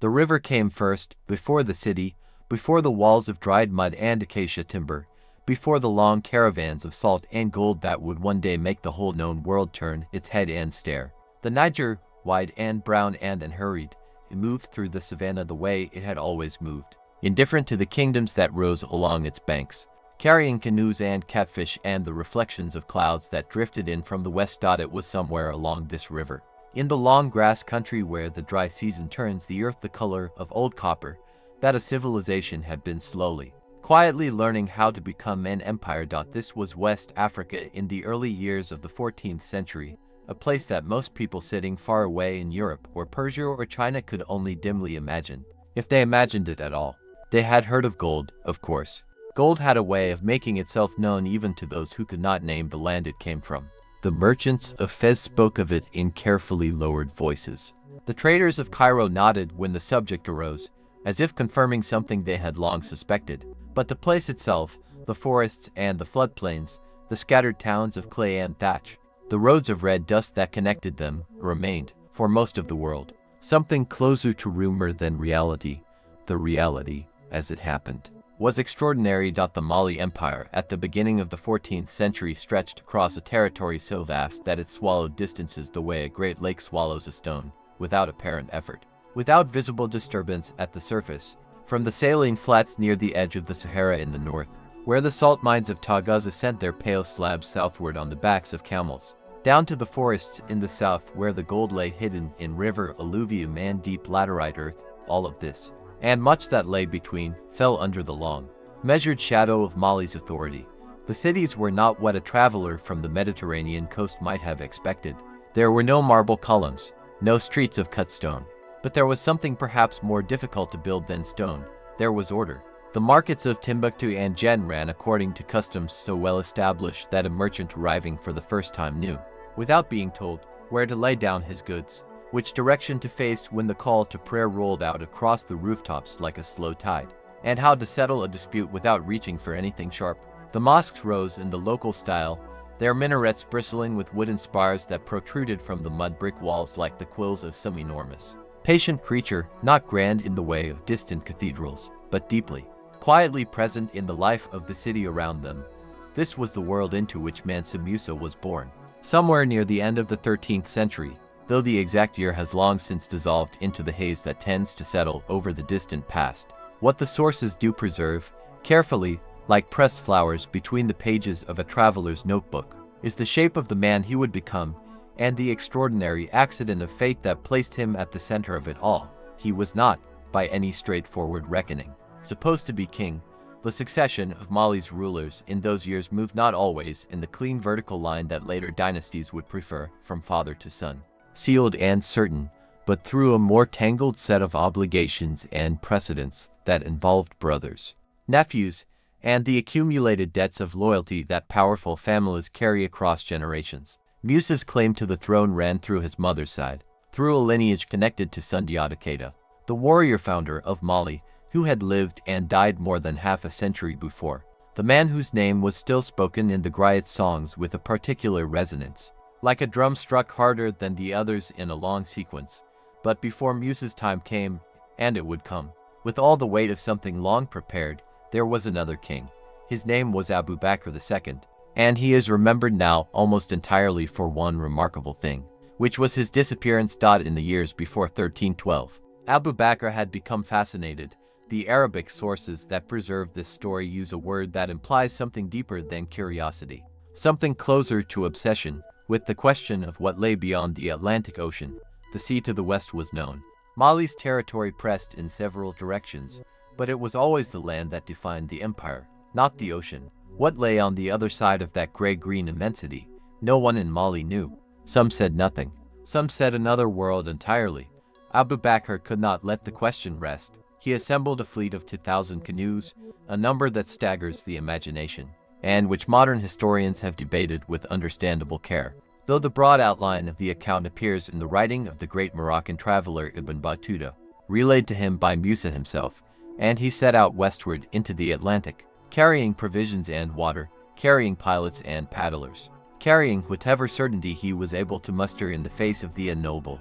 The river came first, before the city, before the walls of dried mud and acacia timber, before the long caravans of salt and gold that would one day make the whole known world turn its head and stare. The Niger, wide and brown and unhurried, it moved through the savannah the way it had always moved, indifferent to the kingdoms that rose along its banks, carrying canoes and catfish and the reflections of clouds that drifted in from the west. It was somewhere along this river, in the long grass country where the dry season turns the earth the color of old copper, that a civilization had been slowly, quietly learning how to become an empire. This was West Africa in the early years of the 14th century, a place that most people sitting far away in Europe or Persia or China could only dimly imagine, if they imagined it at all. They had heard of gold, of course. Gold had a way of making itself known even to those who could not name the land it came from. The merchants of Fez spoke of it in carefully lowered voices. The traders of Cairo nodded when the subject arose, as if confirming something they had long suspected. But the place itself, the forests and the floodplains, the scattered towns of clay and thatch, the roads of red dust that connected them, remained, for most of the world, something closer to rumor than reality. The reality, as it happened, was extraordinary. The Mali Empire, at the beginning of the 14th century, stretched across a territory so vast that it swallowed distances the way a great lake swallows a stone, without apparent effort, without visible disturbance at the surface, from the saline flats near the edge of the Sahara in the north, where the salt mines of Tagaza sent their pale slabs southward on the backs of camels, down to the forests in the south where the gold lay hidden in river alluvium and deep laterite earth. All of this, and much that lay between, fell under the long, measured shadow of Mali's authority. The cities were not what a traveler from the Mediterranean coast might have expected. There were no marble columns, no streets of cut stone. But there was something perhaps more difficult to build than stone. There was order. The markets of Timbuktu and Jen ran according to customs so well established that a merchant arriving for the first time knew, without being told, where to lay down his goods, which direction to face when the call to prayer rolled out across the rooftops like a slow tide, and how to settle a dispute without reaching for anything sharp. The mosques rose in the local style, their minarets bristling with wooden spars that protruded from the mud brick walls like the quills of some enormous, patient creature, not grand in the way of distant cathedrals, but deeply, quietly present in the life of the city around them. This was the world into which Mansa Musa was born, somewhere near the end of the 13th century, though the exact year has long since dissolved into the haze that tends to settle over the distant past. What the sources do preserve, carefully, like pressed flowers between the pages of a traveler's notebook, is the shape of the man he would become, and the extraordinary accident of fate that placed him at the center of it all. He was not, by any straightforward reckoning, supposed to be king. The succession of Mali's rulers in those years moved not always in the clean vertical line that later dynasties would prefer, from father to son, sealed and certain, but through a more tangled set of obligations and precedents that involved brothers, nephews, and the accumulated debts of loyalty that powerful families carry across generations. Musa's claim to the throne ran through his mother's side, through a lineage connected to Sundiata Keita, the warrior founder of Mali, who had lived and died more than half a century before, the man whose name was still spoken in the Griot songs with a particular resonance, like a drum struck harder than the others in a long sequence. But before Musa's time came, and it would come, with all the weight of something long prepared, there was another king. His name was Abu Bakr II, and he is remembered now almost entirely for one remarkable thing, which was his disappearance. In the years before 1312, Abu Bakr had become fascinated. The Arabic sources that preserve this story use a word that implies something deeper than curiosity, something closer to obsession, with the question of what lay beyond the Atlantic Ocean. The sea to the west was known. Mali's territory pressed in several directions, but it was always the land that defined the empire, not the ocean. What lay on the other side of that gray-green immensity, no one in Mali knew. Some said nothing. Some said another world entirely. Abu Bakr could not let the question rest. He assembled a fleet of 2,000 canoes, a number that staggers the imagination, and which modern historians have debated with understandable care, though the broad outline of the account appears in the writing of the great Moroccan traveler Ibn Battuta, relayed to him by Musa himself, and he set out westward into the Atlantic, carrying provisions and water, carrying pilots and paddlers, carrying whatever certainty he was able to muster in the face of the unknowable.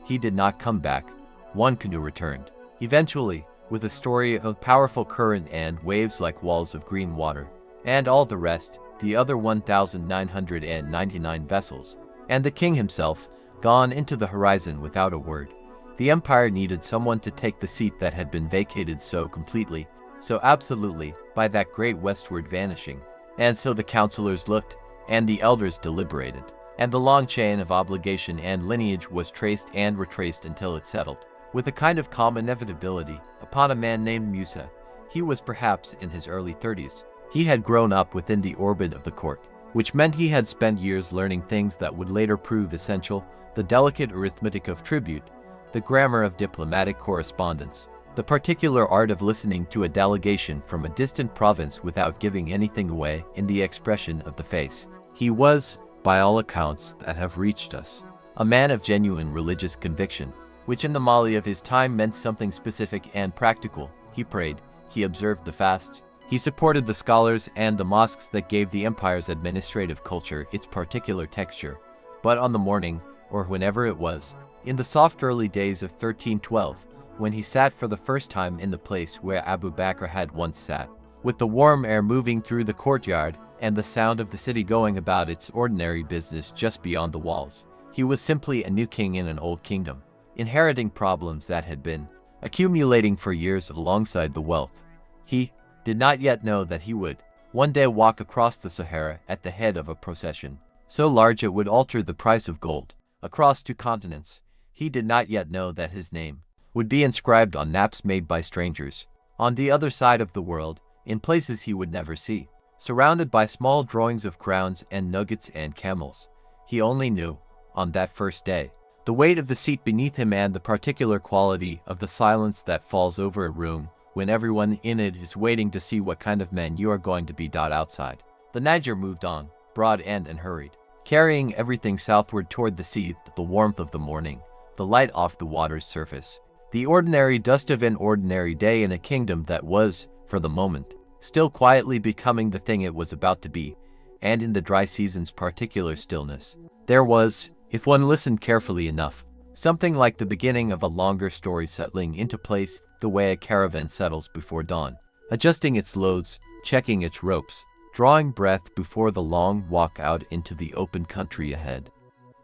He did not come back. One canoe returned. Eventually, with a story of powerful current and waves like walls of green water, and all the rest, the other 1,999 vessels, and the king himself, gone into the horizon without a word. The empire needed someone to take the seat that had been vacated so completely, so absolutely, by that great westward vanishing. And so the counselors looked, and the elders deliberated, and the long chain of obligation and lineage was traced and retraced until it settled, with a kind of calm inevitability, upon a man named Musa. He was perhaps in his early 30s. He had grown up within the orbit of the court, which meant he had spent years learning things that would later prove essential: the delicate arithmetic of tribute, the grammar of diplomatic correspondence, the particular art of listening to a delegation from a distant province without giving anything away in the expression of the face. He was, by all accounts that have reached us, a man of genuine religious conviction, which in the Mali of his time meant something specific and practical. He prayed, he observed the fasts, he supported the scholars and the mosques that gave the empire's administrative culture its particular texture. But on the morning, or whenever it was, in the soft early days of 1312, when he sat for the first time in the place where Abu Bakr had once sat, with the warm air moving through the courtyard and the sound of the city going about its ordinary business just beyond the walls, he was simply a new king in an old kingdom, inheriting problems that had been accumulating for years alongside the wealth. He did not yet know that he would one day walk across the Sahara at the head of a procession, so large it would alter the price of gold, across 2 continents. He did not yet know that his name would be inscribed on maps made by strangers, on the other side of the world, in places he would never see, surrounded by small drawings of crowns and nuggets and camels. He only knew, on that first day, the weight of the seat beneath him and the particular quality of the silence that falls over a room when everyone in it is waiting to see what kind of man you are going to be. Outside, the Niger moved on, broad and unhurried, carrying everything southward toward the sea, the warmth of the morning, the light off the water's surface, the ordinary dust of an ordinary day in a kingdom that was, for the moment, still quietly becoming the thing it was about to be. And in the dry season's particular stillness, there was, if one listened carefully enough, something like the beginning of a longer story settling into place, the way a caravan settles before dawn, adjusting its loads, checking its ropes, drawing breath before the long walk out into the open country ahead.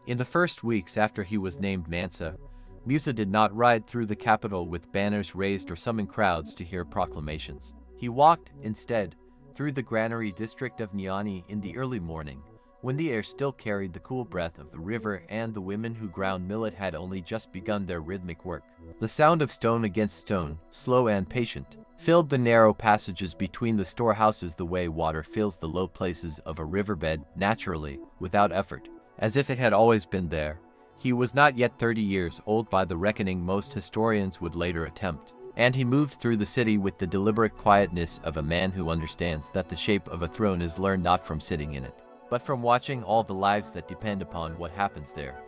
In the first weeks after he was named Mansa, Musa did not ride through the capital with banners raised or summon crowds to hear proclamations. He walked, instead, through the granary district of Niani in the early morning, when the air still carried the cool breath of the river and the women who ground millet had only just begun their rhythmic work. The sound of stone against stone, slow and patient, filled the narrow passages between the storehouses the way water fills the low places of a riverbed, naturally, without effort, as if it had always been there. He was not yet 30 years old by the reckoning most historians would later attempt, and he moved through the city with the deliberate quietness of a man who understands that the shape of a throne is learned not from sitting in it, but from watching all the lives that depend upon what happens there.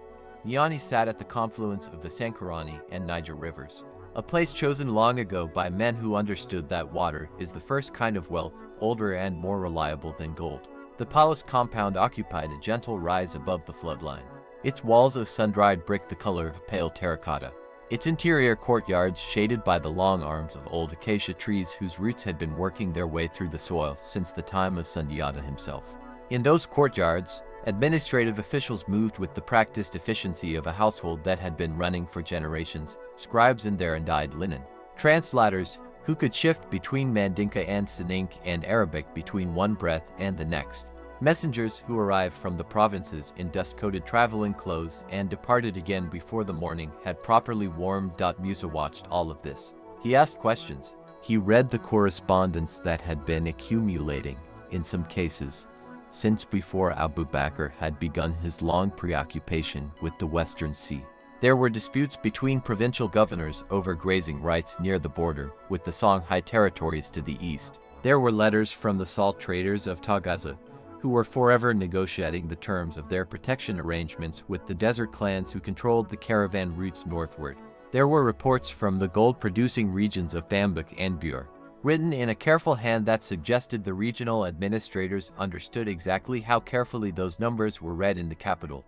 Niani sat at the confluence of the Sankarani and Niger rivers, a place chosen long ago by men who understood that water is the first kind of wealth, older and more reliable than gold. The palace compound occupied a gentle rise above the floodline, its walls of sun-dried brick the color of pale terracotta, its interior courtyards shaded by the long arms of old acacia trees whose roots had been working their way through the soil since the time of Sundiata himself. In those courtyards, administrative officials moved with the practiced efficiency of a household that had been running for generations, scribes in their undyed linen, translators who could shift between Mandinka and Sinink and Arabic between one breath and the next, messengers who arrived from the provinces in dust-coated traveling clothes and departed again before the morning had properly warmed. Musa watched all of this. He asked questions. He read the correspondence that had been accumulating, in some cases, since before Abu Bakr had begun his long preoccupation with the Western Sea. There were disputes between provincial governors over grazing rights near the border with the Songhai territories to the east. There were letters from the salt traders of Tagaza, who were forever negotiating the terms of their protection arrangements with the desert clans who controlled the caravan routes northward. There were reports from the gold-producing regions of Bambuk and Bur, written in a careful hand that suggested the regional administrators understood exactly how carefully those numbers were read in the capital.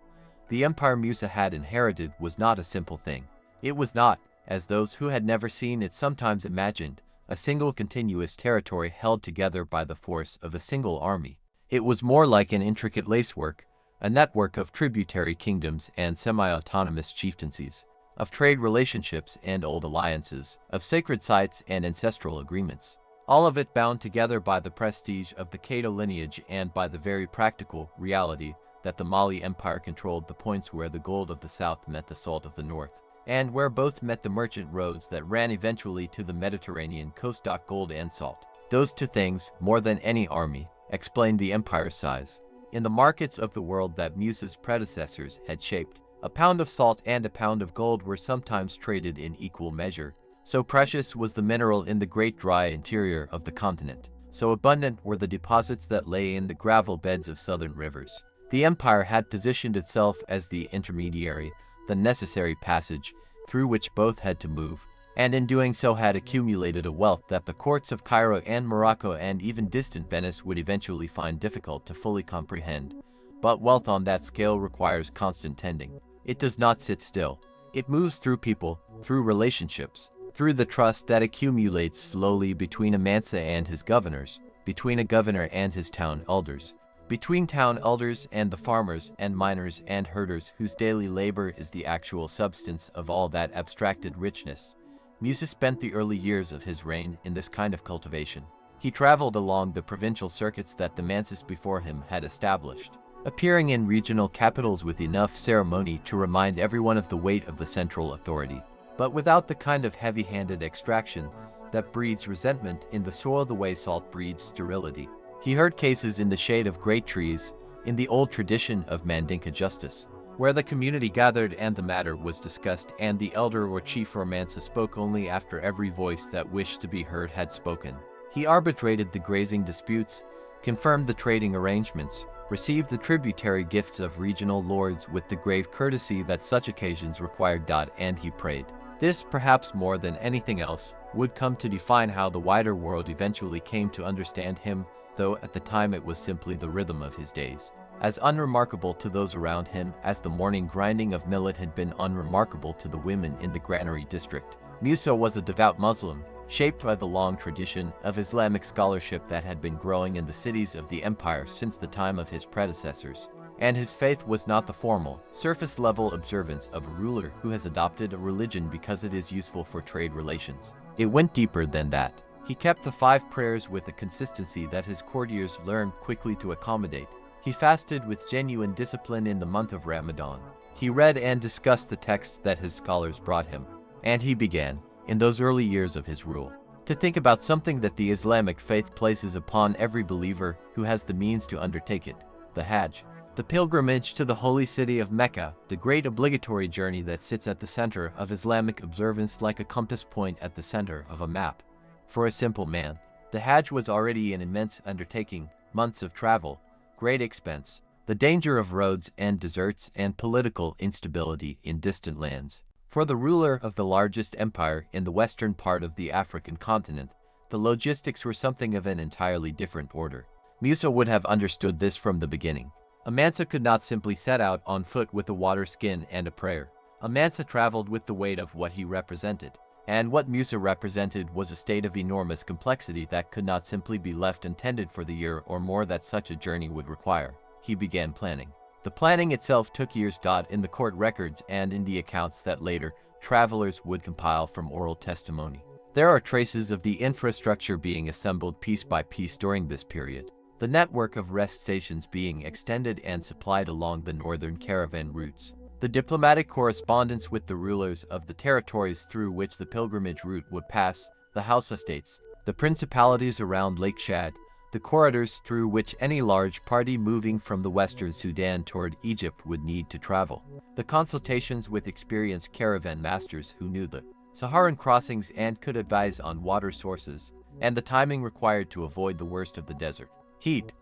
The empire Musa had inherited was not a simple thing. It was not, as those who had never seen it sometimes imagined, a single continuous territory held together by the force of a single army. It was more like an intricate lacework, a network of tributary kingdoms and semi-autonomous chieftaincies, of trade relationships and old alliances, of sacred sites and ancestral agreements. All of it bound together by the prestige of the Cato lineage and by the very practical reality that the Mali Empire controlled the points where the gold of the south met the salt of the north, and where both met the merchant roads that ran eventually to the Mediterranean coast. Gold and salt. Those two things, more than any army, explained the empire's size. In the markets of the world that Musa's predecessors had shaped, a pound of salt and a pound of gold were sometimes traded in equal measure. So precious was the mineral in the great dry interior of the continent. So abundant were the deposits that lay in the gravel beds of southern rivers. The empire had positioned itself as the intermediary, the necessary passage through which both had to move, and in doing so had accumulated a wealth that the courts of Cairo and Morocco and even distant Venice would eventually find difficult to fully comprehend. But wealth on that scale requires constant tending. It does not sit still. It moves through people, through relationships, through the trust that accumulates slowly between a Mansa and his governors, between a governor and his town elders, between town elders and the farmers and miners and herders whose daily labor is the actual substance of all that abstracted richness. Musa spent the early years of his reign in this kind of cultivation. He traveled along the provincial circuits that the Manses before him had established, appearing in regional capitals with enough ceremony to remind everyone of the weight of the central authority, but without the kind of heavy-handed extraction that breeds resentment in the soil the way salt breeds sterility. He heard cases in the shade of great trees, in the old tradition of Mandinka justice, where the community gathered and the matter was discussed, and the elder or chief or Mansa spoke only after every voice that wished to be heard had spoken. He arbitrated the grazing disputes, confirmed the trading arrangements, received the tributary gifts of regional lords with the grave courtesy that such occasions required. And he prayed. This, perhaps more than anything else, would come to define how the wider world eventually came to understand him, though at the time it was simply the rhythm of his days. As unremarkable to those around him as the morning grinding of millet had been unremarkable to the women in the granary district. Musa was a devout Muslim, shaped by the long tradition of Islamic scholarship that had been growing in the cities of the empire since the time of his predecessors. And his faith was not the formal, surface-level observance of a ruler who has adopted a religion because it is useful for trade relations. It went deeper than that. He kept the 5 prayers with a consistency that his courtiers learned quickly to accommodate. He fasted with genuine discipline in the month of Ramadan. He read and discussed the texts that his scholars brought him. And he began, in those early years of his rule, to think about something that the Islamic faith places upon every believer who has the means to undertake it: the Hajj. The pilgrimage to the holy city of Mecca, the great obligatory journey that sits at the center of Islamic observance like a compass point at the center of a map. For a simple man, the Hajj was already an immense undertaking, months of travel, great expense, the danger of roads and deserts and political instability in distant lands. For the ruler of the largest empire in the western part of the African continent, the logistics were something of an entirely different order. Musa would have understood this from the beginning. A Mansa could not simply set out on foot with a water skin and a prayer. A Mansa traveled with the weight of what he represented. And what Musa represented was a state of enormous complexity that could not simply be left untended for the year or more that such a journey would require. He began planning. The planning itself took years. In the court records and in the accounts that later travelers would compile from oral testimony, there are traces of the infrastructure being assembled piece by piece during this period. The network of rest stations being extended and supplied along the northern caravan routes. The diplomatic correspondence with the rulers of the territories through which the pilgrimage route would pass, the house estates, the principalities around Lake Chad, the corridors through which any large party moving from the western Sudan toward Egypt would need to travel, the consultations with experienced caravan masters who knew the Saharan crossings and could advise on water sources, and the timing required to avoid the worst of the desert heat.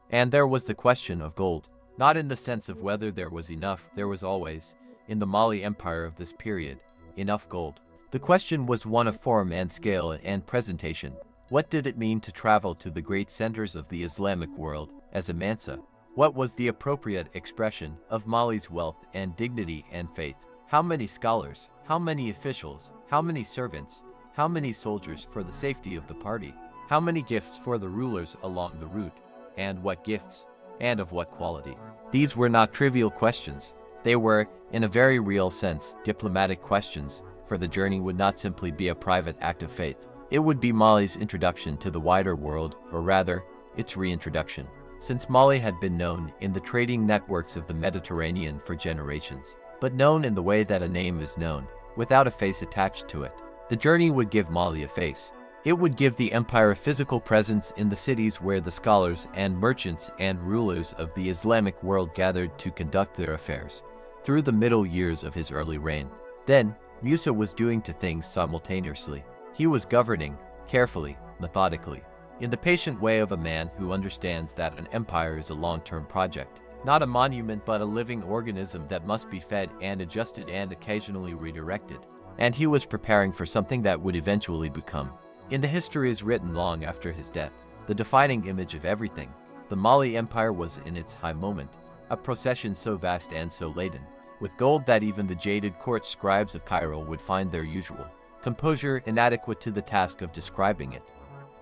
And there was the question of gold. Not in the sense of whether there was enough, there was always, in the Mali Empire of this period, enough gold. The question was one of form and scale and presentation. What did it mean to travel to the great centers of the Islamic world as a Mansa? What was the appropriate expression of Mali's wealth and dignity and faith? How many scholars? How many officials? How many servants? How many soldiers for the safety of the party? How many gifts for the rulers along the route? And what gifts? And of what quality? These were not trivial questions. They were, in a very real sense, diplomatic questions, for the journey would not simply be a private act of faith. It would be Mali's introduction to the wider world, or rather, its reintroduction. Since Mali had been known in the trading networks of the Mediterranean for generations, but known in the way that a name is known, without a face attached to it, the journey would give Mali a face. It would give the empire a physical presence in the cities where the scholars and merchants and rulers of the Islamic world gathered to conduct their affairs, through the middle years of his early reign. Then, Musa was doing two things simultaneously. He was governing, carefully, methodically, in the patient way of a man who understands that an empire is a long-term project, not a monument but a living organism that must be fed and adjusted and occasionally redirected. And he was preparing for something that would eventually become, in the histories written long after his death, the defining image of everything. The Mali Empire was in its high moment, a procession so vast and so laden with gold that even the jaded court scribes of Cairo would find their usual composure inadequate to the task of describing it.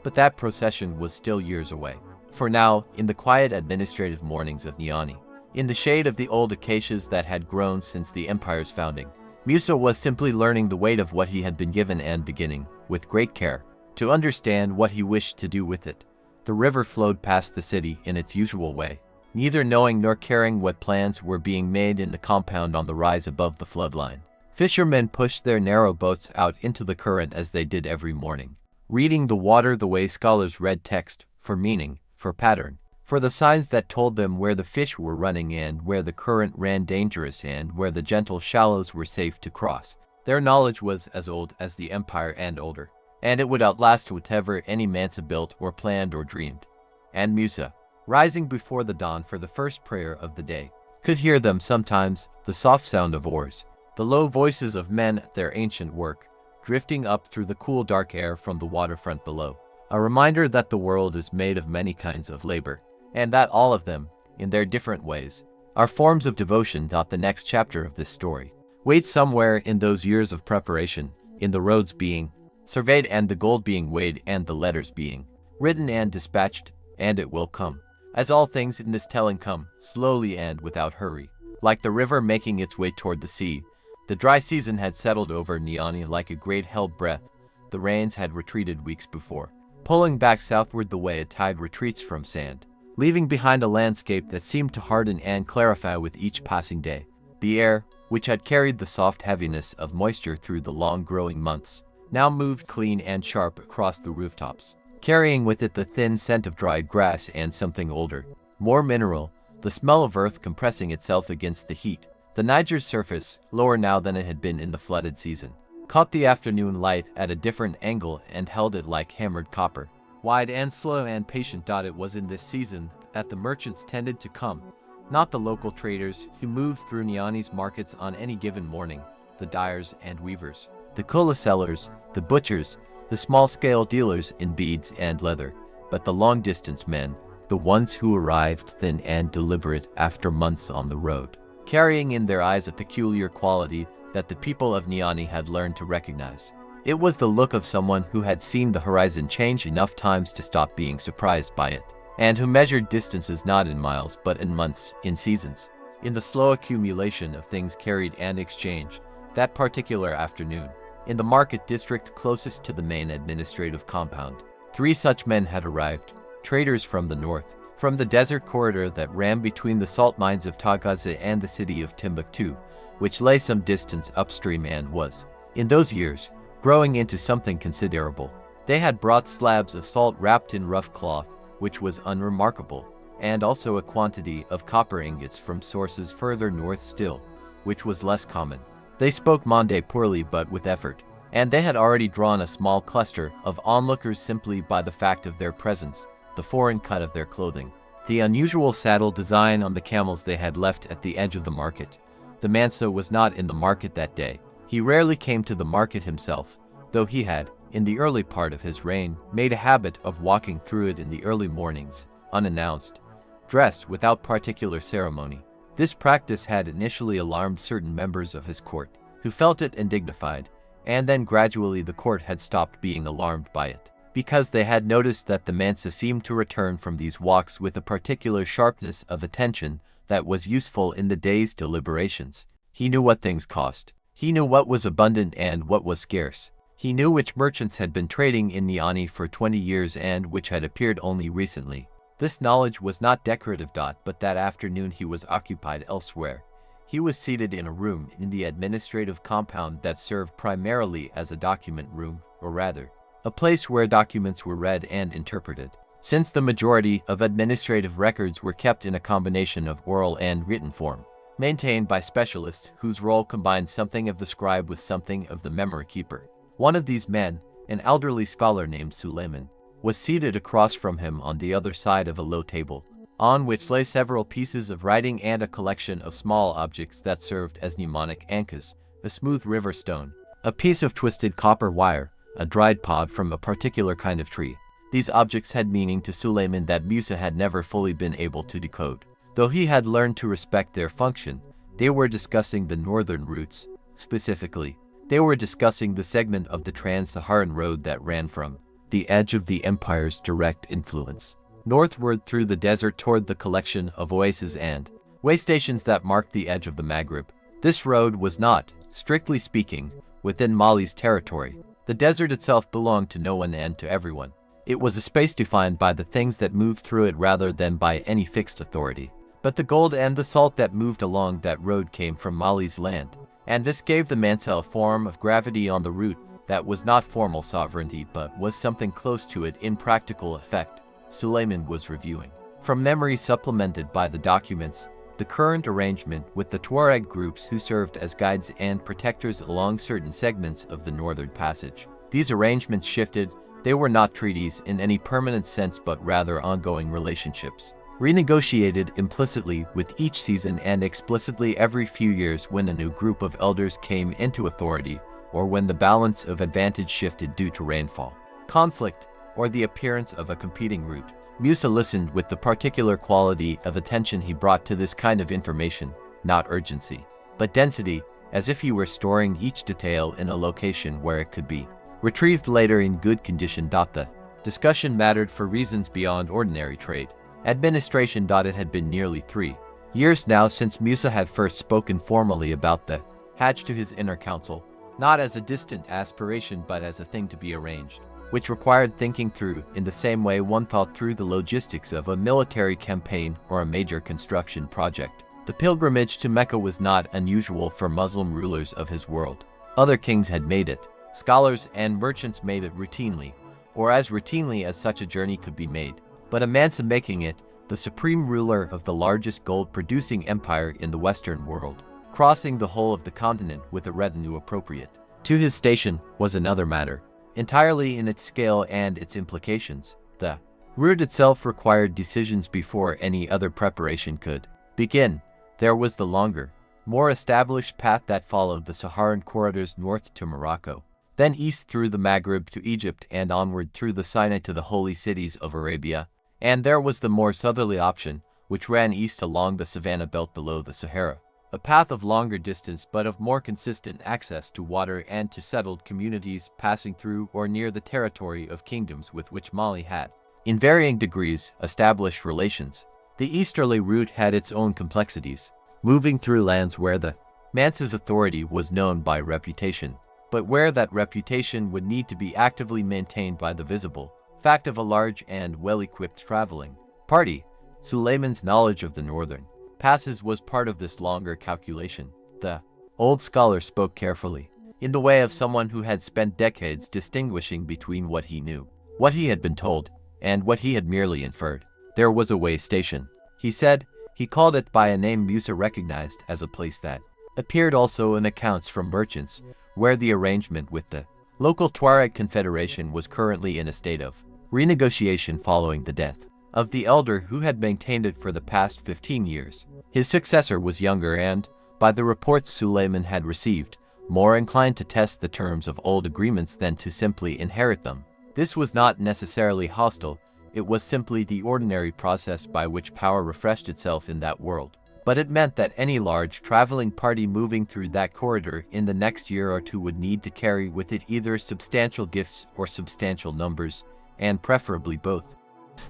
But that procession was still years away. For now, in the quiet administrative mornings of Niani, in the shade of the old acacias that had grown since the empire's founding, Musa was simply learning the weight of what he had been given and beginning, with great care, to understand what he wished to do with it. The river flowed past the city in its usual way, neither knowing nor caring what plans were being made in the compound on the rise above the floodline. Fishermen pushed their narrow boats out into the current as they did every morning, reading the water the way scholars read text, for meaning, for pattern, for the signs that told them where the fish were running and where the current ran dangerous and where the gentle shallows were safe to cross. Their knowledge was as old as the empire and older, and it would outlast whatever any Mansa built or planned or dreamed. And Musa, rising before the dawn for the first prayer of the day, could hear them sometimes, the soft sound of oars, the low voices of men at their ancient work, drifting up through the cool dark air from the waterfront below. A reminder that the world is made of many kinds of labor, and that all of them, in their different ways, are forms of devotion. The next chapter of this story waits somewhere in those years of preparation, in the roads being surveyed and the gold being weighed and the letters being written and dispatched, and it will come. As all things in this telling come, slowly and without hurry, like the river making its way toward the sea. The dry season had settled over Niani like a great held breath. The rains had retreated weeks before, pulling back southward the way a tide retreats from sand, leaving behind a landscape that seemed to harden and clarify with each passing day. The air, which had carried the soft heaviness of moisture through the long growing months, now moved clean and sharp across the rooftops, carrying with it the thin scent of dried grass and something older, more mineral, the smell of earth compressing itself against the heat. The Niger's surface, lower now than it had been in the flooded season, caught the afternoon light at a different angle and held it like hammered copper. Wide and slow and patient. It was in this season that the merchants tended to come, not the local traders who moved through Niani's markets on any given morning, the dyers and weavers, the kola sellers, the butchers, the small-scale dealers in beads and leather, but the long-distance men, the ones who arrived thin and deliberate after months on the road, carrying in their eyes a peculiar quality that the people of Niani had learned to recognize. It was the look of someone who had seen the horizon change enough times to stop being surprised by it, and who measured distances not in miles but in months, in seasons, in the slow accumulation of things carried and exchanged. That particular afternoon, in the market district closest to the main administrative compound, 3 such men had arrived, traders from the north, from the desert corridor that ran between the salt mines of Tagaza and the city of Timbuktu, which lay some distance upstream and was, in those years, growing into something considerable. They had brought slabs of salt wrapped in rough cloth, which was unremarkable, and also a quantity of copper ingots from sources further north still, which was less common. They spoke Mande poorly but with effort, and they had already drawn a small cluster of onlookers simply by the fact of their presence, the foreign cut of their clothing, the unusual saddle design on the camels they had left at the edge of the market. The Mansa was not in the market that day. He rarely came to the market himself, though he had, in the early part of his reign, made a habit of walking through it in the early mornings, unannounced, dressed without particular ceremony. This practice had initially alarmed certain members of his court. who felt it and dignified, and then gradually the court had stopped being alarmed by it, because they had noticed that the Mansa seemed to return from these walks with a particular sharpness of attention that was useful in the day's deliberations. He knew what things cost. He knew what was abundant and what was scarce. He knew which merchants had been trading in Niani for 20 years and which had appeared only recently. This knowledge was not decorative. But that afternoon he was occupied elsewhere. He was seated in a room in the administrative compound that served primarily as a document room, or rather, a place where documents were read and interpreted. Since the majority of administrative records were kept in a combination of oral and written form, maintained by specialists whose role combined something of the scribe with something of the memory keeper. One of these men, an elderly scholar named Suleiman, was seated across from him on the other side of a low table, on which lay several pieces of writing and a collection of small objects that served as mnemonic anchors, a smooth river stone, a piece of twisted copper wire, a dried pod from a particular kind of tree. These objects had meaning to Suleiman that Musa had never fully been able to decode. Though he had learned to respect their function, they were discussing the northern routes. Specifically, they were discussing the segment of the Trans-Saharan road that ran from the edge of the empire's direct influence northward through the desert toward the collection of oases and way stations that marked the edge of the Maghreb. This road was not, strictly speaking, within Mali's territory. The desert itself belonged to no one and to everyone. It was a space defined by the things that moved through it rather than by any fixed authority. But the gold and the salt that moved along that road came from Mali's land, and this gave the Mansa a form of gravity on the route that was not formal sovereignty but was something close to it in practical effect. Suleiman was reviewing, from memory supplemented by the documents, the current arrangement with the Tuareg groups who served as guides and protectors along certain segments of the northern passage. These arrangements shifted. They were not treaties in any permanent sense but rather ongoing relationships, renegotiated implicitly with each season and explicitly every few years when a new group of elders came into authority or when the balance of advantage shifted due to rainfall, conflict, or the appearance of a competing route. Musa listened with the particular quality of attention he brought to this kind of information, not urgency, but density, as if he were storing each detail in a location where it could be retrieved later in good condition. The discussion mattered for reasons beyond ordinary trade. Administration. It had been nearly 3 years now since Musa had first spoken formally about the Hajj to his inner council, not as a distant aspiration but as a thing to be arranged, which required thinking through in the same way one thought through the logistics of a military campaign or a major construction project. The pilgrimage to Mecca was not unusual for Muslim rulers of his world. Other kings had made it. Scholars and merchants made it routinely, or as routinely as such a journey could be made. But a Mansa making it, the supreme ruler of the largest gold-producing empire in the Western world, crossing the whole of the continent with a retinue appropriate to his station, was another matter, entirely in its scale and its implications. The route itself required decisions before any other preparation could begin. There was the longer, more established path that followed the Saharan corridors north to Morocco, then east through the Maghreb to Egypt and onward through the Sinai to the holy cities of Arabia. And there was the more southerly option, which ran east along the savanna belt below the Sahara, a path of longer distance but of more consistent access to water and to settled communities passing through or near the territory of kingdoms with which Mali had, in varying degrees, established relations. The easterly route had its own complexities, moving through lands where the Mansa's authority was known by reputation, but where that reputation would need to be actively maintained by the visible fact of a large and well-equipped traveling party. Suleiman's knowledge of the northern passes was part of this longer calculation. The old scholar spoke carefully, in the way of someone who had spent decades distinguishing between what he knew, what he had been told, and what he had merely inferred. There was a way station, he said. He called it by a name Musa recognized as a place that appeared also in accounts from merchants, where the arrangement with the local Tuareg confederation was currently in a state of renegotiation following the death of the elder who had maintained it for the past 15 years. His successor was younger and, by the reports Suleiman had received, more inclined to test the terms of old agreements than to simply inherit them. This was not necessarily hostile, it was simply the ordinary process by which power refreshed itself in that world. but it meant that any large traveling party moving through that corridor in the next year or two would need to carry with it either substantial gifts or substantial numbers, and preferably both.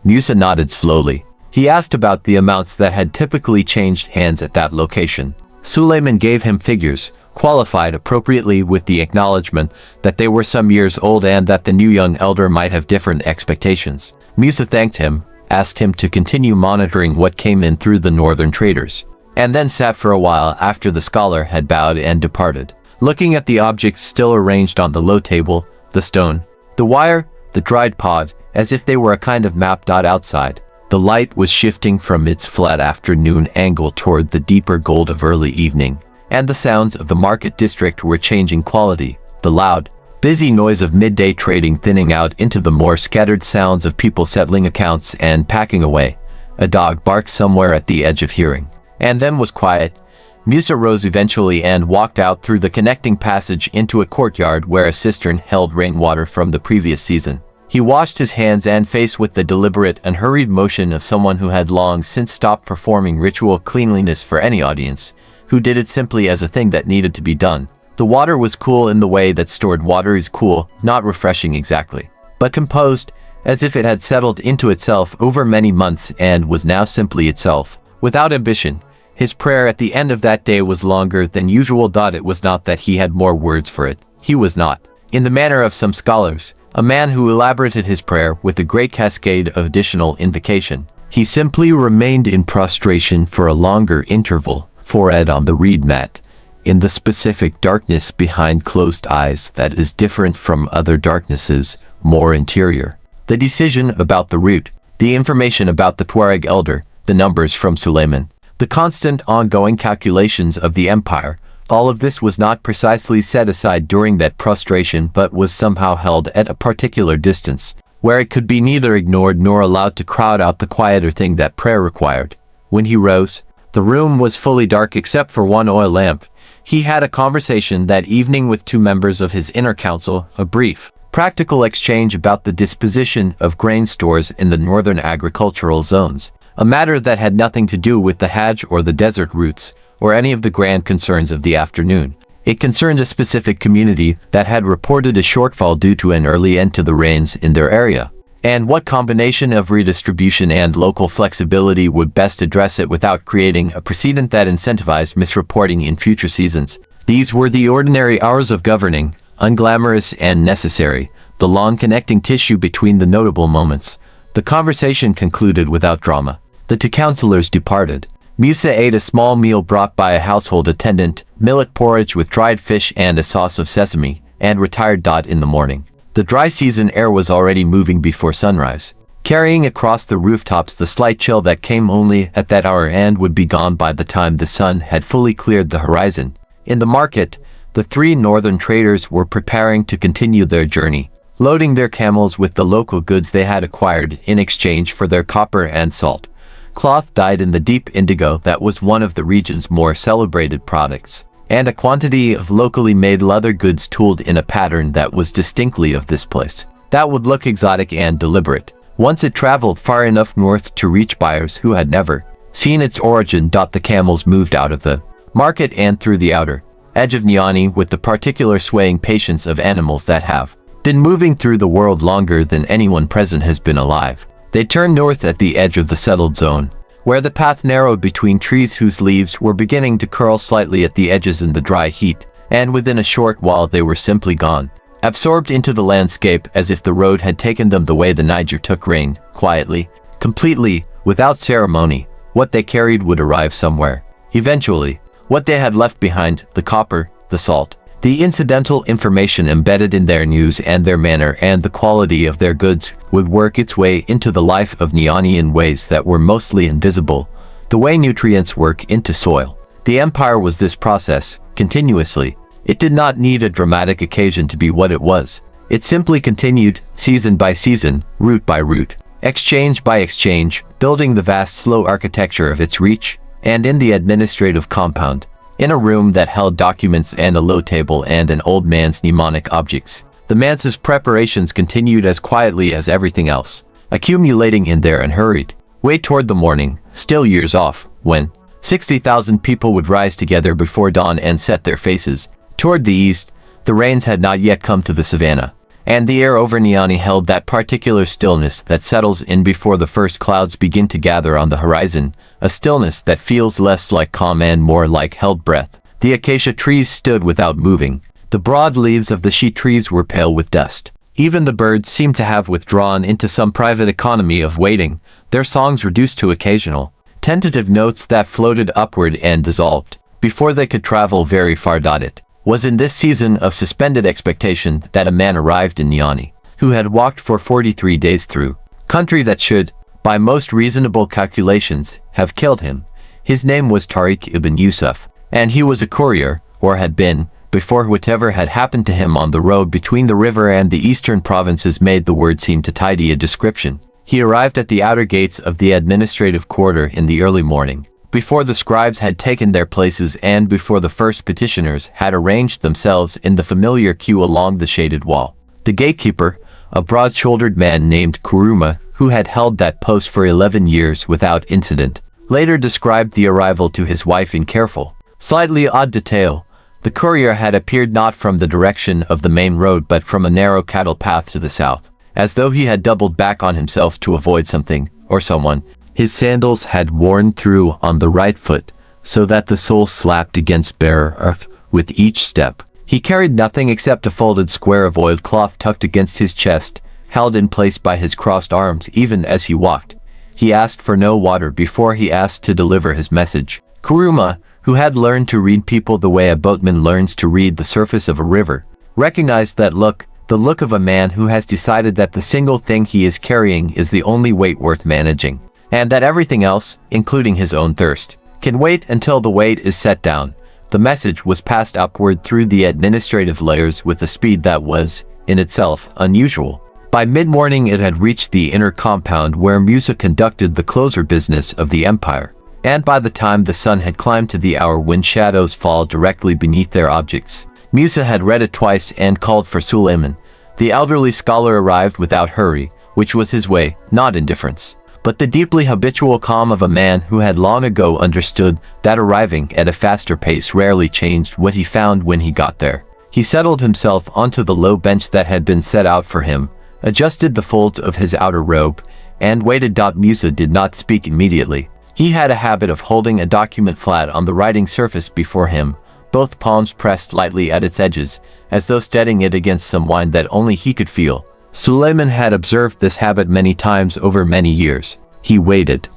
Musa nodded slowly. He asked about the amounts that had typically changed hands at that location. Suleiman gave him figures, qualified appropriately with the acknowledgement that they were some years old and that the new young elder might have different expectations. Musa thanked him, asked him to continue monitoring what came in through the northern traders, and then sat for a while after the scholar had bowed and departed, looking at the objects still arranged on the low table, the stone, the wire, the dried pod, as if they were a kind of map. Outside, the light was shifting from its flat afternoon angle toward the deeper gold of early evening, and the sounds of the market district were changing quality, the loud, busy noise of midday trading thinning out into the more scattered sounds of people settling accounts and packing away. A dog barked somewhere at the edge of hearing, and then was quiet. Musa rose eventually and walked out through the connecting passage into a courtyard where a cistern held rainwater from the previous season. He washed his hands and face with the deliberate and hurried motion of someone who had long since stopped performing ritual cleanliness for any audience, who did it simply as a thing that needed to be done. The water was cool in the way that stored water is cool, not refreshing exactly, but composed, as if it had settled into itself over many months and was now simply itself, without ambition. His prayer at the end of that day was longer than usual. It was not that he had more words for it. He was not, in the manner of some scholars, a man who elaborated his prayer with a great cascade of additional invocation. He simply remained in prostration for a longer interval, forehead on the reed mat, in the specific darkness behind closed eyes that is different from other darknesses, more interior. The decision about the route, the information about the Tuareg elder, the numbers from Suleiman, the constant ongoing calculations of the empire, all of this was not precisely set aside during that prostration but was somehow held at a particular distance, where it could be neither ignored nor allowed to crowd out the quieter thing that prayer required. When he rose, the room was fully dark except for one oil lamp. He had a conversation that evening with two members of his inner council, a brief, practical exchange about the disposition of grain stores in the northern agricultural zones, a matter that had nothing to do with the Hajj or the desert routes, or any of the grand concerns of the afternoon. It concerned a specific community that had reported a shortfall due to an early end to the rains in their area, and what combination of redistribution and local flexibility would best address it without creating a precedent that incentivized misreporting in future seasons. These were the ordinary hours of governing, unglamorous and necessary, the long connecting tissue between the notable moments. The conversation concluded without drama. The two counselors departed. Musa ate a small meal brought by a household attendant, millet porridge with dried fish and a sauce of sesame, and retired. In the morning, the dry season air was already moving before sunrise, carrying across the rooftops the slight chill that came only at that hour and would be gone by the time the sun had fully cleared the horizon. In the market, the three northern traders were preparing to continue their journey, loading their camels with the local goods they had acquired in exchange for their copper and salt. Cloth dyed in the deep indigo that was one of the region's more celebrated products, and a quantity of locally made leather goods tooled in a pattern that was distinctly of this place, that would look exotic and deliberate, once it traveled far enough north to reach buyers who had never seen its origin. The camels moved out of the market and through the outer edge of Niani with the particular swaying patience of animals that have been moving through the world longer than anyone present has been alive. They turned north at the edge of the settled zone, where the path narrowed between trees whose leaves were beginning to curl slightly at the edges in the dry heat, and within a short while they were simply gone, absorbed into the landscape as if the road had taken them the way the Niger took rain, quietly, completely, without ceremony. What they carried would arrive somewhere. Eventually, what they had left behind, the copper, the salt, the incidental information embedded in their news and their manner and the quality of their goods, would work its way into the life of Niani in ways that were mostly invisible, the way nutrients work into soil. The empire was this process, continuously. It did not need a dramatic occasion to be what it was. It simply continued, season by season, route by route, exchange by exchange, building the vast slow architecture of its reach, and in the administrative compound, in a room that held documents and a low table and an old man's mnemonic objects, the Mansa's preparations continued as quietly as everything else, accumulating in there and hurried way toward the morning, still years off, when, 60,000 people would rise together before dawn and set their faces toward the east. The rains had not yet come to the savannah, and the air over Niani held that particular stillness that settles in before the first clouds begin to gather on the horizon, a stillness that feels less like calm and more like held breath. The acacia trees stood without moving. The broad leaves of the she trees were pale with dust. Even the birds seemed to have withdrawn into some private economy of waiting, their songs reduced to occasional, tentative notes that floated upward and dissolved before they could travel very far. It was in this season of suspended expectation that a man arrived in Niani, who had walked for 43 days through country that should, by most reasonable calculations, have killed him. His name was Tariq ibn Yusuf, and he was a courier, or had been, before whatever had happened to him on the road between the river and the eastern provinces made the word seem to tidy a description. He arrived at the outer gates of the administrative quarter in the early morning, before the scribes had taken their places and before the first petitioners had arranged themselves in the familiar queue along the shaded wall. The gatekeeper, a broad-shouldered man named Kuruma, who had held that post for 11 years without incident, later described the arrival to his wife in careful, slightly odd detail. The courier had appeared not from the direction of the main road but from a narrow cattle path to the south, as though he had doubled back on himself to avoid something, or someone. His sandals had worn through on the right foot, so that the sole slapped against bare earth with each step. He carried nothing except a folded square of oiled cloth tucked against his chest, held in place by his crossed arms even as he walked. He asked for no water before he asked to deliver his message. Kuruma, who had learned to read people the way a boatman learns to read the surface of a river, recognized that look, the look of a man who has decided that the single thing he is carrying is the only weight worth managing, and that everything else, including his own thirst, can wait until the weight is set down. The message was passed upward through the administrative layers with a speed that was, in itself, unusual. By mid-morning it had reached the inner compound where Musa conducted the closer business of the empire, and by the time the sun had climbed to the hour when shadows fall directly beneath their objects, Musa had read it twice and called for Suleiman. The elderly scholar arrived without hurry, which was his way, not indifference, but the deeply habitual calm of a man who had long ago understood that arriving at a faster pace rarely changed what he found when he got there. He settled himself onto the low bench that had been set out for him, adjusted the folds of his outer robe, and waited. Musa did not speak immediately. He had a habit of holding a document flat on the writing surface before him, both palms pressed lightly at its edges, as though steadying it against some wind that only he could feel. Suleiman had observed this habit many times over many years. He waited.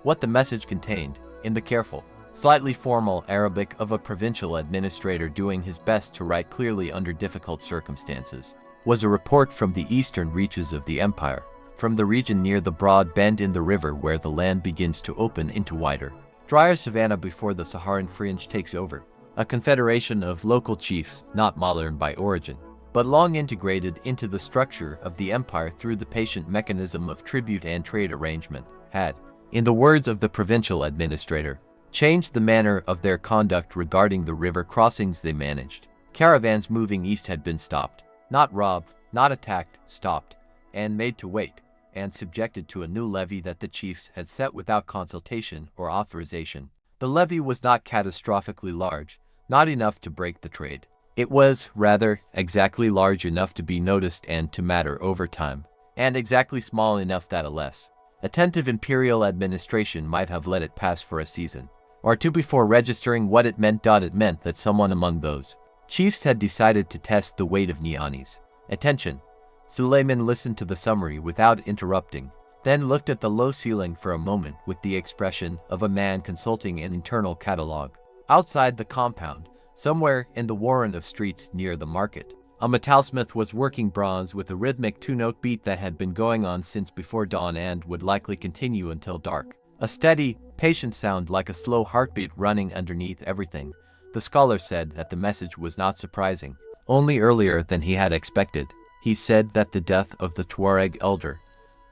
What the message contained, in the careful, slightly formal Arabic of a provincial administrator doing his best to write clearly under difficult circumstances, was a report from the eastern reaches of the empire, from the region near the broad bend in the river where the land begins to open into wider, drier savanna before the Saharan fringe takes over. A confederation of local chiefs, not modern by origin, but long integrated into the structure of the empire through the patient mechanism of tribute and trade arrangement, had, in the words of the provincial administrator, changed the manner of their conduct regarding the river crossings they managed. Caravans moving east had been stopped, not robbed, not attacked, stopped, and made to wait, and subjected to a new levy that the chiefs had set without consultation or authorization. The levy was not catastrophically large, not enough to break the trade. It was, rather, exactly large enough to be noticed and to matter over time, and exactly small enough that a less attentive imperial administration might have let it pass for a season or two before registering what it meant. It meant that someone among those chiefs had decided to test the weight of Niani's attention. Suleiman listened to the summary without interrupting, then looked at the low ceiling for a moment with the expression of a man consulting an internal catalogue. Outside the compound, somewhere in the warren of streets near the market, a metalsmith was working bronze with a rhythmic two-note beat that had been going on since before dawn and would likely continue until dark. A steady, patient sound like a slow heartbeat running underneath everything. The scholar said that the message was not surprising, only earlier than he had expected. He said that the death of the Tuareg elder,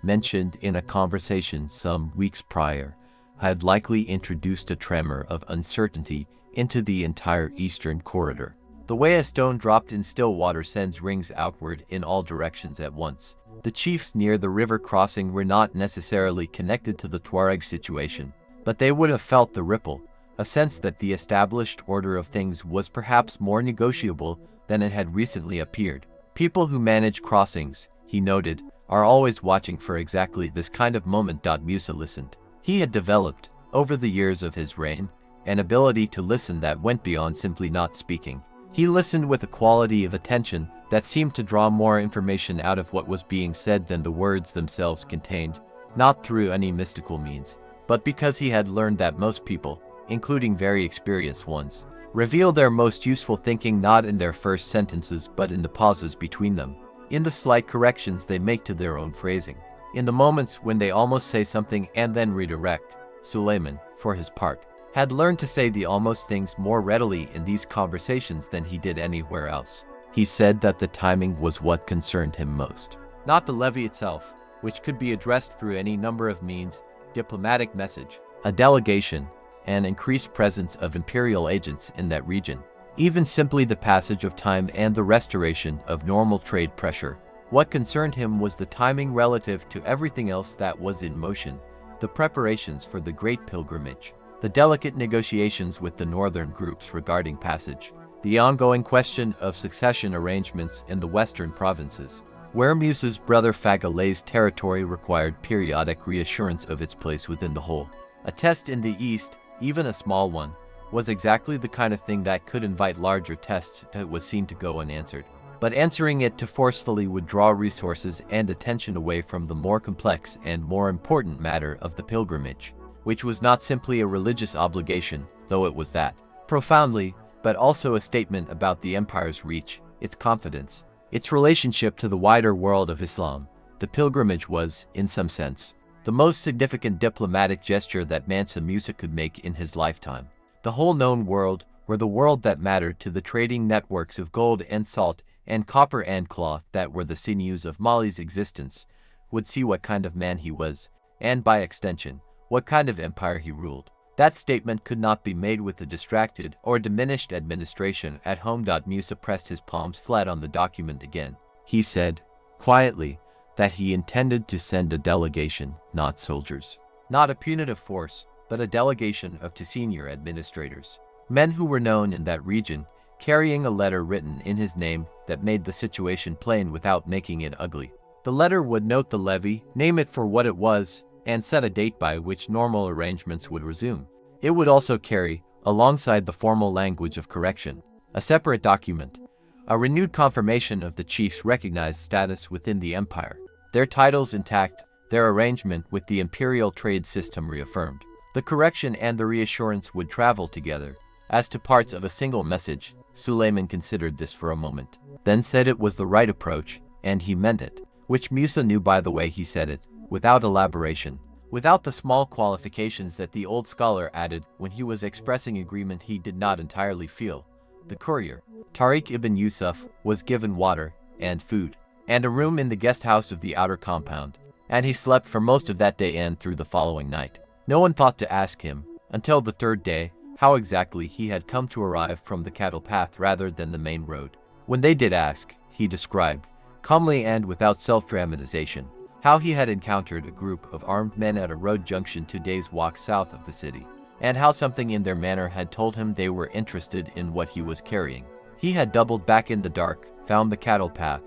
mentioned in a conversation some weeks prior, had likely introduced a tremor of uncertainty into the entire eastern corridor. The way a stone dropped in still water sends rings outward in all directions at once. The chiefs near the river crossing were not necessarily connected to the Tuareg situation, but they would have felt the ripple, a sense that the established order of things was perhaps more negotiable than it had recently appeared. People who manage crossings, he noted, are always watching for exactly this kind of moment. Musa listened. He had developed, over the years of his reign, an ability to listen that went beyond simply not speaking. He listened with a quality of attention that seemed to draw more information out of what was being said than the words themselves contained, not through any mystical means, but because he had learned that most people, including very experienced ones, reveal their most useful thinking not in their first sentences but in the pauses between them, in the slight corrections they make to their own phrasing, in the moments when they almost say something and then redirect. Suleiman, for his part, had learned to say the almost things more readily in these conversations than he did anywhere else. He said that the timing was what concerned him most. Not the levy itself, which could be addressed through any number of means, diplomatic message, a delegation, and increased presence of imperial agents in that region. Even simply the passage of time and the restoration of normal trade pressure. What concerned him was the timing relative to everything else that was in motion, the preparations for the great pilgrimage, the delicate negotiations with the northern groups regarding passage, the ongoing question of succession arrangements in the western provinces, where Musa's brother Fagalay's territory required periodic reassurance of its place within the whole. A test in the east, even a small one, was exactly the kind of thing that could invite larger tests if it was seen to go unanswered. But answering it too forcefully would draw resources and attention away from the more complex and more important matter of the pilgrimage, which was not simply a religious obligation, though it was that, profoundly, but also a statement about the empire's reach, its confidence, its relationship to the wider world of Islam. The pilgrimage was, in some sense, the most significant diplomatic gesture that Mansa Musa could make in his lifetime. The whole known world, or the world that mattered to the trading networks of gold and salt and copper and cloth that were the sinews of Mali's existence, would see what kind of man he was, and by extension, what kind of empire he ruled. That statement could not be made with a distracted or diminished administration at home. Musa pressed his palms flat on the document again. He said, quietly, that he intended to send a delegation, not soldiers. Not a punitive force, but a delegation of senior administrators. Men who were known in that region, carrying a letter written in his name that made the situation plain without making it ugly. The letter would note the levy, name it for what it was, and set a date by which normal arrangements would resume. It would also carry, alongside the formal language of correction, a separate document, a renewed confirmation of the chief's recognized status within the empire, their titles intact, their arrangement with the imperial trade system reaffirmed. The correction and the reassurance would travel together, as to parts of a single message. Suleiman considered this for a moment, then said it was the right approach, and he meant it, which Musa knew by the way he said it, without elaboration, without the small qualifications that the old scholar added when he was expressing agreement he did not entirely feel. The courier, Tariq ibn Yusuf, was given water and food, and a room in the guest house of the outer compound, and he slept for most of that day and through the following night. No one thought to ask him, until the third day, how exactly he had come to arrive from the cattle path rather than the main road. When they did ask, he described, calmly and without self-dramatization, how he had encountered a group of armed men at a road junction 2 days' walk south of the city, and how something in their manner had told him they were interested in what he was carrying. He had doubled back in the dark, found the cattle path,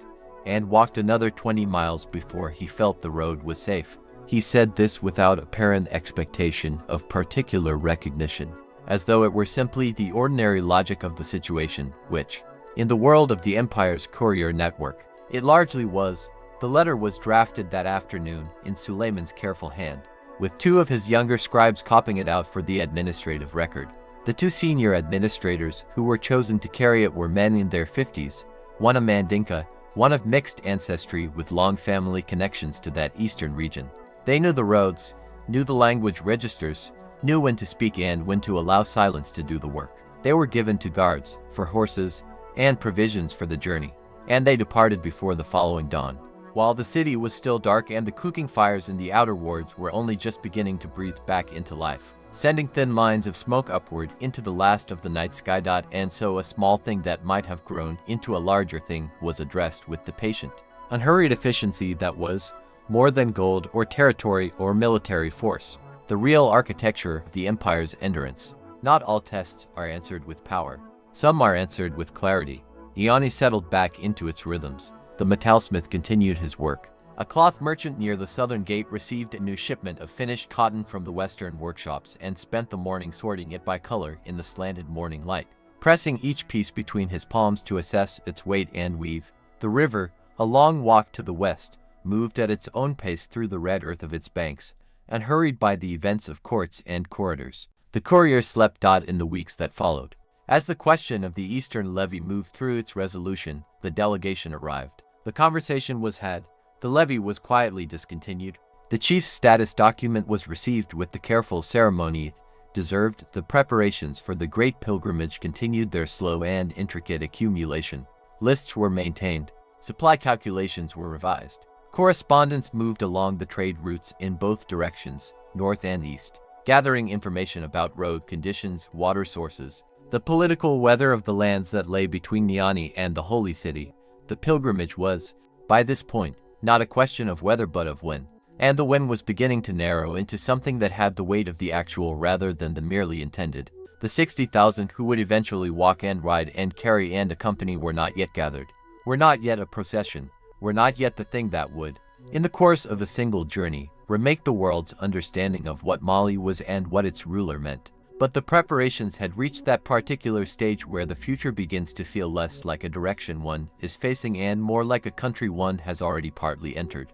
and walked another 20 miles before he felt the road was safe. He said this without apparent expectation of particular recognition, as though it were simply the ordinary logic of the situation, which, in the world of the empire's courier network, it largely was. The letter was drafted that afternoon in Suleiman's careful hand, with 2 of his younger scribes copying it out for the administrative record. The 2 senior administrators who were chosen to carry it were men in their 50s, one a Mandinka, one of mixed ancestry with long family connections to that eastern region. They knew the roads, knew the language registers, knew when to speak and when to allow silence to do the work. They were given to guards, for horses, and provisions for the journey, and they departed before the following dawn, while the city was still dark and the cooking fires in the outer wards were only just beginning to breathe back into life, sending thin lines of smoke upward into the last of the night sky. And so a small thing that might have grown into a larger thing was addressed with the patient, unhurried efficiency that was, more than gold or territory or military force, the real architecture of the empire's endurance. Not all tests are answered with power. Some are answered with clarity. Niani settled back into its rhythms. The metalsmith continued his work. A cloth merchant near the southern gate received a new shipment of finished cotton from the western workshops and spent the morning sorting it by color in the slanted morning light, pressing each piece between his palms to assess its weight and weave. The river, a long walk to the west, moved at its own pace through the red earth of its banks, and hurried by the events of courts and corridors. The courier slept in the weeks that followed. As the question of the Eastern levy moved through its resolution, the delegation arrived. The conversation was had. The levy was quietly discontinued. The chief's status document was received with the careful ceremony it deserved. The preparations for the great pilgrimage continued their slow and intricate accumulation. Lists were maintained. Supply calculations were revised. Correspondents moved along the trade routes in both directions, north and east, gathering information about road conditions, water sources, the political weather of the lands that lay between Niani and the Holy City. The pilgrimage was, by this point, not a question of whether but of when, and the when was beginning to narrow into something that had the weight of the actual rather than the merely intended. The 60,000 who would eventually walk and ride and carry and accompany were not yet gathered, were not yet a procession, were not yet the thing that would, in the course of a single journey, remake the world's understanding of what Mali was and what its ruler meant. But the preparations had reached that particular stage where the future begins to feel less like a direction one is facing and more like a country one has already partly entered.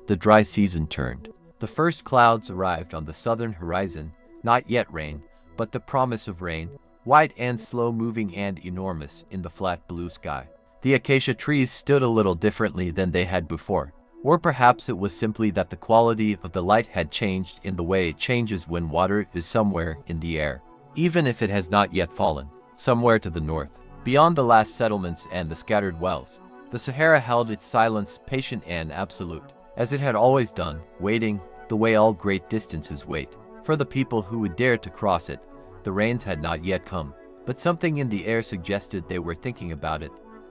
The dry season turned. The first clouds arrived on the southern horizon, not yet rain, but the promise of rain, white and slow-moving and enormous in the flat blue sky. The acacia trees stood a little differently than they had before. Or perhaps it was simply that the quality of the light had changed in the way it changes when water is somewhere in the air, even if it has not yet fallen, somewhere to the north, beyond the last settlements and the scattered wells. The Sahara held its silence, patient and absolute, as it had always done, waiting, the way all great distances wait, for the people who would dare to cross it. The rains had not yet come, but something in the air suggested they were thinking about it.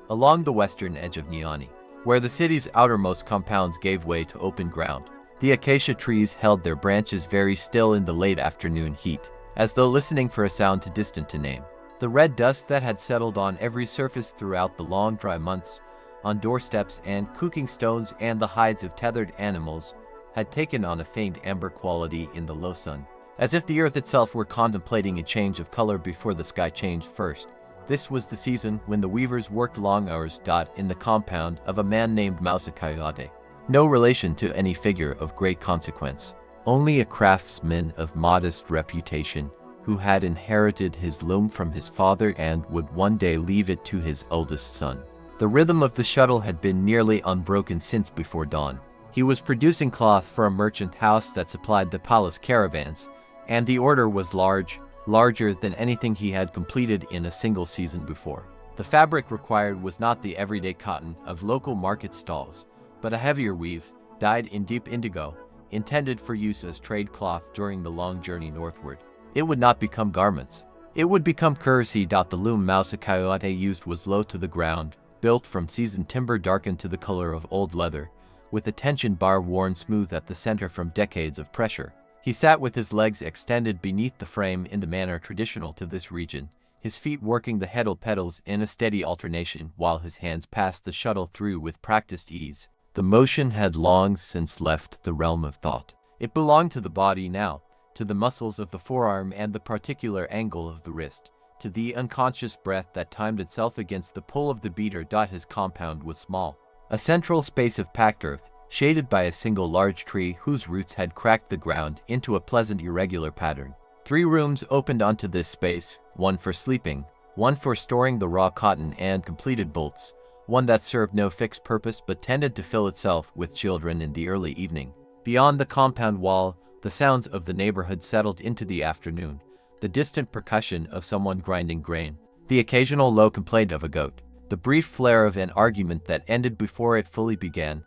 Along the western edge of Niani, where the city's outermost compounds gave way to open ground, the acacia trees held their branches very still in the late afternoon heat, as though listening for a sound too distant to name. The red dust that had settled on every surface throughout the long dry months, on doorsteps and cooking stones and the hides of tethered animals, had taken on a faint amber quality in the low sun, as if the earth itself were contemplating a change of color before the sky changed first. This was the season when the weavers worked long hours in the compound of a man named Mansa, no relation to any figure of great consequence, only a craftsman of modest reputation who had inherited his loom from his father and would one day leave it to his eldest son. The rhythm of the shuttle had been nearly unbroken since before dawn. He was producing cloth for a merchant house that supplied the palace caravans, and the order was larger than anything he had completed in a single season before. The fabric required was not the everyday cotton of local market stalls, but a heavier weave, dyed in deep indigo, intended for use as trade cloth during the long journey northward. It would not become garments. It would become currency. The loom Mansa used was low to the ground, built from seasoned timber darkened to the color of old leather, with a tension bar worn smooth at the center from decades of pressure. He sat with his legs extended beneath the frame in the manner traditional to this region, his feet working the heddle pedals in a steady alternation while his hands passed the shuttle through with practiced ease. The motion had long since left the realm of thought. It belonged to the body now, to the muscles of the forearm and the particular angle of the wrist, to the unconscious breath that timed itself against the pull of the beater. His compound was small, a central space of packed earth, shaded by a single large tree whose roots had cracked the ground into a pleasant irregular pattern. 3 rooms opened onto this space, one for sleeping, one for storing the raw cotton and completed bolts, one that served no fixed purpose but tended to fill itself with children in the early evening. Beyond the compound wall, the sounds of the neighborhood settled into the afternoon, the distant percussion of someone grinding grain, the occasional low complaint of a goat, the brief flare of an argument that ended before it fully began.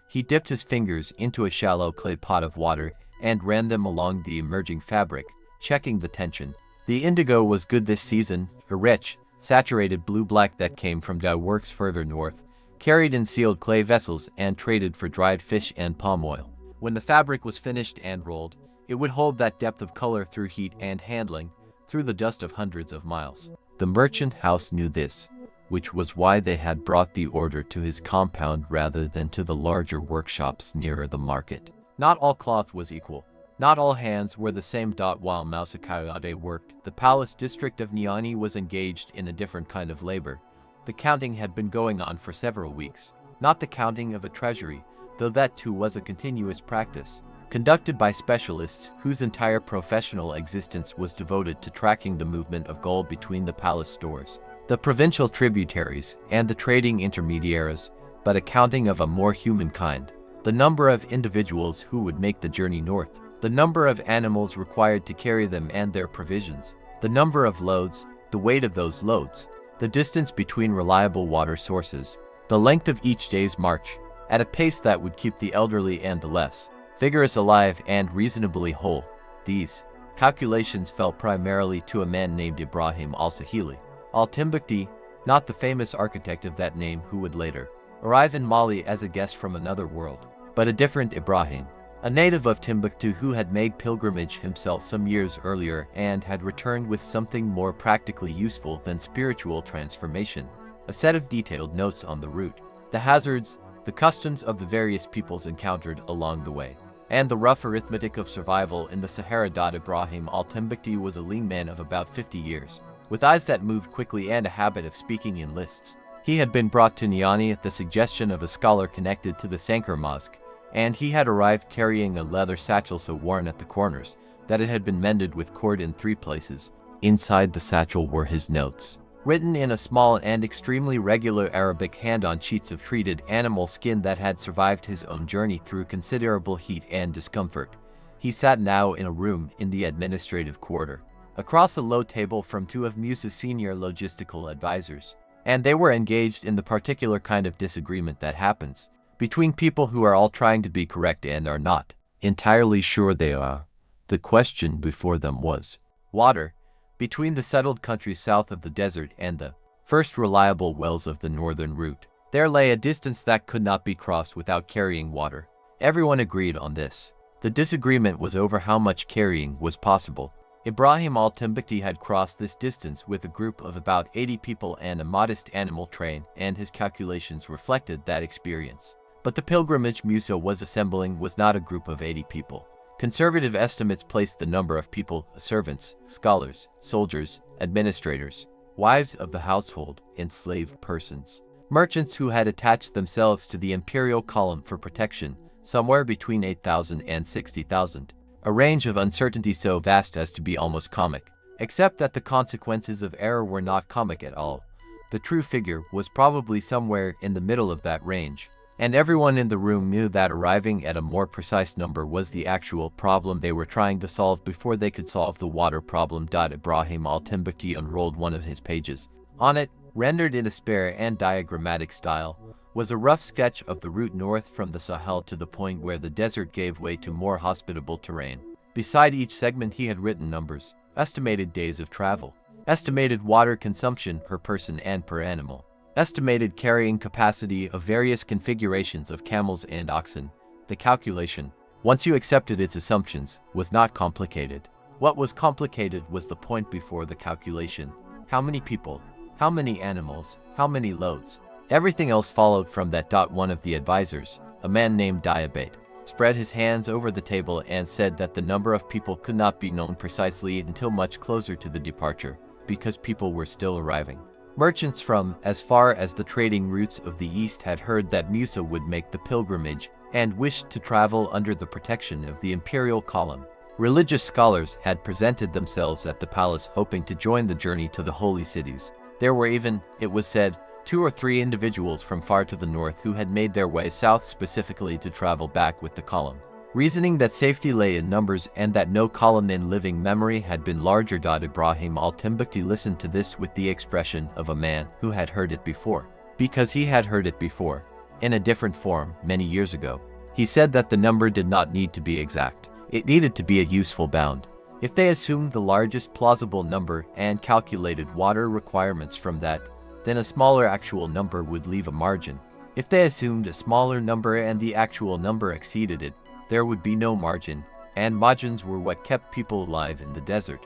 He dipped his fingers into a shallow clay pot of water and ran them along the emerging fabric, checking the tension. The indigo was good this season, a rich, saturated blue-black that came from dye works further north, carried in sealed clay vessels and traded for dried fish and palm oil. When the fabric was finished and rolled, it would hold that depth of color through heat and handling, through the dust of hundreds of miles. The merchant house knew this, which was why they had brought the order to his compound rather than to the larger workshops nearer the market. Not all cloth was equal. Not all hands were the same. While Mansa Musa worked, the palace district of Niani was engaged in a different kind of labor. The counting had been going on for several weeks. Not the counting of a treasury, though that too was a continuous practice, conducted by specialists whose entire professional existence was devoted to tracking the movement of gold between the palace stores, the provincial tributaries, and the trading intermediaries, but a counting of a more human kind. The number of individuals who would make the journey north, the number of animals required to carry them and their provisions, the number of loads, the weight of those loads, the distance between reliable water sources, the length of each day's march, at a pace that would keep the elderly and the less vigorous alive and reasonably whole. These calculations fell primarily to a man named Ibrahim al-Sahili al-Timbuktu, not the famous architect of that name who would later arrive in Mali as a guest from another world, but a different Ibrahim, a native of Timbuktu who had made pilgrimage himself some years earlier and had returned with something more practically useful than spiritual transformation, a set of detailed notes on the route, the hazards, the customs of the various peoples encountered along the way, and the rough arithmetic of survival in the Sahara. Ibrahim al-Timbuktu was a lean man of about 50 years, with eyes that moved quickly and a habit of speaking in lists. He had been brought to Niani at the suggestion of a scholar connected to the Sankar Mosque, and he had arrived carrying a leather satchel so worn at the corners that it had been mended with cord in 3 places. Inside the satchel were his notes, written in a small and extremely regular Arabic hand on sheets of treated animal skin that had survived his own journey through considerable heat and discomfort. He sat now in a room in the administrative quarter, across a low table from 2 of Musa's senior logistical advisors, and they were engaged in the particular kind of disagreement that happens between people who are all trying to be correct and are not entirely sure they are. The question before them was water. Between the settled countries south of the desert and the first reliable wells of the northern route, there lay a distance that could not be crossed without carrying water. Everyone agreed on this. The disagreement was over how much carrying was possible. Ibrahim al-Timbuktu had crossed this distance with a group of about 80 people and a modest animal train, and his calculations reflected that experience. But the pilgrimage Musa was assembling was not a group of 80 people. Conservative estimates placed the number of people, servants, scholars, soldiers, administrators, wives of the household, enslaved persons, merchants who had attached themselves to the imperial column for protection, somewhere between 8,000 and 60,000, a range of uncertainty so vast as to be almost comic, except that the consequences of error were not comic at all. The true figure was probably somewhere in the middle of that range, and everyone in the room knew that arriving at a more precise number was the actual problem they were trying to solve before they could solve the water problem. Ibrahim al-Timbuktu unrolled one of his pages. On it, rendered in a spare and diagrammatic style, was a rough sketch of the route north from the Sahel to the point where the desert gave way to more hospitable terrain. Beside each segment he had written numbers, estimated days of travel, estimated water consumption per person and per animal, estimated carrying capacity of various configurations of camels and oxen. The calculation, once you accepted its assumptions, was not complicated. What was complicated was the point before the calculation. How many people? How many animals? How many loads? Everything else followed from that. One of the advisors, a man named Diabate, spread his hands over the table and said that the number of people could not be known precisely until much closer to the departure, because people were still arriving. Merchants from as far as the trading routes of the east had heard that Musa would make the pilgrimage and wished to travel under the protection of the imperial column. Religious scholars had presented themselves at the palace hoping to join the journey to the holy cities. There were even, it was said, 2 or 3 individuals from far to the north who had made their way south specifically to travel back with the column, reasoning that safety lay in numbers and that no column in living memory had been larger. Ibrahim al-Timbuktu listened to this with the expression of a man who had heard it before, because he had heard it before, in a different form, many years ago. He said that the number did not need to be exact. It needed to be a useful bound. If they assumed the largest plausible number and calculated water requirements from that, then a smaller actual number would leave a margin. If they assumed a smaller number and the actual number exceeded it, there would be no margin, and margins were what kept people alive in the desert.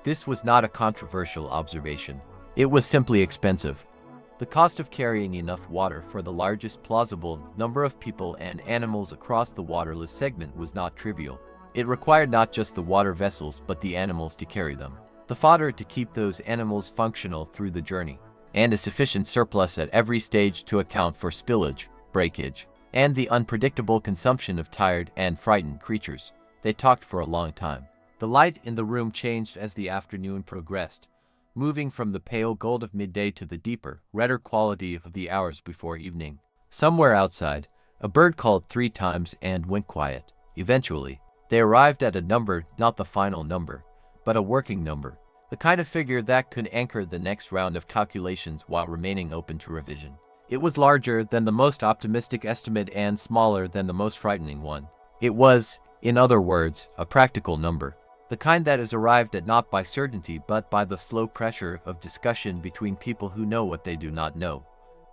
This was not a controversial observation. It was simply expensive. The cost of carrying enough water for the largest plausible number of people and animals across the waterless segment was not trivial. It required not just the water vessels but the animals to carry them, the fodder to keep those animals functional through the journey, and a sufficient surplus at every stage to account for spillage, breakage, and the unpredictable consumption of tired and frightened creatures. They talked for a long time. The light in the room changed as the afternoon progressed, moving from the pale gold of midday to the deeper, redder quality of the hours before evening. Somewhere outside, a bird called 3 times and went quiet. Eventually, they arrived at a number, not the final number, but a working number, the kind of figure that could anchor the next round of calculations while remaining open to revision. It was larger than the most optimistic estimate and smaller than the most frightening one. It was, in other words, a practical number. The kind that is arrived at not by certainty but by the slow pressure of discussion between people who know what they do not know.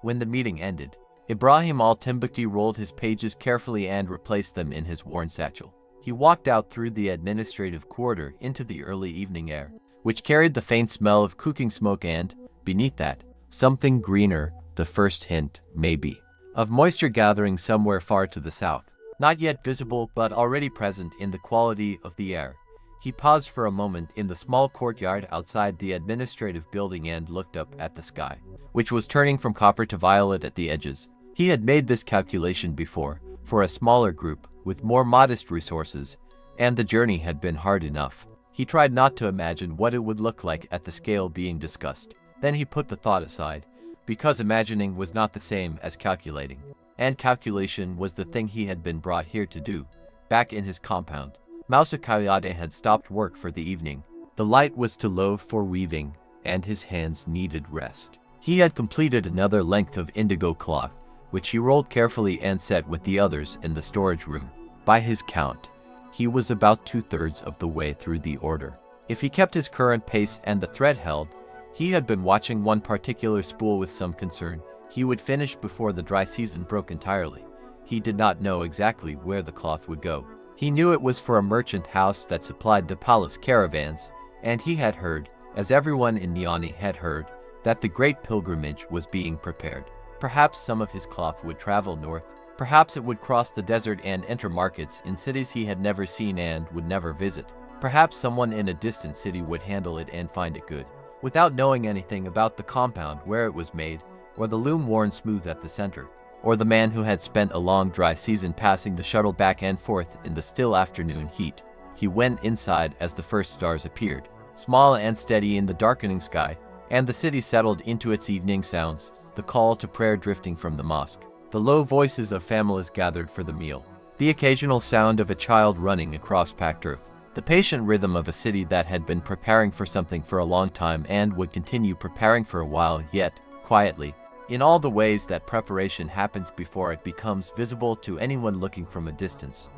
When the meeting ended, Ibrahim al-Timbuktu rolled his pages carefully and replaced them in his worn satchel. He walked out through the administrative corridor into the early evening air, which carried the faint smell of cooking smoke and, beneath that, something greener, the first hint, maybe, of moisture gathering somewhere far to the south, not yet visible but already present in the quality of the air. He paused for a moment in the small courtyard outside the administrative building and looked up at the sky, which was turning from copper to violet at the edges. He had made this calculation before, for a smaller group, with more modest resources, and the journey had been hard enough. He tried not to imagine what it would look like at the scale being discussed. Then he put the thought aside, because imagining was not the same as calculating, and calculation was the thing he had been brought here to do. Back in his compound, Mansa Musa had stopped work for the evening. The light was too low for weaving, and his hands needed rest. He had completed another length of indigo cloth, which he rolled carefully and set with the others in the storage room. By his count, he was about 2/3 of the way through the order. If he kept his current pace and the thread held, he had been watching one particular spool with some concern. He would finish before the dry season broke entirely. He did not know exactly where the cloth would go. He knew it was for a merchant house that supplied the palace caravans, and he had heard, as everyone in Niani had heard, that the great pilgrimage was being prepared. Perhaps some of his cloth would travel north. Perhaps it would cross the desert and enter markets in cities he had never seen and would never visit. Perhaps someone in a distant city would handle it and find it good, without knowing anything about the compound where it was made, or the loom worn smooth at the center, or the man who had spent a long dry season passing the shuttle back and forth in the still afternoon heat. He went inside as the first stars appeared, small and steady in the darkening sky, and the city settled into its evening sounds, the call to prayer drifting from the mosque, the low voices of families gathered for the meal, the occasional sound of a child running across packed earth, the patient rhythm of a city that had been preparing for something for a long time and would continue preparing for a while, yet, quietly, in all the ways that preparation happens before it becomes visible to anyone looking from a distance.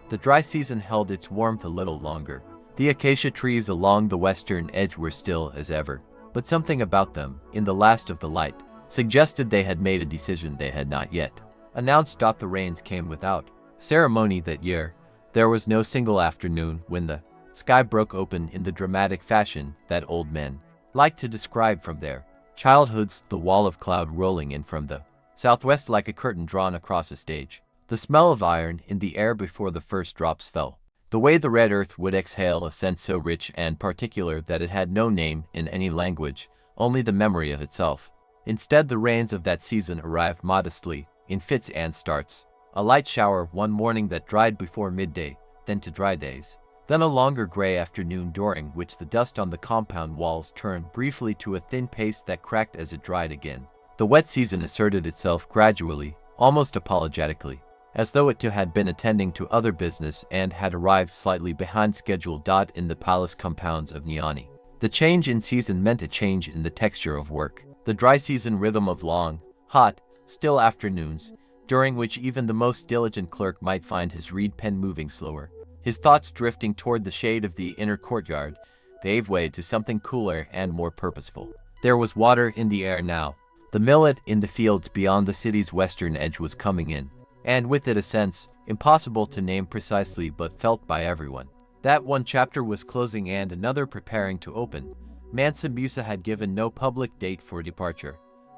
The dry season held its warmth a little longer. The acacia trees along the western edge were still as ever, but something about them, in the last of the light, suggested they had made a decision they had not yet announced. The rains came without ceremony that year. There was no single afternoon when the sky broke open in the dramatic fashion that old men liked to describe from their childhoods, the wall of cloud rolling in from the southwest like a curtain drawn across a stage, the smell of iron in the air before the first drops fell, the way the red earth would exhale a scent so rich and particular that it had no name in any language, only the memory of itself. Instead, the rains of that season arrived modestly, in fits and starts. A light shower one morning that dried before midday, then to dry days. Then a longer gray afternoon during which the dust on the compound walls turned briefly to a thin paste that cracked as it dried again. The wet season asserted itself gradually, almost apologetically, as though it too had been attending to other business and had arrived slightly behind schedule. In the palace compounds of Niani, the change in season meant a change in the texture of work. The dry season rhythm of long, hot, still afternoons, during which even the most diligent clerk might find his reed pen moving slower, his thoughts drifting toward the shade of the inner courtyard, gave way to something cooler and more purposeful. There was water in the air now. The millet in the fields beyond the city's western edge was coming in, and with it a sense, impossible to name precisely but felt by everyone, That one chapter was closing and another preparing to open. Mansa Musa had given no public date for departure.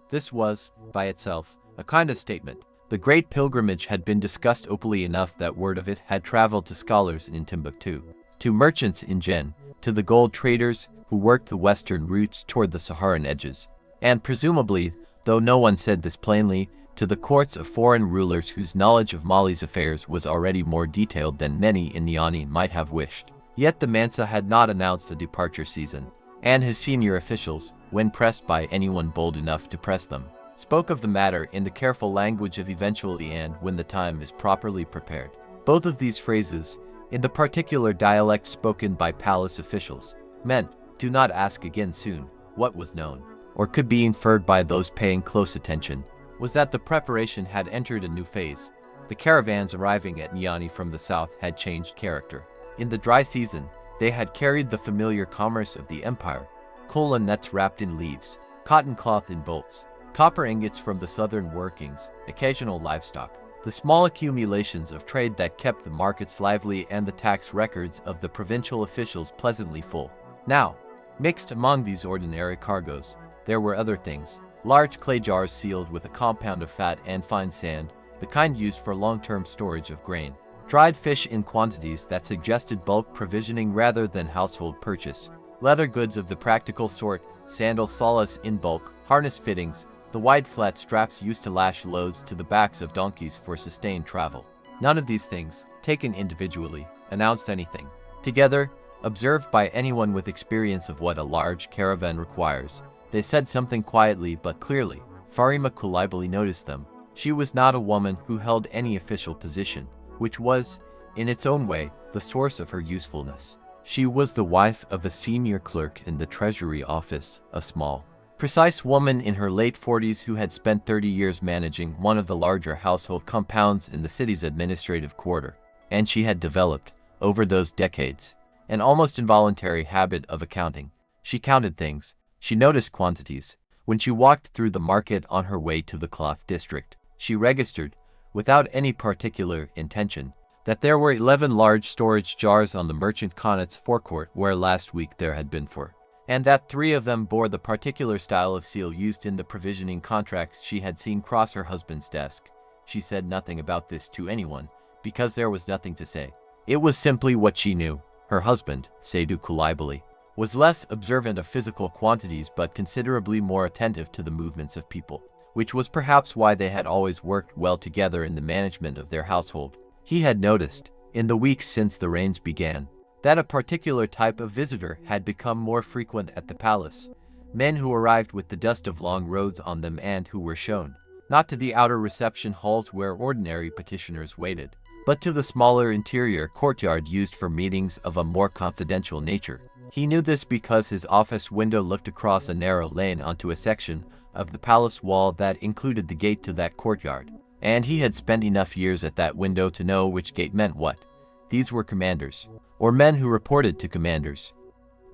This was, by itself, a kind of statement. The great pilgrimage had been discussed openly enough that word of it had traveled to scholars in Timbuktu, to merchants in Jen, to the gold traders who worked the western routes toward the Saharan edges, and presumably, though no one said this plainly, to the courts of foreign rulers whose knowledge of Mali's affairs was already more detailed than many in Niani might have wished. Yet the Mansa had not announced a departure season, and his senior officials, when pressed by anyone bold enough to press them, spoke of the matter in the careful language of eventually and when the time is properly prepared. Both of these phrases, in the particular dialect spoken by palace officials, meant, do not ask again soon. What was known, or could be inferred by those paying close attention, was that the preparation had entered a new phase. The caravans arriving at Niani from the south had changed character. In the dry season, they had carried the familiar commerce of the empire, kola nets wrapped in leaves, cotton cloth in bolts, copper ingots from the southern workings, occasional livestock, the small accumulations of trade that kept the markets lively and the tax records of the provincial officials pleasantly full. Now, mixed among these ordinary cargoes, there were other things. Large clay jars sealed with a compound of fat and fine sand, the kind used for long-term storage of grain. Dried fish in quantities that suggested bulk provisioning rather than household purchase. Leather goods of the practical sort, sandal solace in bulk, harness fittings, the wide flat straps used to lash loads to the backs of donkeys for sustained travel. None of these things, taken individually, announced anything. Together, observed by anyone with experience of what a large caravan requires, they said something quietly but clearly. Farima Kulaibali noticed them. She was not a woman who held any official position, which was, in its own way, the source of her usefulness. She was the wife of a senior clerk in the Treasury Office, a small, precise woman in her late 40s who had spent 30 years managing one of the larger household compounds in the city's administrative quarter. And she had developed, over those decades, an almost involuntary habit of accounting. She counted things. She noticed quantities. When she walked through the market on her way to the cloth district, she registered, without any particular intention, that there were 11 large storage jars on the merchant Connaught's forecourt where last week there had been 4, and that 3 of them bore the particular style of seal used in the provisioning contracts she had seen cross her husband's desk. She said nothing about this to anyone, because there was nothing to say. It was simply what she knew. Her husband, Seydou Kulaibali, was less observant of physical quantities but considerably more attentive to the movements of people, which was perhaps why they had always worked well together in the management of their household. He had noticed, in the weeks since the rains began, that a particular type of visitor had become more frequent at the palace. Men who arrived with the dust of long roads on them and who were shown, not to the outer reception halls where ordinary petitioners waited, but to the smaller interior courtyard used for meetings of a more confidential nature. He knew this because his office window looked across a narrow lane onto a section of the palace wall that included the gate to that courtyard, and he had spent enough years at that window to know which gate meant what. These were commanders, or men who reported to commanders.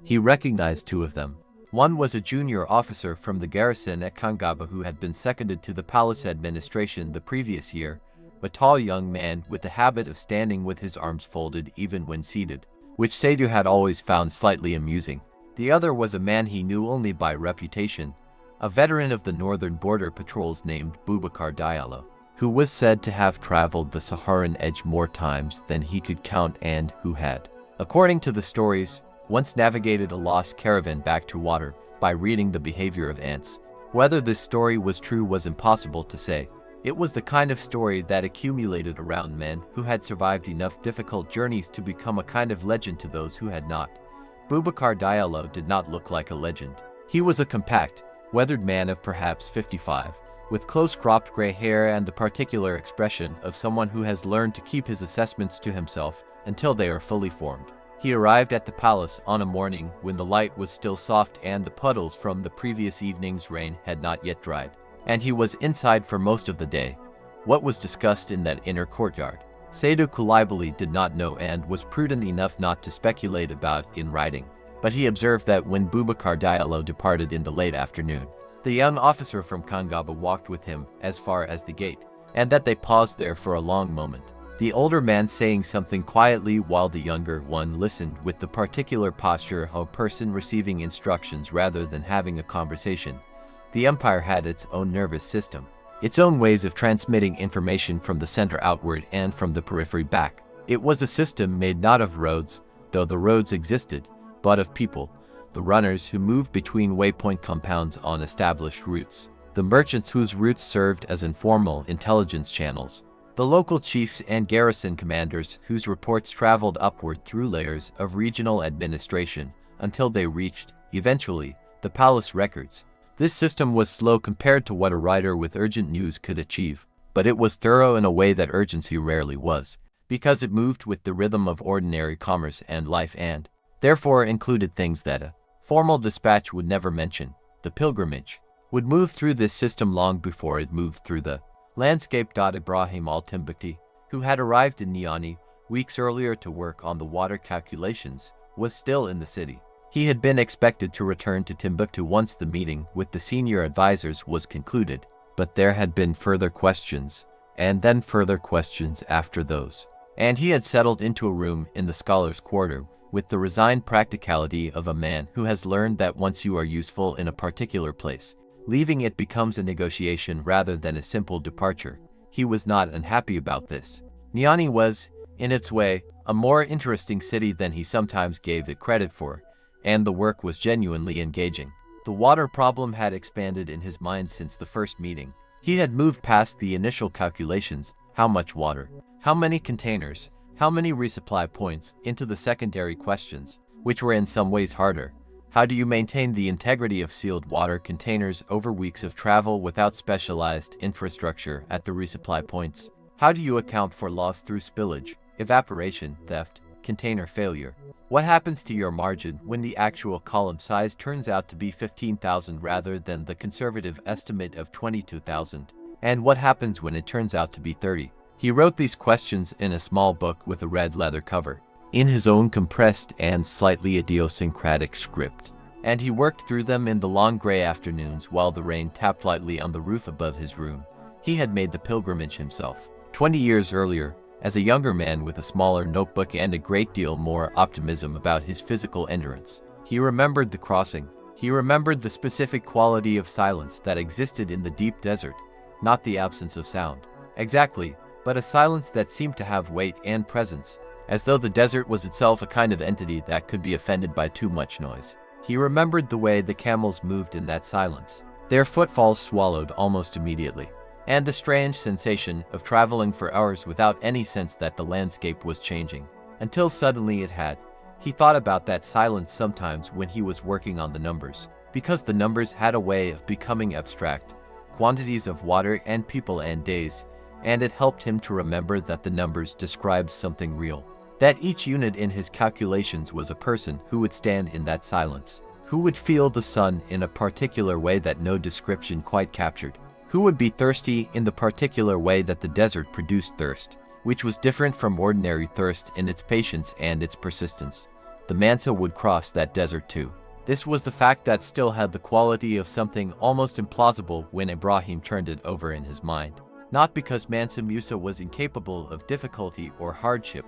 He recognized 2 of them. One was a junior officer from the garrison at Kangaba who had been seconded to the palace administration the previous year, a tall young man with the habit of standing with his arms folded even when seated, which Seydou had always found slightly amusing. The other was a man he knew only by reputation, a veteran of the northern border patrols named Boubacar Diallo, who was said to have traveled the Saharan edge more times than he could count and who had, according to the stories, once navigated a lost caravan back to water by reading the behavior of ants. Whether this story was true was impossible to say. It was the kind of story that accumulated around men who had survived enough difficult journeys to become a kind of legend to those who had not. Boubacar Diallo did not look like a legend. He was a compact, weathered man of perhaps 55, with close-cropped gray hair and the particular expression of someone who has learned to keep his assessments to himself until they are fully formed. He arrived at the palace on a morning when the light was still soft and the puddles from the previous evening's rain had not yet dried, and he was inside for most of the day. What was discussed in that inner courtyard, Seydou Kulaibali did not know and was prudent enough not to speculate about in writing, but he observed that when Boubacar Diallo departed in the late afternoon, the young officer from Kangaba walked with him as far as the gate, and that they paused there for a long moment. the older man saying something quietly while the younger one listened with the particular posture of a person receiving instructions rather than having a conversation. The empire had its own nervous system, its own ways of transmitting information from the center outward and from the periphery back. It was a system made not of roads, though the roads existed, but of people, the runners who moved between waypoint compounds on established routes, the merchants whose routes served as informal intelligence channels, the local chiefs and garrison commanders whose reports traveled upward through layers of regional administration until they reached, eventually, the palace records. This system was slow compared to what a writer with urgent news could achieve, but it was thorough in a way that urgency rarely was, because it moved with the rhythm of ordinary commerce and life and, therefore, included things that a formal dispatch would never mention. The pilgrimage would move through this system long before it moved through the landscape. Ibrahim al-Timbukti, who had arrived in Niani weeks earlier to work on the water calculations, was still in the city. He had been expected to return to Timbuktu once the meeting with the senior advisors was concluded, but there had been further questions, and then further questions after those. And he had settled into a room in the scholars' quarter with the resigned practicality of a man who has learned that once you are useful in a particular place, leaving it becomes a negotiation rather than a simple departure. He was not unhappy about this. Niani was, in its way, a more interesting city than he sometimes gave it credit for, and the work was genuinely engaging. The water problem had expanded in his mind since the first meeting. He had moved past the initial calculations, how much water, how many containers, how many resupply points, into the secondary questions, which were in some ways harder. How do you maintain the integrity of sealed water containers over weeks of travel without specialized infrastructure at the resupply points? How do you account for loss through spillage, evaporation, theft, container failure? What happens to your margin when the actual column size turns out to be 15,000 rather than the conservative estimate of 22,000? And what happens when it turns out to be 30? He wrote these questions in a small book with a red leather cover, in his own compressed and slightly idiosyncratic script, and he worked through them in the long gray afternoons while the rain tapped lightly on the roof above his room. He had made the pilgrimage himself 20 years earlier, as a younger man with a smaller notebook and a great deal more optimism about his physical endurance. He remembered the crossing. He remembered the specific quality of silence that existed in the deep desert, not the absence of sound. Exactly, but a silence that seemed to have weight and presence, as though the desert was itself a kind of entity that could be offended by too much noise. He remembered the way the camels moved in that silence, their footfalls swallowed almost immediately, and the strange sensation of traveling for hours without any sense that the landscape was changing, until suddenly it had. He thought about that silence sometimes when he was working on the numbers, because the numbers had a way of becoming abstract, quantities of water and people and days, and it helped him to remember that the numbers described something real, that each unit in his calculations was a person who would stand in that silence, who would feel the sun in a particular way that no description quite captured, who would be thirsty in the particular way that the desert produced thirst, which was different from ordinary thirst in its patience and its persistence. The Mansa would cross that desert too. This was the fact that still had the quality of something almost implausible when Ibrahim turned it over in his mind. Not because Mansa Musa was incapable of difficulty or hardship.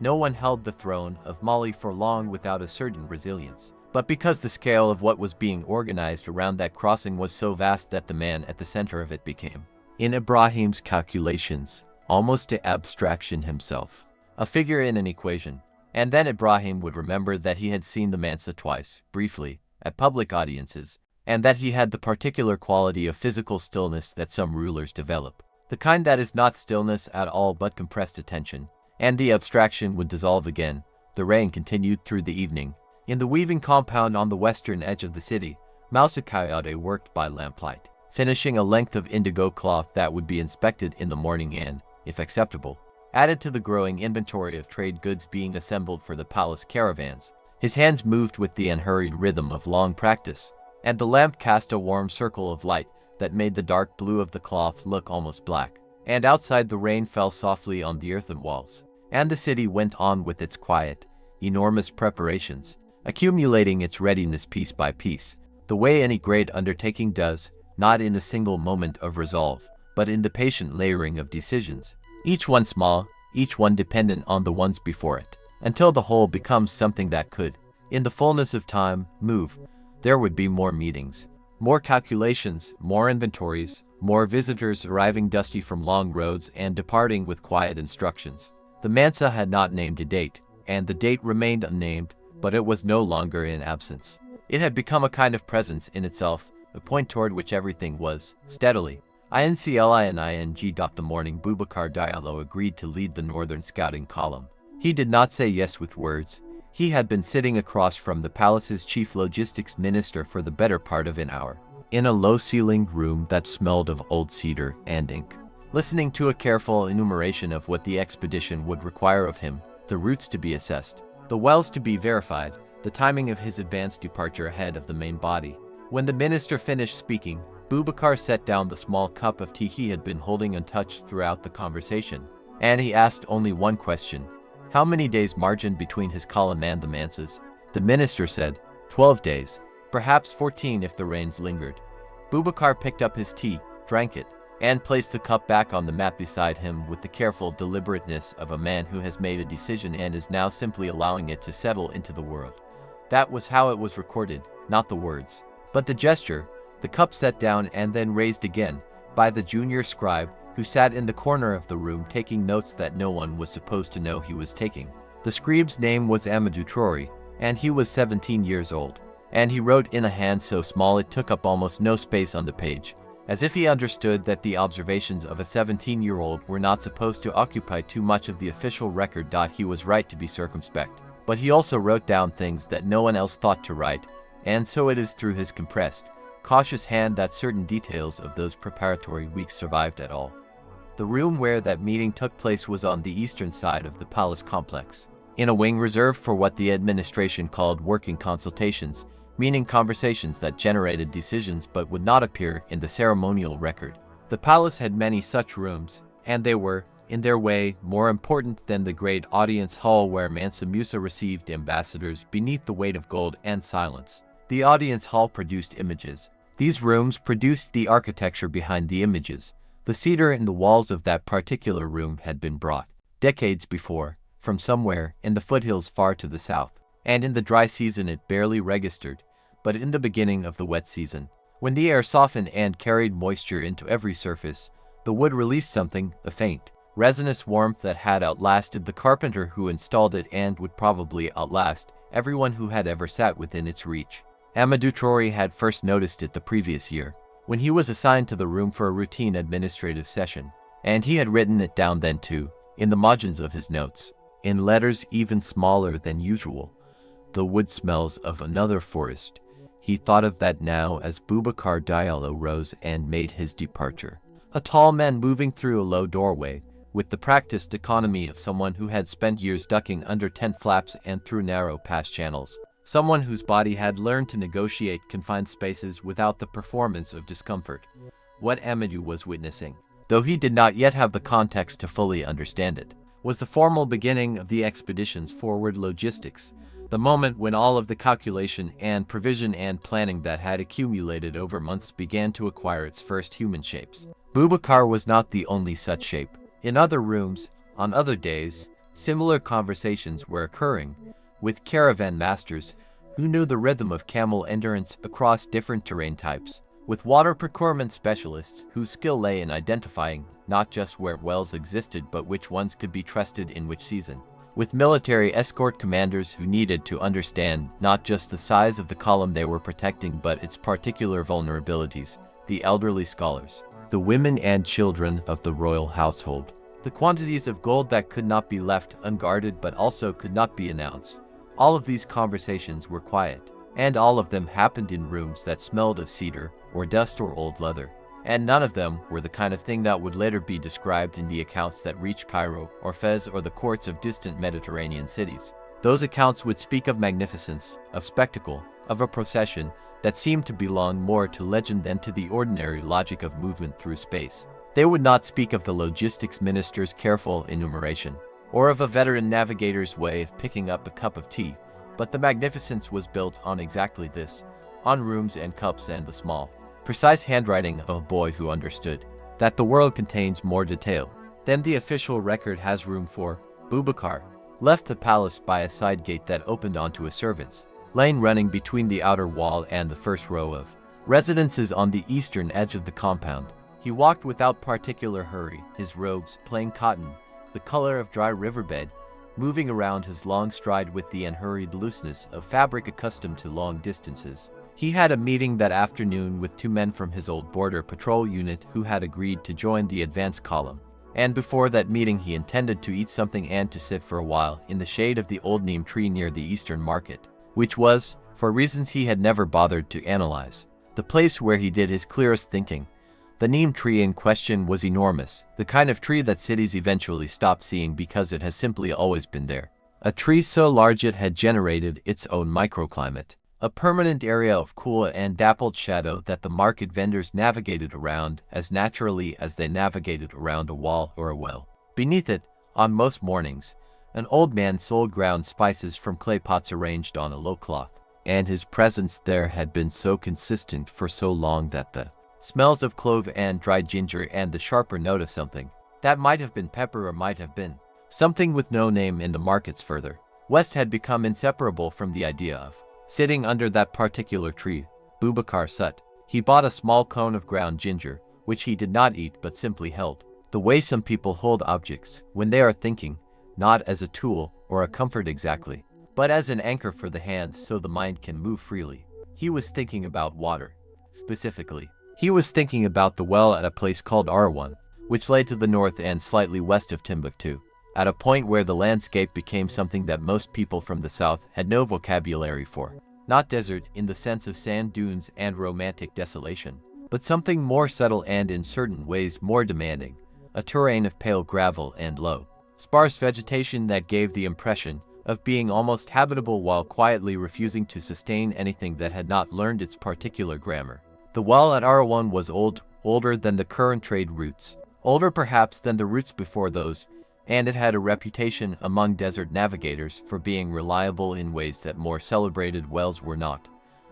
No one held the throne of Mali for long without a certain resilience, but because the scale of what was being organized around that crossing was so vast that the man at the center of it became, in Ibrahim's calculations, almost to abstraction himself, a figure in an equation. And then Ibrahim would remember that he had seen the Mansa twice, briefly, at public audiences, and that he had the particular quality of physical stillness that some rulers develop, the kind that is not stillness at all but compressed attention. And the abstraction would dissolve again. The rain continued through the evening. In the weaving compound on the western edge of the city, Mousa Kayade worked by lamplight, finishing a length of indigo cloth that would be inspected in the morning and, if acceptable, added to the growing inventory of trade goods being assembled for the palace caravans. His hands moved with the unhurried rhythm of long practice, and the lamp cast a warm circle of light that made the dark blue of the cloth look almost black. And outside the rain fell softly on the earthen walls, and the city went on with its quiet, enormous preparations, accumulating its readiness piece by piece, the way any great undertaking does, not in a single moment of resolve, but in the patient layering of decisions, each one small, each one dependent on the ones before it, until the whole becomes something that could, in the fullness of time, move. There would be more meetings, more calculations, more inventories, more visitors arriving dusty from long roads and departing with quiet instructions. The Mansa had not named a date, and the date remained unnamed, but it was no longer in absence. It had become a kind of presence in itself, a point toward which everything was, steadily. INCLINING. The morning Abu Bakr Diallo agreed to lead the northern scouting column. He did not say yes with words. He had been sitting across from the palace's chief logistics minister for the better part of an hour, in a low-ceilinged room that smelled of old cedar and ink, listening to a careful enumeration of what the expedition would require of him, the routes to be assessed, the wells to be verified, the timing of his advanced departure ahead of the main body. When the minister finished speaking, Abu Bakr set down the small cup of tea he had been holding untouched throughout the conversation, and he asked only one question: how many days margin between his column and the Mansa's? The minister said, 12 days, perhaps 14 if the rains lingered. Abu Bakr picked up his tea, drank it, and placed the cup back on the mat beside him with the careful deliberateness of a man who has made a decision and is now simply allowing it to settle into the world. That was how it was recorded, not the words, but the gesture, the cup set down and then raised again, by the junior scribe, who sat in the corner of the room taking notes that no one was supposed to know he was taking. The scribe's name was Amadou Traore, and he was 17 years old, and he wrote in a hand so small it took up almost no space on the page, as if he understood that the observations of a 17-year-old were not supposed to occupy too much of the official record. He was right to be circumspect, but he also wrote down things that no one else thought to write, and so it is through his compressed, cautious hand that certain details of those preparatory weeks survived at all. The room where that meeting took place was on the eastern side of the palace complex, in a wing reserved for what the administration called working consultations, meaning conversations that generated decisions but would not appear in the ceremonial record. The palace had many such rooms, and they were, in their way, more important than the great audience hall where Mansa Musa received ambassadors beneath the weight of gold and silence. The audience hall produced images. These rooms produced the architecture behind the images. The cedar in the walls of that particular room had been brought, decades before, from somewhere in the foothills far to the south, and in the dry season it barely registered, but in the beginning of the wet season, when the air softened and carried moisture into every surface, the wood released something, a faint, resinous warmth that had outlasted the carpenter who installed it and would probably outlast everyone who had ever sat within its reach. Amadou Traore had first noticed it the previous year, when he was assigned to the room for a routine administrative session, and he had written it down then too, in the margins of his notes, in letters even smaller than usual. The wood smells of another forest. He thought of that now as Abu Bakr Diallo rose and made his departure. A tall man moving through a low doorway, with the practiced economy of someone who had spent years ducking under tent flaps and through narrow pass channels. Someone whose body had learned to negotiate confined spaces without the performance of discomfort. What Amadou was witnessing, though he did not yet have the context to fully understand it, was the formal beginning of the expedition's forward logistics, the moment when all of the calculation and provision and planning that had accumulated over months began to acquire its first human shapes. Abu Bakr was not the only such shape. In other rooms, on other days, similar conversations were occurring, with caravan masters who knew the rhythm of camel endurance across different terrain types, with water procurement specialists whose skill lay in identifying not just where wells existed but which ones could be trusted in which season, with military escort commanders who needed to understand not just the size of the column they were protecting but its particular vulnerabilities, the elderly scholars, the women and children of the royal household, the quantities of gold that could not be left unguarded but also could not be announced. All of these conversations were quiet, and all of them happened in rooms that smelled of cedar, or dust or old leather, and none of them were the kind of thing that would later be described in the accounts that reached Cairo or Fez or the courts of distant Mediterranean cities. Those accounts would speak of magnificence, of spectacle, of a procession that seemed to belong more to legend than to the ordinary logic of movement through space. They would not speak of the logistics minister's careful enumeration, or of a veteran navigator's way of picking up a cup of tea, but the magnificence was built on exactly this, on rooms and cups and the small, precise handwriting of a boy who understood that the world contains more detail, Then the official record has room for Bubakar left the palace by a side gate that opened onto a servants' lane running between the outer wall and the first row of residences on the eastern edge of the compound. He walked without particular hurry, his robes, plain cotton, the color of dry riverbed, moving around his long stride with the unhurried looseness of fabric accustomed to long distances. He had a meeting that afternoon with 2 men from his old border patrol unit who had agreed to join the advance column. And before that meeting he intended to eat something and to sit for a while in the shade of the old neem tree near the eastern market, which was, for reasons he had never bothered to analyze, the place where he did his clearest thinking. The neem tree in question was enormous, the kind of tree that cities eventually stop seeing because it has simply always been there. A tree so large it had generated its own microclimate, a permanent area of cool and dappled shadow that the market vendors navigated around as naturally as they navigated around a wall or a well. Beneath it, on most mornings, an old man sold ground spices from clay pots arranged on a low cloth, and his presence there had been so consistent for so long that the smells of clove and dried ginger and the sharper note of something that might have been pepper or might have been something with no name in the markets further west had become inseparable from the idea of sitting under that particular tree. Bubakar sat. He bought a small cone of ground ginger, which he did not eat but simply held, the way some people hold objects when they are thinking, not as a tool or a comfort exactly, but as an anchor for the hands so the mind can move freely. He was thinking about water. Specifically, he was thinking about the well at a place called Arwan, which lay to the north and slightly west of Timbuktu, at a point where the landscape became something that most people from the south had no vocabulary for. Not desert in the sense of sand dunes and romantic desolation, but something more subtle and in certain ways more demanding, a terrain of pale gravel and low, sparse vegetation that gave the impression of being almost habitable while quietly refusing to sustain anything that had not learned its particular grammar. The well at Arwan was older than the current trade routes, older perhaps than the routes before those, and it had a reputation among desert navigators for being reliable in ways that more celebrated wells were not.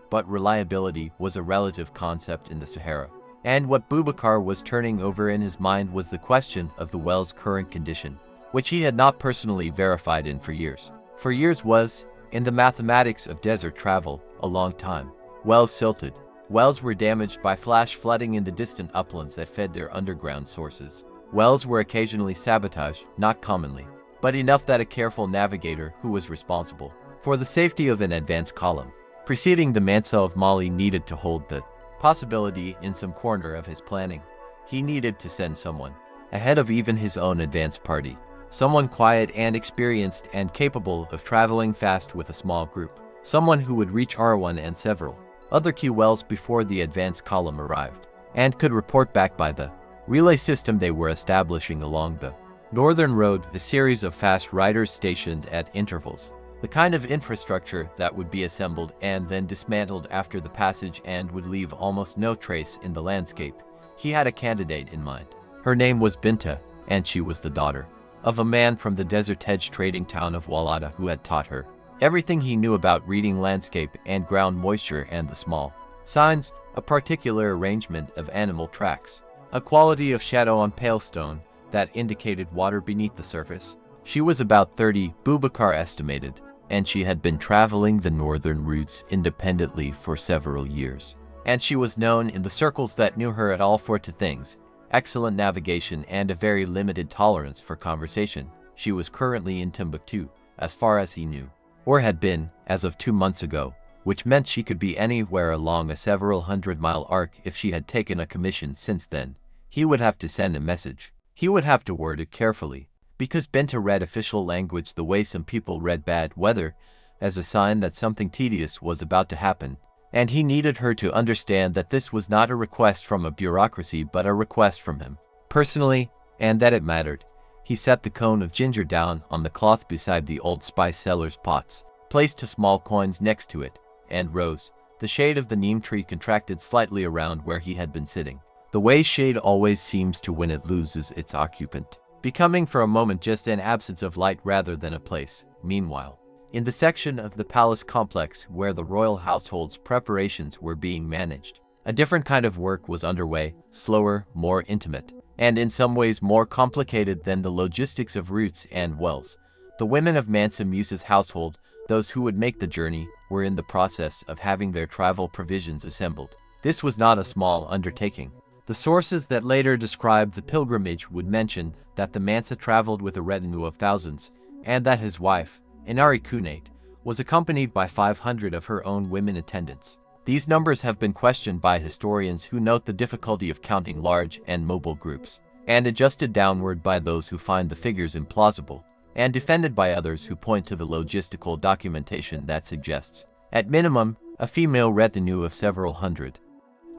But reliability was a relative concept in the Sahara, and what Bubakar was turning over in his mind was the question of the well's current condition, which he had not personally verified in for years. For years was, in the mathematics of desert travel, a long time. Wells silted. Wells were damaged by flash flooding in the distant uplands that fed their underground sources. Wells were occasionally sabotaged, not commonly, but enough that a careful navigator who was responsible for the safety of an advance column preceding the Mansa of Mali needed to hold the possibility in some corner of his planning. He needed to send someone ahead of even his own advance party, someone quiet and experienced and capable of traveling fast with a small group, someone who would reach Arwan and several other key wells before the advance column arrived, and could report back by the relay system they were establishing along the northern road, a series of fast riders stationed at intervals, the kind of infrastructure that would be assembled and then dismantled after the passage and would leave almost no trace in the landscape. He had a candidate in mind. Her name was Binta, and she was the daughter of a man from the desert hedge trading town of Walada who had taught her everything he knew about reading landscape and ground moisture and the small signs, a particular arrangement of animal tracks, a quality of shadow on pale stone that indicated water beneath the surface. She was about 30, Bubakar estimated, and she had been traveling the northern routes independently for several years. And she was known in the circles that knew her at all for two things: excellent navigation and a very limited tolerance for conversation. She was currently in Timbuktu, as far as he knew, or had been, as of 2 months ago, which meant she could be anywhere along a several hundred-mile arc if she had taken a commission since then. He would have to send a message. He would have to word it carefully, because Benta read official language the way some people read bad weather, as a sign that something tedious was about to happen, and he needed her to understand that this was not a request from a bureaucracy but a request from him personally, and that it mattered. He set the cone of ginger down on the cloth beside the old spice seller's pots, placed 2 small coins next to it, and rose. The shade of the neem tree contracted slightly around where he had been sitting, the way shade always seems to when it loses its occupant, becoming for a moment just an absence of light rather than a place. Meanwhile, in the section of the palace complex where the royal household's preparations were being managed, a different kind of work was underway, slower, more intimate. and in some ways more complicated than the logistics of routes and wells. The women of Mansa Musa's household, those who would make the journey, were in the process of having their travel provisions assembled. This was not a small undertaking. The sources that later described the pilgrimage would mention that the Mansa traveled with a retinue of thousands, and that his wife, Inari Kunate, was accompanied by 500 of her own women attendants. These numbers have been questioned by historians who note the difficulty of counting large and mobile groups, and adjusted downward by those who find the figures implausible, and defended by others who point to the logistical documentation that suggests, at minimum, a female retinue of several hundred.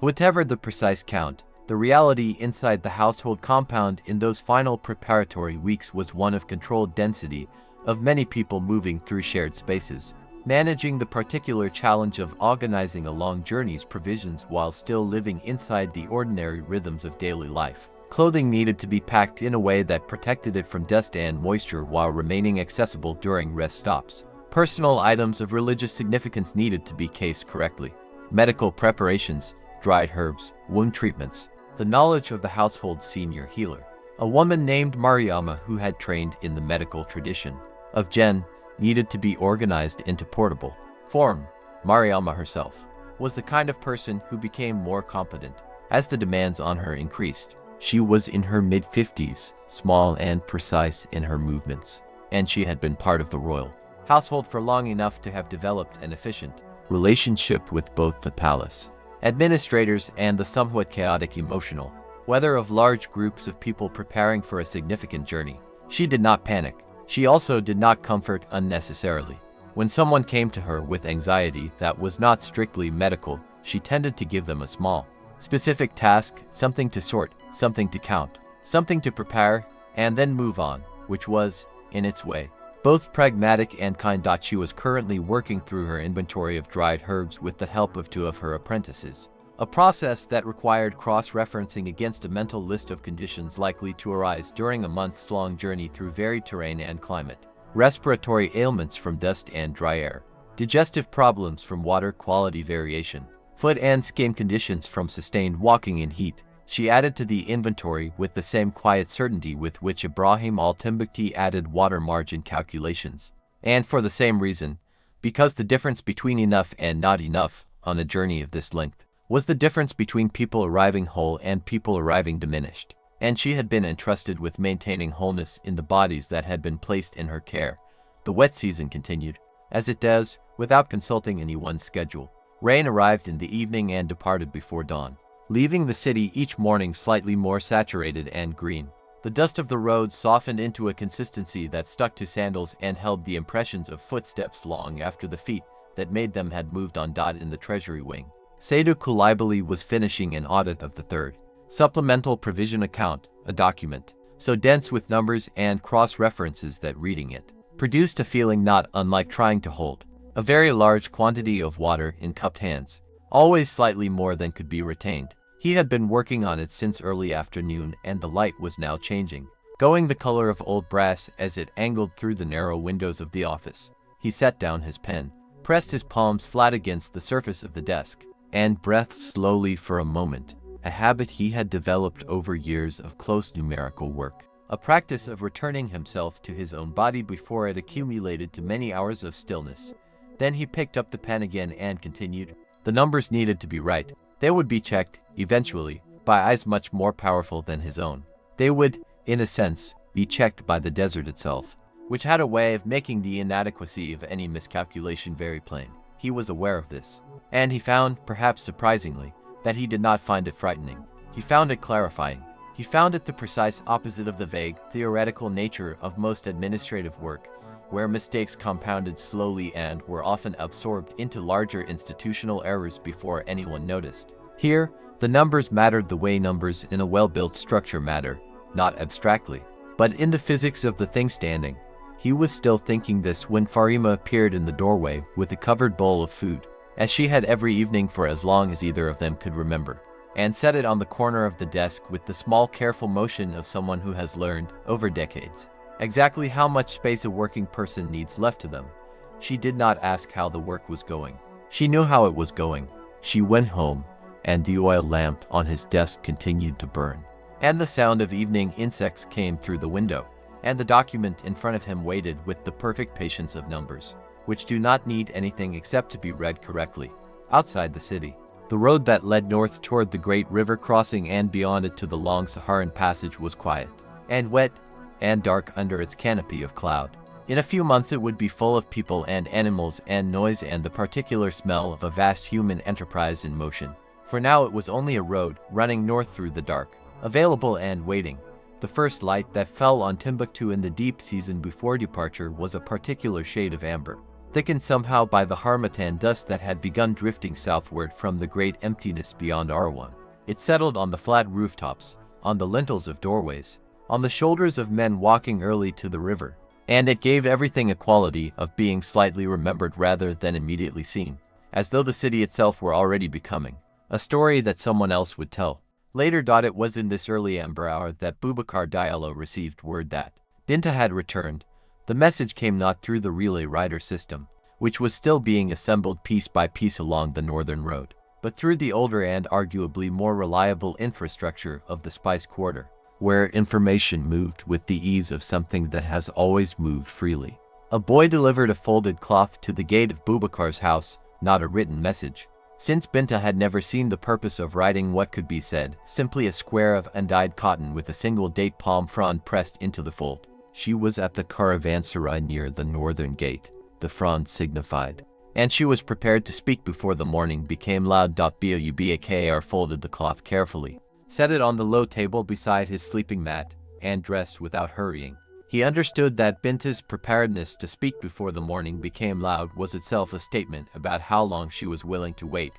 Whatever the precise count, the reality inside the household compound in those final preparatory weeks was one of controlled density, of many people moving through shared spaces, managing the particular challenge of organizing a long journey's provisions while still living inside the ordinary rhythms of daily life. Clothing needed to be packed in a way that protected it from dust and moisture while remaining accessible during rest stops. Personal items of religious significance needed to be cased correctly. Medical preparations, dried herbs, wound treatments, the knowledge of the household's senior healer, a woman named Mariama who had trained in the medical tradition of Jen, needed to be organized into portable form. Mariama herself was the kind of person who became more competent as the demands on her increased. She was in her mid-50s, small and precise in her movements, and she had been part of the royal household for long enough to have developed an efficient relationship with both the palace administrators and the somewhat chaotic emotional weather of large groups of people preparing for a significant journey. She did not panic. She also did not comfort unnecessarily. When someone came to her with anxiety that was not strictly medical, she tended to give them a small, specific task, something to sort, something to count, something to prepare, and then move on, which was, in its way, both pragmatic and kind. She was currently working through her inventory of dried herbs with the help of 2 of her apprentices, a process that required cross-referencing against a mental list of conditions likely to arise during a months-long journey through varied terrain and climate. Respiratory ailments from dust and dry air, digestive problems from water quality variation, foot and skin conditions from sustained walking in heat. She added to the inventory with the same quiet certainty with which Ibrahim al-Timbukti added water margin calculations. And for the same reason, because the difference between enough and not enough on a journey of this length was the difference between people arriving whole and people arriving diminished. And she had been entrusted with maintaining wholeness in the bodies that had been placed in her care. The wet season continued, as it does, without consulting anyone's schedule. Rain arrived in the evening and departed before dawn, leaving the city each morning slightly more saturated and green. The dust of the roads softened into a consistency that stuck to sandals and held the impressions of footsteps long after the feet that made them had moved on. In the treasury wing, Seydou Coulibaly was finishing an audit of the third supplemental provision account, a document so dense with numbers and cross-references that reading it produced a feeling not unlike trying to hold a very large quantity of water in cupped hands, always slightly more than could be retained. He had been working on it since early afternoon, and the light was now changing, going the color of old brass as it angled through the narrow windows of the office. He set down his pen, pressed his palms flat against the surface of the desk, and breathed slowly for a moment, a habit he had developed over years of close numerical work, a practice of returning himself to his own body before it accumulated to many hours of stillness. Then he picked up the pen again and continued. The numbers needed to be right. They would be checked, eventually, by eyes much more powerful than his own. They would, in a sense, be checked by the desert itself, which had a way of making the inadequacy of any miscalculation very plain. He was aware of this, and he found, perhaps surprisingly, that he did not find it frightening. He found it clarifying. He found it the precise opposite of the vague, theoretical nature of most administrative work, where mistakes compounded slowly and were often absorbed into larger institutional errors before anyone noticed. Here, the numbers mattered the way numbers in a well-built structure matter, not abstractly, but in the physics of the thing standing. He was still thinking this when Farima appeared in the doorway with a covered bowl of food, as she had every evening for as long as either of them could remember, and set it on the corner of the desk with the small careful motion of someone who has learned, over decades, exactly how much space a working person needs left to them. She did not ask how the work was going. She knew how it was going. She went home, and the oil lamp on his desk continued to burn. and the sound of evening insects came through the window, and the document in front of him waited with the perfect patience of numbers, which do not need anything except to be read correctly. Outside the city, the road that led north toward the great river crossing and beyond it to the long Saharan passage was quiet, and wet, and dark under its canopy of cloud. In a few months it would be full of people and animals and noise and the particular smell of a vast human enterprise in motion. For now it was only a road running north through the dark, available and waiting. The first light that fell on Timbuktu in the deep season before departure was a particular shade of amber, thickened somehow by the harmattan dust that had begun drifting southward from the great emptiness beyond Arwan. It settled on the flat rooftops, on the lintels of doorways, on the shoulders of men walking early to the river, and it gave everything a quality of being slightly remembered rather than immediately seen, as though the city itself were already becoming a story that someone else would tell. Later. It was in this early amber hour that Boubacar Diallo received word that Binta had returned. The message came not through the relay rider system, which was still being assembled piece by piece along the northern road, but through the older and arguably more reliable infrastructure of the Spice Quarter, where information moved with the ease of something that has always moved freely. A boy delivered a folded cloth to the gate of Boubacar's house, not a written message. Since Binta had never seen the purpose of writing what could be said, simply a square of undyed cotton with a single date palm frond pressed into the fold. She was at the caravanserai near the northern gate, the frond signified, and she was prepared to speak before the morning became loud. Boubacar folded the cloth carefully, set it on the low table beside his sleeping mat, and dressed without hurrying. He understood that Binta's preparedness to speak before the morning became loud was itself a statement about how long she was willing to wait.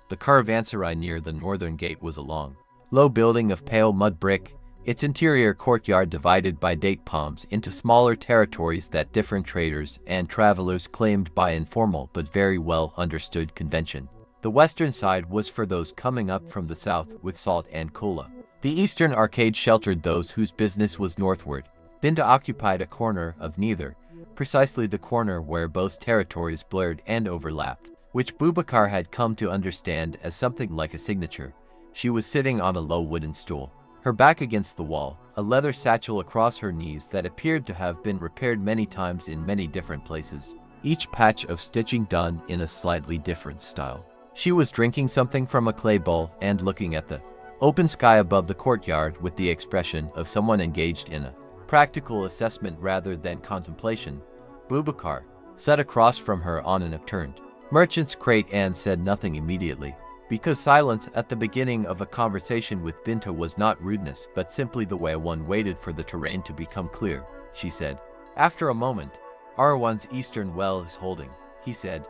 The caravanserai near the northern gate was a long, low building of pale mud brick, its interior courtyard divided by date palms into smaller territories that different traders and travelers claimed by informal but very well understood convention. The western side was for those coming up from the south with salt and kola. The eastern arcade sheltered those whose business was northward. Binta occupied a corner of neither, precisely the corner where both territories blurred and overlapped, which Boubacar had come to understand as something like a signature. She was sitting on a low wooden stool, her back against the wall, a leather satchel across her knees that appeared to have been repaired many times in many different places, each patch of stitching done in a slightly different style. She was drinking something from a clay bowl and looking at the open sky above the courtyard with the expression of someone engaged in a practical assessment rather than contemplation. Boubacar sat across from her on an upturned merchant's crate and said nothing immediately, because silence at the beginning of a conversation with Binta was not rudeness but simply the way one waited for the terrain to become clear. She said, after a moment, Arwan's eastern well is holding, he said.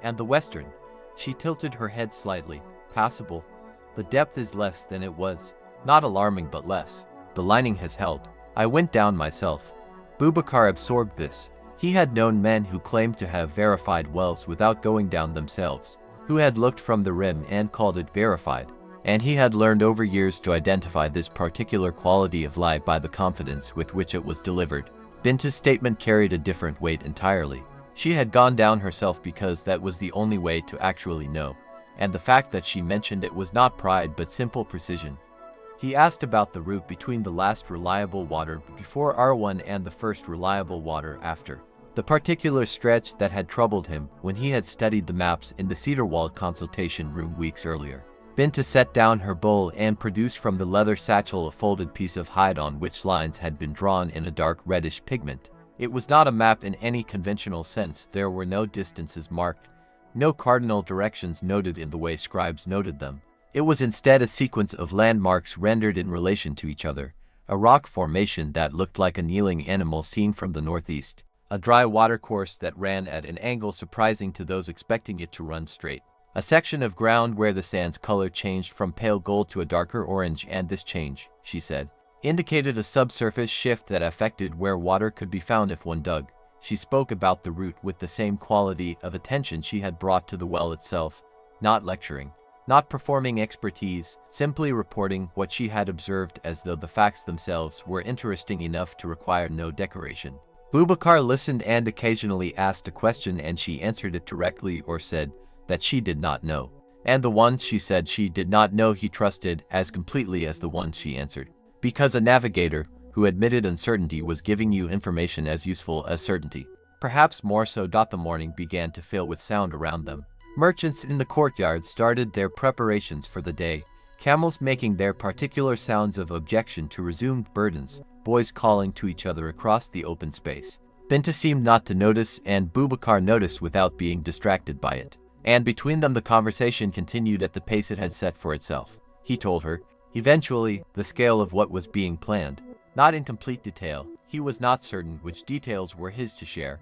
And the western? She tilted her head slightly. Passable. The depth is less than it was. Not alarming but less. The lining has held. I went down myself. Boubacar absorbed this. He had known men who claimed to have verified wells without going down themselves, who had looked from the rim and called it verified, and he had learned over years to identify this particular quality of lie by the confidence with which it was delivered. Binta's statement carried a different weight entirely. She had gone down herself because that was the only way to actually know, and the fact that she mentioned it was not pride but simple precision. He asked about the route between the last reliable water before Arwan and the first reliable water after. The particular stretch that had troubled him when he had studied the maps in the cedar-walled consultation room weeks earlier. Binta set down her bowl and produced from the leather satchel a folded piece of hide on which lines had been drawn in a dark reddish pigment. It was not a map in any conventional sense. There were no distances marked, no cardinal directions noted in the way scribes noted them. It was instead a sequence of landmarks rendered in relation to each other, a rock formation that looked like a kneeling animal seen from the northeast, a dry watercourse that ran at an angle surprising to those expecting it to run straight, a section of ground where the sand's color changed from pale gold to a darker orange, and this change, she said, indicated a subsurface shift that affected where water could be found if one dug. She spoke about the route with the same quality of attention she had brought to the well itself, not lecturing, not performing expertise, simply reporting what she had observed as though the facts themselves were interesting enough to require no decoration. Boubacar listened and occasionally asked a question, and she answered it directly or said that she did not know. And the ones she said she did not know he trusted as completely as the ones she answered. Because a navigator who admitted uncertainty was giving you information as useful as certainty. Perhaps more so. The morning began to fill with sound around them. Merchants in the courtyard started their preparations for the day, camels making their particular sounds of objection to resumed burdens, boys calling to each other across the open space. Binta seemed not to notice, and Boubacar noticed without being distracted by it. And between them the conversation continued at the pace it had set for itself. He told her, eventually, the scale of what was being planned. Not in complete detail, he was not certain which details were his to share,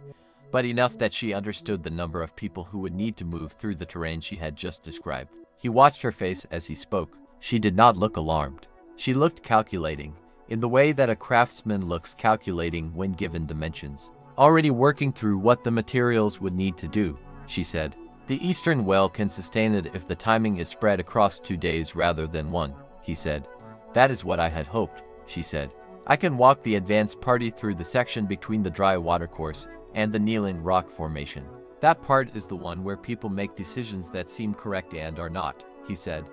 but enough that she understood the number of people who would need to move through the terrain she had just described. He watched her face as he spoke. She did not look alarmed. She looked calculating, in the way that a craftsman looks calculating when given dimensions. Already working through what the materials would need to do, she said. The eastern well can sustain it if the timing is spread across 2 days rather than 1, he said. That is what I had hoped, she said. I can walk the advance party through the section between the dry watercourse and the kneeling rock formation. That part is the one where people make decisions that seem correct and are not, he said.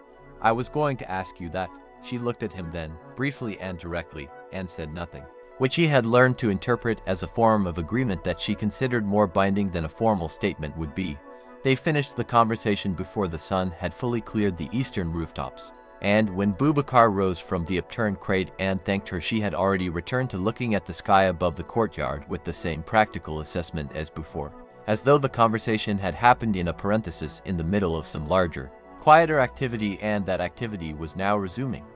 I was going to ask you that. She looked at him then, briefly and directly, and said nothing, which he had learned to interpret as a form of agreement that she considered more binding than a formal statement would be. They finished the conversation before the sun had fully cleared the eastern rooftops, and when Boubacar rose from the upturned crate and thanked her, she had already returned to looking at the sky above the courtyard with the same practical assessment as before, as though the conversation had happened in a parenthesis in the middle of some larger, quieter activity, and that activity was now resuming.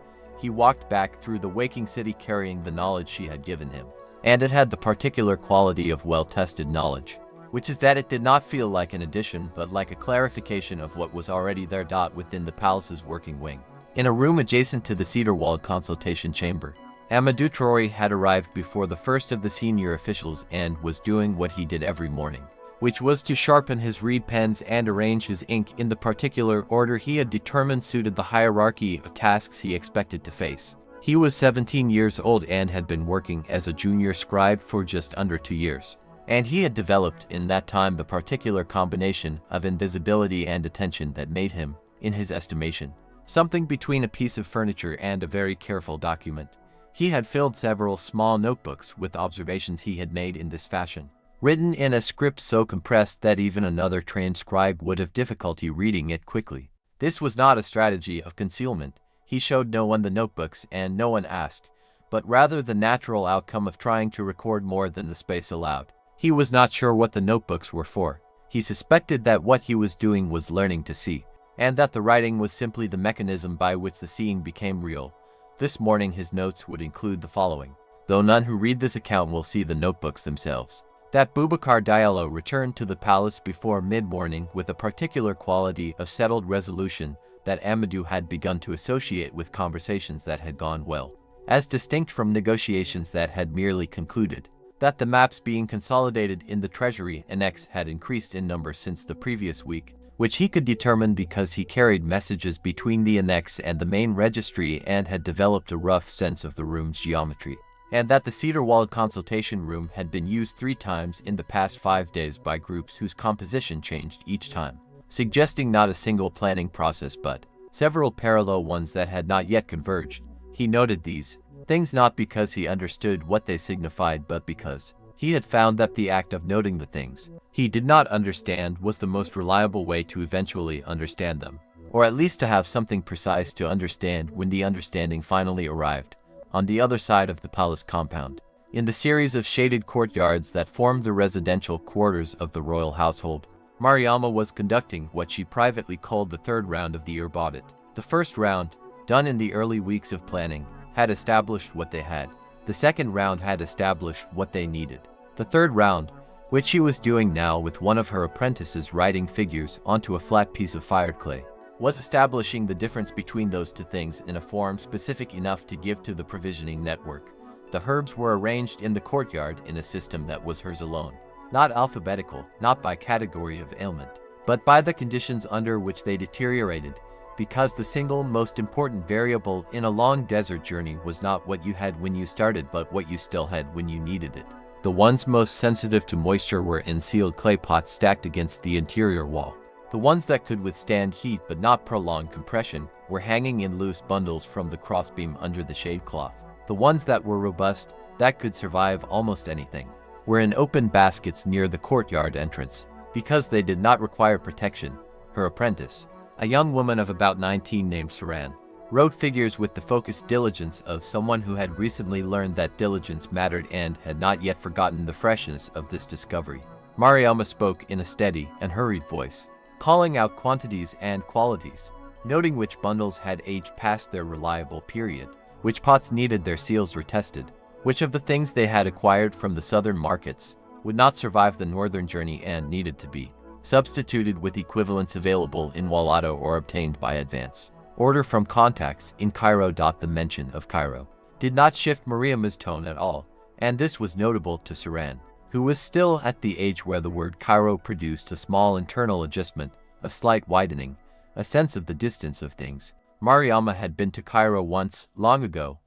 He walked back through the waking city carrying the knowledge she had given him, and it had the particular quality of well-tested knowledge, which is that it did not feel like an addition but like a clarification of what was already there. Within the palace's working wing, in a room adjacent to the cedar-walled consultation chamber, Amadou Traoré had arrived before the first of the senior officials and was doing what he did every morning, which was to sharpen his reed pens and arrange his ink in the particular order he had determined suited the hierarchy of tasks he expected to face. He was 17 years old and had been working as a junior scribe for just under 2 years. And he had developed in that time the particular combination of invisibility and attention that made him, in his estimation, something between a piece of furniture and a very careful document. He had filled several small notebooks with observations he had made in this fashion, written in a script so compressed that even another trained scribe would have difficulty reading it quickly. This was not a strategy of concealment. He showed no one the notebooks and no one asked, but rather the natural outcome of trying to record more than the space allowed. He was not sure what the notebooks were for. He suspected that what he was doing was learning to see, and that the writing was simply the mechanism by which the seeing became real. This morning his notes would include the following, though none who read this account will see the notebooks themselves. That Boubacar Diallo returned to the palace before mid-morning with a particular quality of settled resolution that Amadou had begun to associate with conversations that had gone well, as distinct from negotiations that had merely concluded. That the maps being consolidated in the treasury annex had increased in number since the previous week, which he could determine because he carried messages between the annex and the main registry and had developed a rough sense of the room's geometry, and that the cedar-walled consultation room had been used 3 times in the past 5 days by groups whose composition changed each time, suggesting not a single planning process but several parallel ones that had not yet converged. He noted these things not because he understood what they signified but because he had found that the act of noting the things he did not understand was the most reliable way to eventually understand them, or at least to have something precise to understand when the understanding finally arrived. On the other side of the palace compound, in the series of shaded courtyards that formed the residential quarters of the royal household, Mariama was conducting what she privately called the 3rd round of the herb audit. The first round, done in the early weeks of planning, had established what they had. The second round had established what they needed. The third round, which she was doing now with one of her apprentices writing figures onto a flat piece of fired clay, was establishing the difference between those 2 things in a form specific enough to give to the provisioning network. The herbs were arranged in the courtyard in a system that was hers alone, not alphabetical, not by category of ailment, but by the conditions under which they deteriorated, because the single most important variable in a long desert journey was not what you had when you started but what you still had when you needed it. The ones most sensitive to moisture were in sealed clay pots stacked against the interior wall. The ones that could withstand heat but not prolonged compression were hanging in loose bundles from the crossbeam under the shade cloth. The ones that were robust, that could survive almost anything, were in open baskets near the courtyard entrance. Because they did not require protection, her apprentice, a young woman of about 19 named Saran, wrote figures with the focused diligence of someone who had recently learned that diligence mattered and had not yet forgotten the freshness of this discovery. Mariama spoke in a steady and hurried voice, calling out quantities and qualities, noting which bundles had aged past their reliable period, which pots needed their seals retested, which of the things they had acquired from the southern markets would not survive the northern journey and needed to be substituted with equivalents available in Walado or obtained by advance order from contacts in Cairo. The mention of Cairo did not shift Mariama's tone at all, and this was notable to Saran, who was still at the age where the word Cairo produced a small internal adjustment, a slight widening, a sense of the distance of things. Mariama had been to Cairo once, long ago,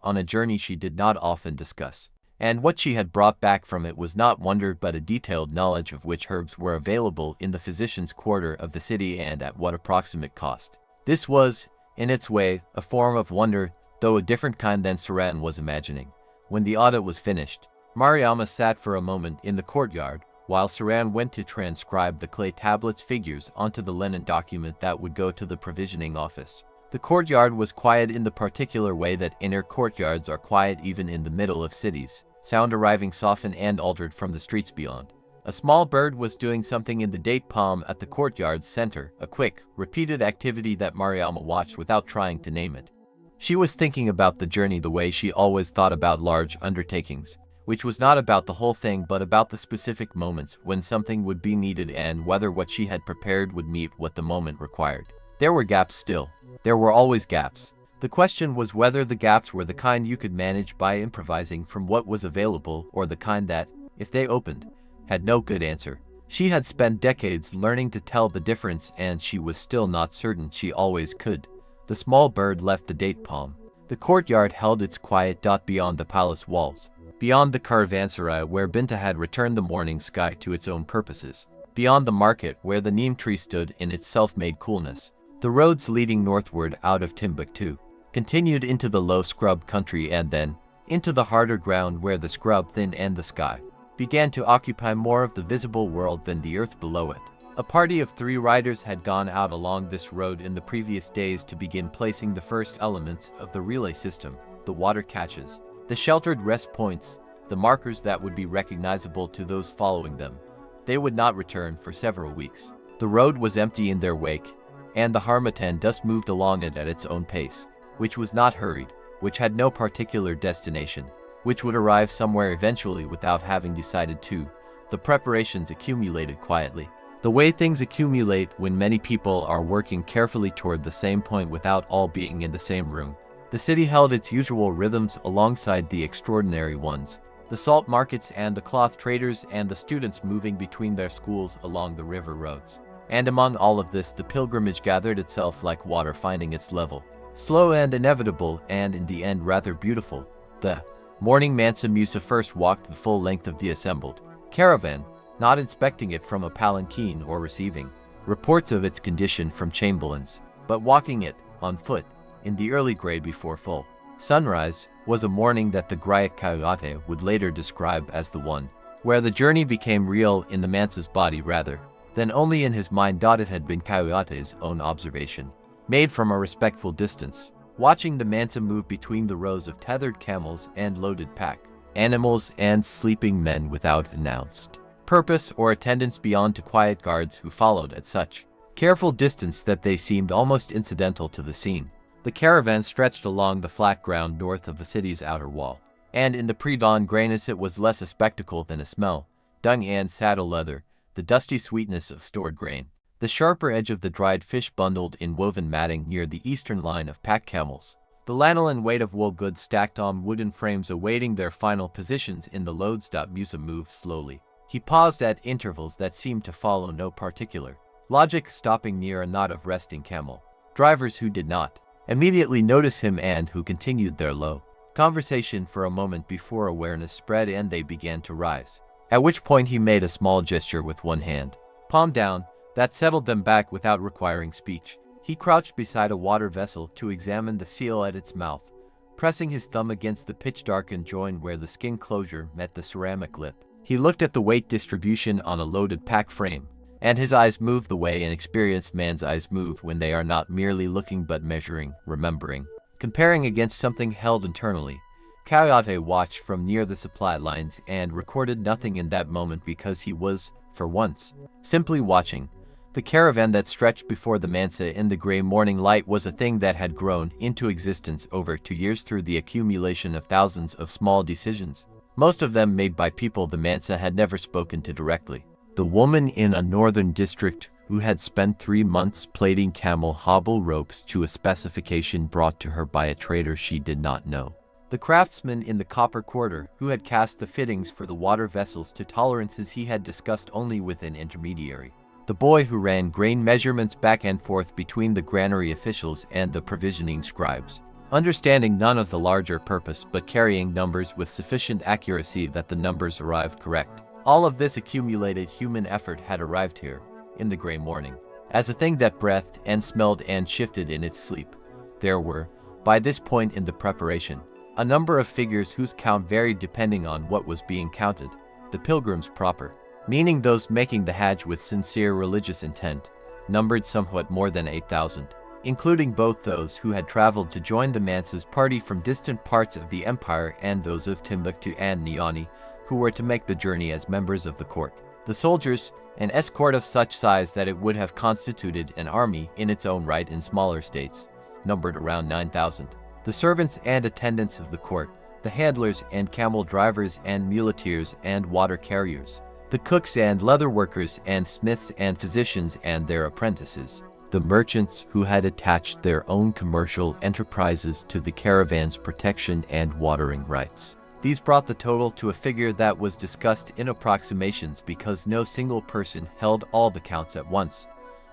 on a journey she did not often discuss, and what she had brought back from it was not wonder but a detailed knowledge of which herbs were available in the physician's quarter of the city and at what approximate cost. This was, in its way, a form of wonder, though a different kind than Saran was imagining. When the audit was finished, Mariama sat for a moment in the courtyard, while Saran went to transcribe the clay tablets figures onto the linen document that would go to the provisioning office. The courtyard was quiet in the particular way that inner courtyards are quiet even in the middle of cities, sound arriving softened and altered from the streets beyond. A small bird was doing something in the date palm at the courtyard's center, a quick, repeated activity that Mariama watched without trying to name it. She was thinking about the journey the way she always thought about large undertakings, which was not about the whole thing but about the specific moments when something would be needed and whether what she had prepared would meet what the moment required. There were gaps still. There were always gaps. The question was whether the gaps were the kind you could manage by improvising from what was available or the kind that, if they opened, had no good answer. She had spent decades learning to tell the difference and she was still not certain she always could. The small bird left the date palm. The courtyard held its quiet dot beyond the palace walls, beyond the caravanserai where Binta had returned the morning sky to its own purposes, beyond the market where the neem tree stood in its self-made coolness. The roads leading northward out of Timbuktu continued into the low scrub country and then into the harder ground where the scrub thinned and the sky began to occupy more of the visible world than the earth below it. A party of 3 riders had gone out along this road in the previous days to begin placing the first elements of the relay system, the water caches, the sheltered rest points, the markers that would be recognizable to those following them. They would not return for several weeks. The road was empty in their wake, and the harmattan thus moved along it at its own pace, which was not hurried, which had no particular destination, which would arrive somewhere eventually without having decided to. The preparations accumulated quietly. The way things accumulate when many people are working carefully toward the same point without all being in the same room. The city held its usual rhythms alongside the extraordinary ones. The salt markets and the cloth traders and the students moving between their schools along the river roads. And among all of this the pilgrimage gathered itself like water finding its level. Slow and inevitable and in the end rather beautiful. The morning Mansa Musa first walked the full length of the assembled caravan, not inspecting it from a palanquin or receiving reports of its condition from chamberlains, but walking it, on foot, in the early grey before full sunrise, was a morning that the Griot Coyote would later describe as the one where the journey became real in the Mansa's body rather than only in his mind. It had been Coyote's own observation, made from a respectful distance, watching the Mansa move between the rows of tethered camels and loaded pack animals and sleeping men without announced purpose or attendance beyond to quiet guards who followed at such careful distance that they seemed almost incidental to the scene. The caravan stretched along the flat ground north of the city's outer wall, and in the pre-dawn grayness it was less a spectacle than a smell, dung and saddle leather, the dusty sweetness of stored grain, the sharper edge of the dried fish bundled in woven matting near the eastern line of pack camels, the lanolin weight of wool goods stacked on wooden frames awaiting their final positions in the loads. Musa moved slowly. He paused at intervals that seemed to follow no particular logic, stopping near a knot of resting camel drivers who did not immediately notice him and who continued their low conversation for a moment before awareness spread and they began to rise, at which point he made a small gesture with one hand, palm down, That settled them back without requiring speech. He crouched beside a water vessel to examine the seal at its mouth, pressing his thumb against the pitch-darkened joint where the skin closure met the ceramic lip. He looked at the weight distribution on a loaded pack frame, and his eyes moved the way an experienced man's eyes move when they are not merely looking but measuring, remembering, comparing against something held internally. Kayate watched from near the supply lines and recorded nothing in that moment because he was, for once, simply watching. The caravan that stretched before the Mansa in the gray morning light was a thing that had grown into existence over 2 years through the accumulation of thousands of small decisions, most of them made by people the Mansa had never spoken to directly. The woman in a northern district who had spent 3 months plaiting camel hobble ropes to a specification brought to her by a trader she did not know. The craftsman in the copper quarter who had cast the fittings for the water vessels to tolerances he had discussed only with an intermediary. The boy who ran grain measurements back and forth between the granary officials and the provisioning scribes, understanding none of the larger purpose but carrying numbers with sufficient accuracy that the numbers arrived correct. All of this accumulated human effort had arrived here, in the gray morning, as a thing that breathed and smelled and shifted in its sleep. There were, by this point in the preparation, a number of figures whose count varied depending on what was being counted, the pilgrims proper, meaning those making the Hajj with sincere religious intent, numbered somewhat more than 8,000, including both those who had traveled to join the Mansa's party from distant parts of the empire and those of Timbuktu and Niani, who were to make the journey as members of the court. The soldiers, an escort of such size that it would have constituted an army in its own right in smaller states, numbered around 9,000. The servants and attendants of the court, the handlers and camel drivers and muleteers and water carriers, the cooks and leather workers and smiths and physicians and their apprentices, the merchants who had attached their own commercial enterprises to the caravan's protection and watering rights. These brought the total to a figure that was discussed in approximations because no single person held all the counts at once.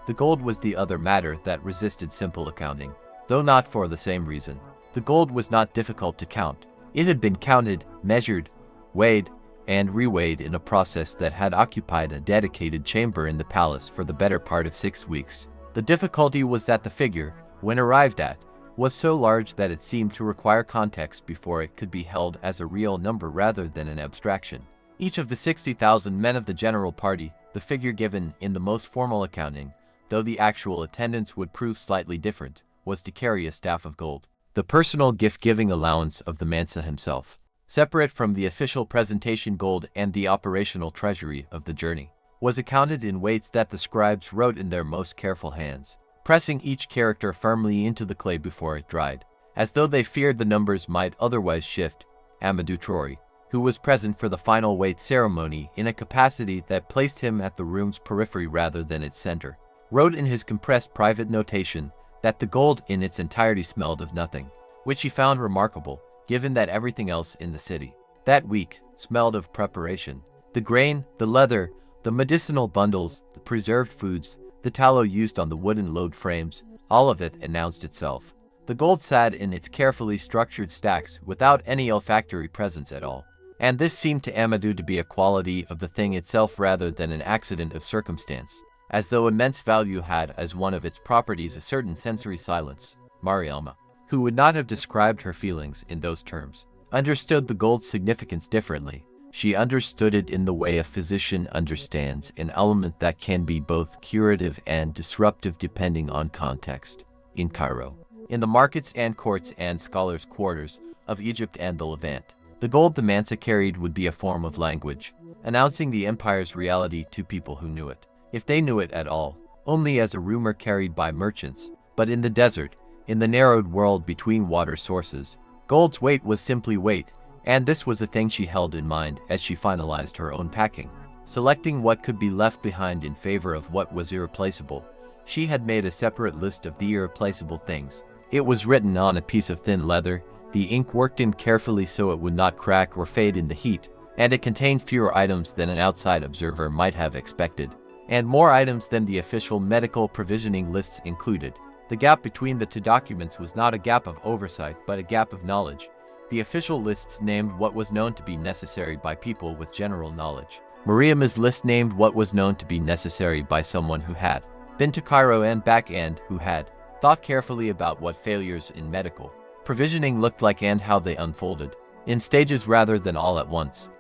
The gold was the other matter that resisted simple accounting, though not for the same reason. The gold was not difficult to count. It had been counted, measured, weighed, and reweighed in a process that had occupied a dedicated chamber in the palace for the better part of 6 weeks. The difficulty was that the figure, when arrived at, was so large that it seemed to require context before it could be held as a real number rather than an abstraction. Each of the 60,000 men of the general party, the figure given in the most formal accounting, though the actual attendance would prove slightly different, was to carry a staff of gold. The personal gift-giving allowance of the Mansa himself, separate from the official presentation gold and the operational treasury of the journey, was accounted in weights that the scribes wrote in their most careful hands, pressing each character firmly into the clay before it dried, as though they feared the numbers might otherwise shift. Amadou Traoré, who was present for the final weight ceremony in a capacity that placed him at the room's periphery rather than its center, wrote in his compressed private notation that the gold in its entirety smelled of nothing, which he found remarkable, given that everything else in the city, that week, smelled of preparation. The grain, the leather, the medicinal bundles, the preserved foods, the tallow used on the wooden load frames, all of it announced itself. The gold sat in its carefully structured stacks without any olfactory presence at all. And this seemed to Amadou to be a quality of the thing itself rather than an accident of circumstance, as though immense value had as one of its properties a certain sensory silence. Mariama, who would not have described her feelings in those terms, understood the gold's significance differently. She understood it in the way a physician understands an element that can be both curative and disruptive depending on context. In Cairo, in the markets and courts and scholars' quarters of Egypt and the Levant, the gold the Mansa carried would be a form of language, announcing the empire's reality to people who knew it, if they knew it at all, only as a rumor carried by merchants. But in the desert, in the narrowed world between water sources, gold's weight was simply weight, and this was a thing she held in mind as she finalized her own packing. Selecting what could be left behind in favor of what was irreplaceable, she had made a separate list of the irreplaceable things. It was written on a piece of thin leather, the ink worked in carefully so it would not crack or fade in the heat, and it contained fewer items than an outside observer might have expected, and more items than the official medical provisioning lists included. The gap between the two documents was not a gap of oversight but a gap of knowledge. The official lists named what was known to be necessary by people with general knowledge, Mariam's list named what was known to be necessary by someone who had been to Cairo and back and who had thought carefully about what failures in medical provisioning looked like and how they unfolded, in stages rather than all at once.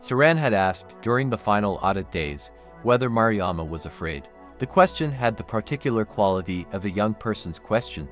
Saran had asked during the final audit days whether Mariama was afraid. The question had the particular quality of a young person's question,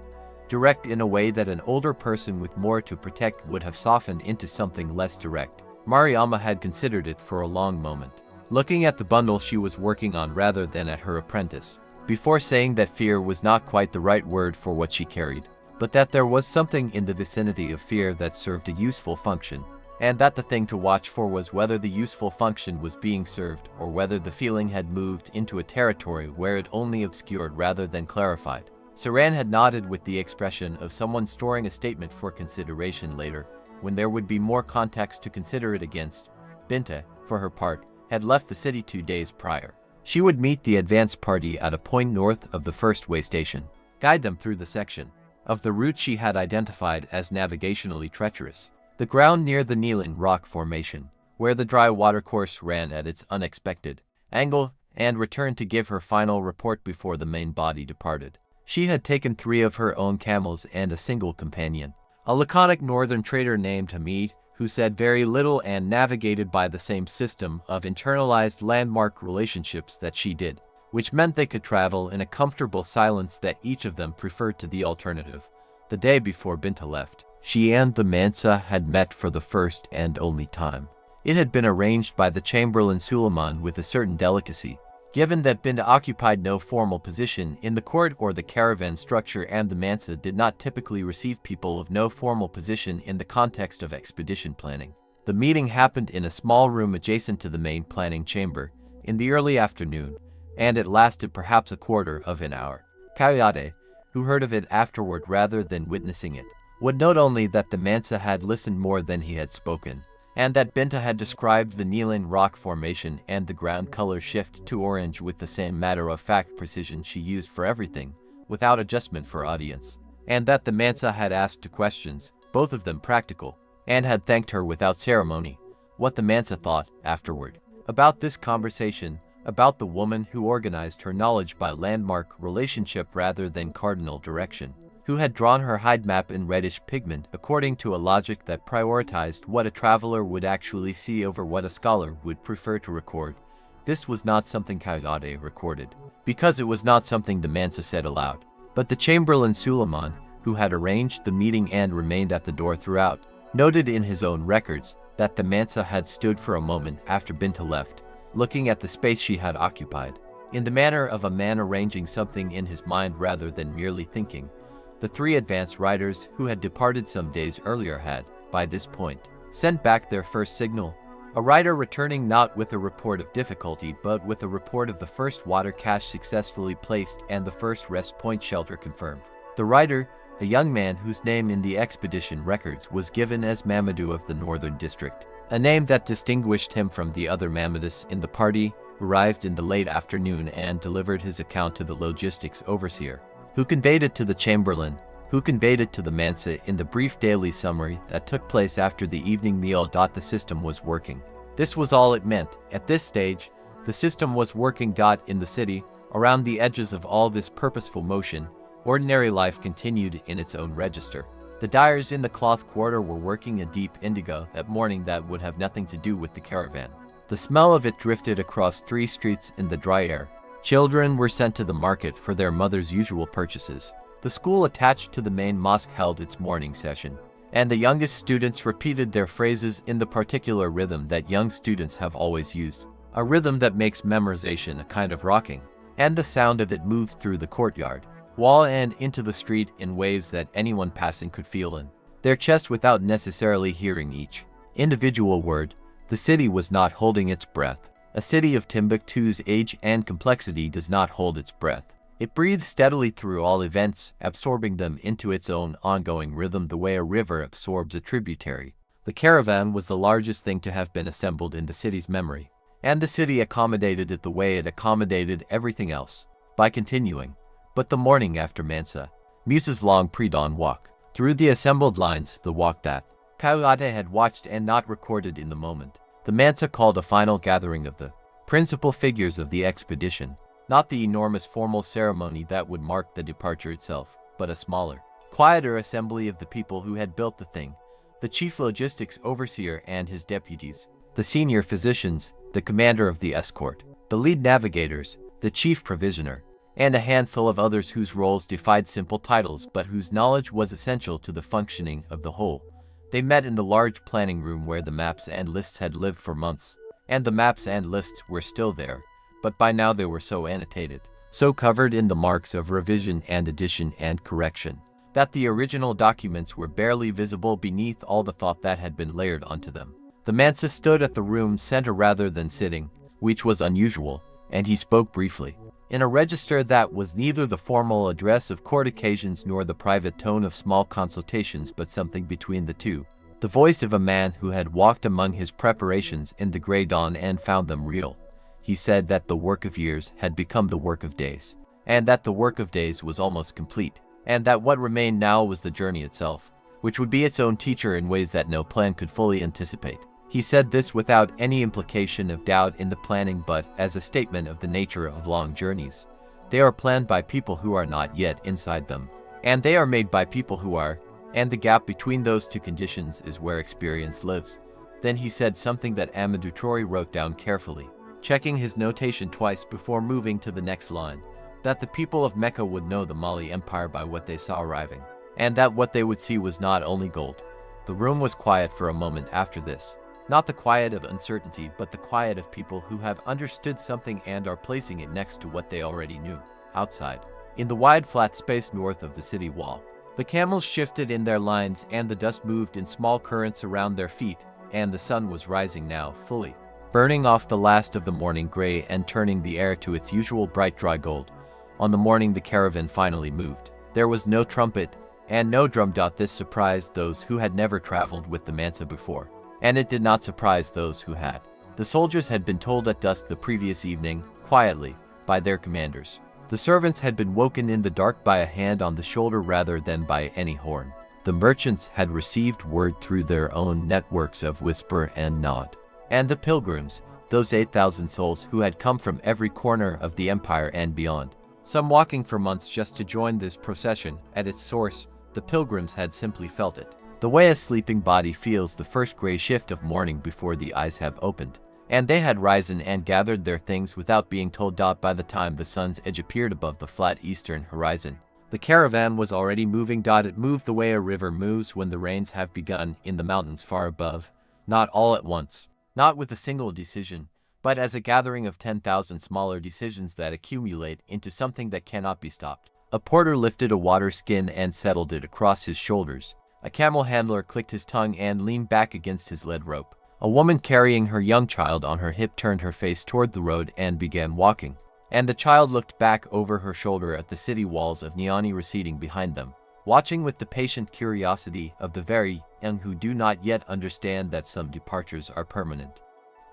direct in a way that an older person with more to protect would have softened into something less direct. Mariama had considered it for a long moment, looking at the bundle she was working on rather than at her apprentice, before saying that fear was not quite the right word for what she carried, but that there was something in the vicinity of fear that served a useful function, and that the thing to watch for was whether the useful function was being served or whether the feeling had moved into a territory where it only obscured rather than clarified. Saran had nodded with the expression of someone storing a statement for consideration later, when there would be more context to consider it against. Binta, for her part, had left the city 2 days prior. She would meet the advance party at a point north of the first way station, guide them through the section of the route she had identified as navigationally treacherous, the ground near the kneeling rock formation, where the dry watercourse ran at its unexpected angle, and return to give her final report before the main body departed. She had taken 3 of her own camels and a single companion, a laconic northern trader named Hamid, who said very little and navigated by the same system of internalized landmark relationships that she did, which meant they could travel in a comfortable silence that each of them preferred to the alternative. The day before Binta left, she and the Mansa had met for the first and only time. It had been arranged by the Chamberlain Suleiman with a certain delicacy, given that Binta occupied no formal position in the court or the caravan structure and the Mansa did not typically receive people of no formal position in the context of expedition planning. The meeting happened in a small room adjacent to the main planning chamber in the early afternoon, and it lasted perhaps a quarter of an hour. Kayode, who heard of it afterward rather than witnessing it, would note only that the Mansa had listened more than he had spoken, and that Binta had described the kneeling rock formation and the ground color shift to orange with the same matter-of-fact precision she used for everything, without adjustment for audience, and that the Mansa had asked 2 questions, both of them practical, and had thanked her without ceremony. What the Mansa thought, afterward, about this conversation, about the woman who organized her knowledge by landmark relationship rather than cardinal direction, who had drawn her hide map in reddish pigment according to a logic that prioritized what a traveler would actually see over what a scholar would prefer to record. This was not something Kayode recorded, because it was not something the Mansa said aloud. But the Chamberlain Suleiman, who had arranged the meeting and remained at the door throughout, noted in his own records that the Mansa had stood for a moment after Binta left, looking at the space she had occupied, in the manner of a man arranging something in his mind rather than merely thinking. The 3 advance riders who had departed some days earlier had, by this point, sent back their first signal, a rider returning not with a report of difficulty but with a report of the first water cache successfully placed and the first rest point shelter confirmed. The rider, a young man whose name in the expedition records was given as Mamadou of the Northern District, a name that distinguished him from the other Mamadous in the party, arrived in the late afternoon and delivered his account to the logistics overseer, who conveyed it to the Chamberlain, who conveyed it to the Mansa in the brief daily summary that took place after the evening meal. The system was working. This was all it meant. At this stage, the system was working. In the city, around the edges of all this purposeful motion, ordinary life continued in its own register. The dyers in the cloth quarter were working a deep indigo that morning that would have nothing to do with the caravan. The smell of it drifted across 3 streets in the dry air. Children were sent to the market for their mother's usual purchases. The school attached to the main mosque held its morning session, and the youngest students repeated their phrases in the particular rhythm that young students have always used, a rhythm that makes memorization a kind of rocking, and the sound of it moved through the courtyard, wall and into the street in waves that anyone passing could feel in their chest without necessarily hearing each individual word. The city was not holding its breath. A city of Timbuktu's age and complexity does not hold its breath. It breathes steadily through all events, absorbing them into its own ongoing rhythm the way a river absorbs a tributary. The caravan was the largest thing to have been assembled in the city's memory, and the city accommodated it the way it accommodated everything else, by continuing. But the morning after Mansa Musa's long pre-dawn walk through the assembled lines, the walk that Kayode had watched and not recorded in the moment, The Mansa called a final gathering of the principal figures of the expedition, not the enormous formal ceremony that would mark the departure itself, but a smaller, quieter assembly of the people who had built the thing, the chief logistics overseer and his deputies, the senior physicians, the commander of the escort, the lead navigators, the chief provisioner, and a handful of others whose roles defied simple titles but whose knowledge was essential to the functioning of the whole. They met in the large planning room where the maps and lists had lived for months, and the maps and lists were still there, but by now they were so annotated, so covered in the marks of revision and addition and correction, that the original documents were barely visible beneath all the thought that had been layered onto them. The Mansa stood at the room's center rather than sitting, which was unusual, and he spoke briefly, in a register that was neither the formal address of court occasions nor the private tone of small consultations but something between the two. The voice of a man who had walked among his preparations in the gray dawn and found them real. He said that the work of years had become the work of days, and that the work of days was almost complete, and that what remained now was the journey itself, which would be its own teacher in ways that no plan could fully anticipate. He said this without any implication of doubt in the planning but as a statement of the nature of long journeys. They are planned by people who are not yet inside them, and they are made by people who are, and the gap between those two conditions is where experience lives. Then he said something that Amadou Troy wrote down carefully, checking his notation twice before moving to the next line, that the people of Mecca would know the Mali Empire by what they saw arriving, and that what they would see was not only gold. The room was quiet for a moment after this. Not the quiet of uncertainty, but the quiet of people who have understood something and are placing it next to what they already knew. Outside, in the wide flat space north of the city wall, the camels shifted in their lines and the dust moved in small currents around their feet, and the sun was rising now, fully, burning off the last of the morning gray and turning the air to its usual bright dry gold. On the morning the caravan finally moved, there was no trumpet and no drum. This surprised those who had never traveled with the Mansa before, and it did not surprise those who had. The soldiers had been told at dusk the previous evening, quietly, by their commanders. The servants had been woken in the dark by a hand on the shoulder rather than by any horn. The merchants had received word through their own networks of whisper and nod. And the pilgrims, those 8,000 souls who had come from every corner of the empire and beyond, some walking for months just to join this procession, at its source, the pilgrims had simply felt it. The way a sleeping body feels the first gray shift of morning before the eyes have opened. And they had risen and gathered their things without being told. By the time the sun's edge appeared above the flat eastern horizon, the caravan was already moving. It moved the way a river moves when the rains have begun in the mountains far above, not all at once, not with a single decision, but as a gathering of 10,000 smaller decisions that accumulate into something that cannot be stopped. A porter lifted a water skin and settled it across his shoulders. A camel handler clicked his tongue and leaned back against his lead rope. A woman carrying her young child on her hip turned her face toward the road and began walking, and the child looked back over her shoulder at the city walls of Niani receding behind them, watching with the patient curiosity of the very young who do not yet understand that some departures are permanent.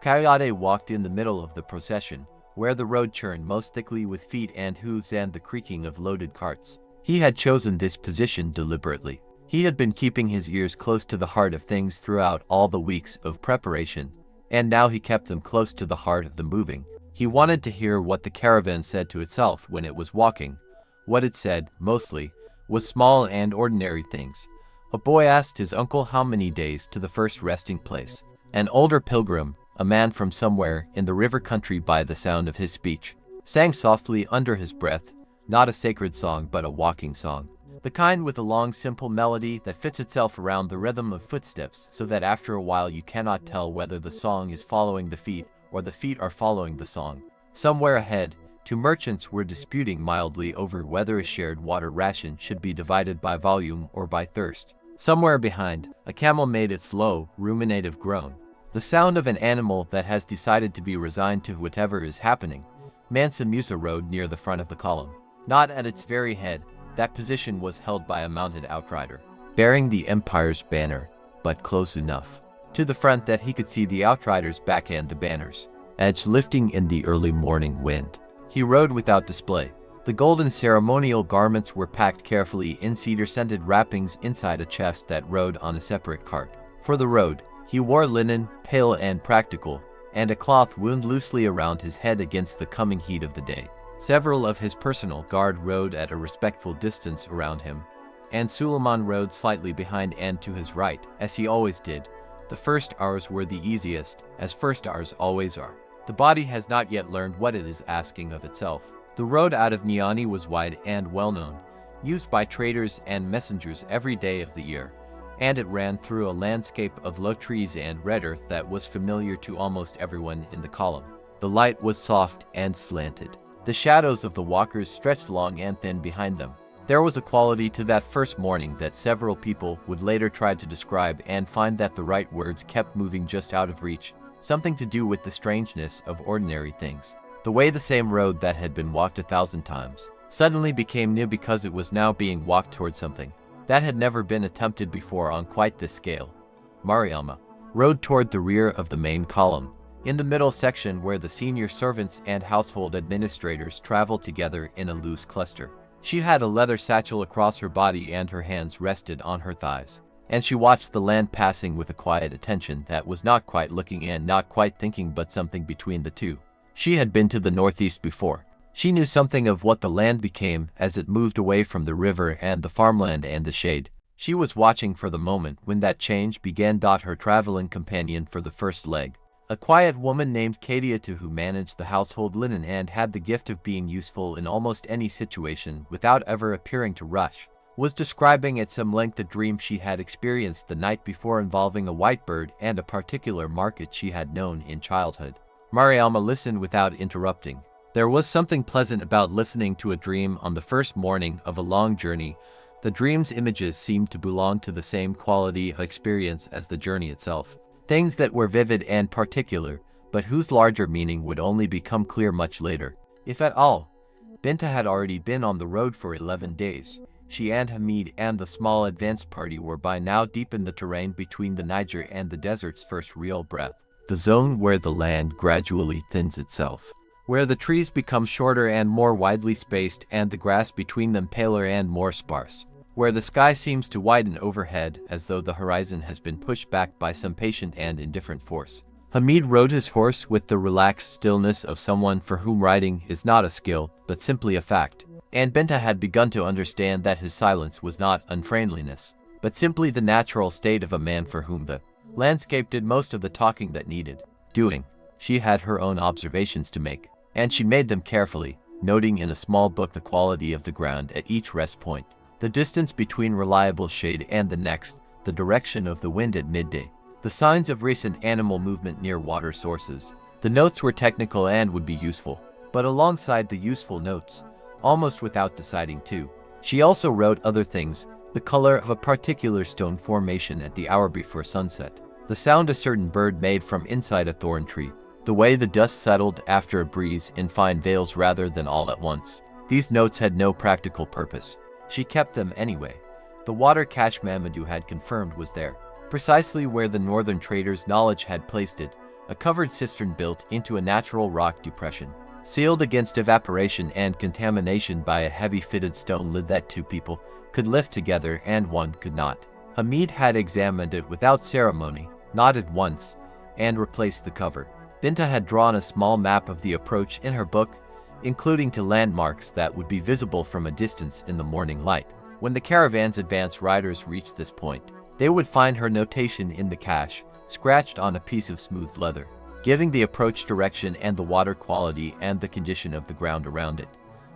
Kayode walked in the middle of the procession, where the road churned most thickly with feet and hooves and the creaking of loaded carts. He had chosen this position deliberately. He had been keeping his ears close to the heart of things throughout all the weeks of preparation, and now he kept them close to the heart of the moving. He wanted to hear what the caravan said to itself when it was walking. What it said, mostly, was small and ordinary things. A boy asked his uncle how many days to the first resting place. An older pilgrim, a man from somewhere in the river country by the sound of his speech, sang softly under his breath, not a sacred song but a walking song. The kind with a long simple melody that fits itself around the rhythm of footsteps so that after a while you cannot tell whether the song is following the feet or the feet are following the song. Somewhere ahead, two merchants were disputing mildly over whether a shared water ration should be divided by volume or by thirst. Somewhere behind, a camel made its low, ruminative groan, the sound of an animal that has decided to be resigned to whatever is happening. Mansa Musa rode near the front of the column, not at its very head. That position was held by a mounted outrider, bearing the empire's banner, but close enough to the front that he could see the outrider's back and the banner's edge lifting in the early morning wind. He rode without display. The golden ceremonial garments were packed carefully in cedar-scented wrappings inside a chest that rode on a separate cart. For the road, He wore linen, pale and practical, and a cloth wound loosely around his head against the coming heat of the day. Several of his personal guard rode at a respectful distance around him, and Suleiman rode slightly behind and to his right, as he always did. The first hours were the easiest, as first hours always are. The body has not yet learned what it is asking of itself. The road out of Niani was wide and well-known, used by traders and messengers every day of the year, and it ran through a landscape of low trees and red earth that was familiar to almost everyone in the column. The light was soft and slanted. The shadows of the walkers stretched long and thin behind them. There was a quality to that first morning that several people would later try to describe and find that the right words kept moving just out of reach, something to do with the strangeness of ordinary things. The way the same road that had been walked 1,000 times suddenly became new because it was now being walked toward something that had never been attempted before on quite this scale. Mariama rode toward the rear of the main column, in the middle section where the senior servants and household administrators traveled together in a loose cluster. She had a leather satchel across her body and her hands rested on her thighs, and she watched the land passing with a quiet attention that was not quite looking and not quite thinking, but something between the two. She had been to the northeast before. She knew something of what the land became as it moved away from the river and the farmland and the shade. She was watching for the moment when that change began. Her traveling companion for the first leg, a quiet woman named Kadiatu, who managed the household linen and had the gift of being useful in almost any situation without ever appearing to rush, was describing at some length a dream she had experienced the night before involving a white bird and a particular market she had known in childhood. Mariama listened without interrupting. There was something pleasant about listening to a dream on the first morning of a long journey. The dream's images seemed to belong to the same quality of experience as the journey itself. Things that were vivid and particular, but whose larger meaning would only become clear much later, if at all. Binta had already been on the road for 11 days. She and Hamid and the small advance party were by now deep in the terrain between the Niger and the desert's first real breath, the zone where the land gradually thins itself, where the trees become shorter and more widely spaced and the grass between them paler and more sparse, where the sky seems to widen overhead as though the horizon has been pushed back by some patient and indifferent force. Hamid rode his horse with the relaxed stillness of someone for whom riding is not a skill, but simply a fact, and Binta had begun to understand that his silence was not unfriendliness, but simply the natural state of a man for whom the landscape did most of the talking that needed doing. She had her own observations to make, and she made them carefully, noting in a small book the quality of the ground at each rest point, the distance between reliable shade and the next, the direction of the wind at midday, the signs of recent animal movement near water sources. The notes were technical and would be useful, but alongside the useful notes, almost without deciding to, she also wrote other things: the color of a particular stone formation at the hour before sunset, the sound a certain bird made from inside a thorn tree, the way the dust settled after a breeze in fine veils rather than all at once. These notes had no practical purpose. She kept them anyway. The water cache Mamadou had confirmed was there, precisely where the northern trader's knowledge had placed it, a covered cistern built into a natural rock depression, sealed against evaporation and contamination by a heavy fitted stone lid that two people could lift together and one could not. Hamid had examined it without ceremony, nodded once, and replaced the cover. Binta had drawn a small map of the approach in her book, including to landmarks that would be visible from a distance in the morning light. When the caravan's advance riders reached this point, they would find her notation in the cache, scratched on a piece of smooth leather, giving the approach direction and the water quality and the condition of the ground around it.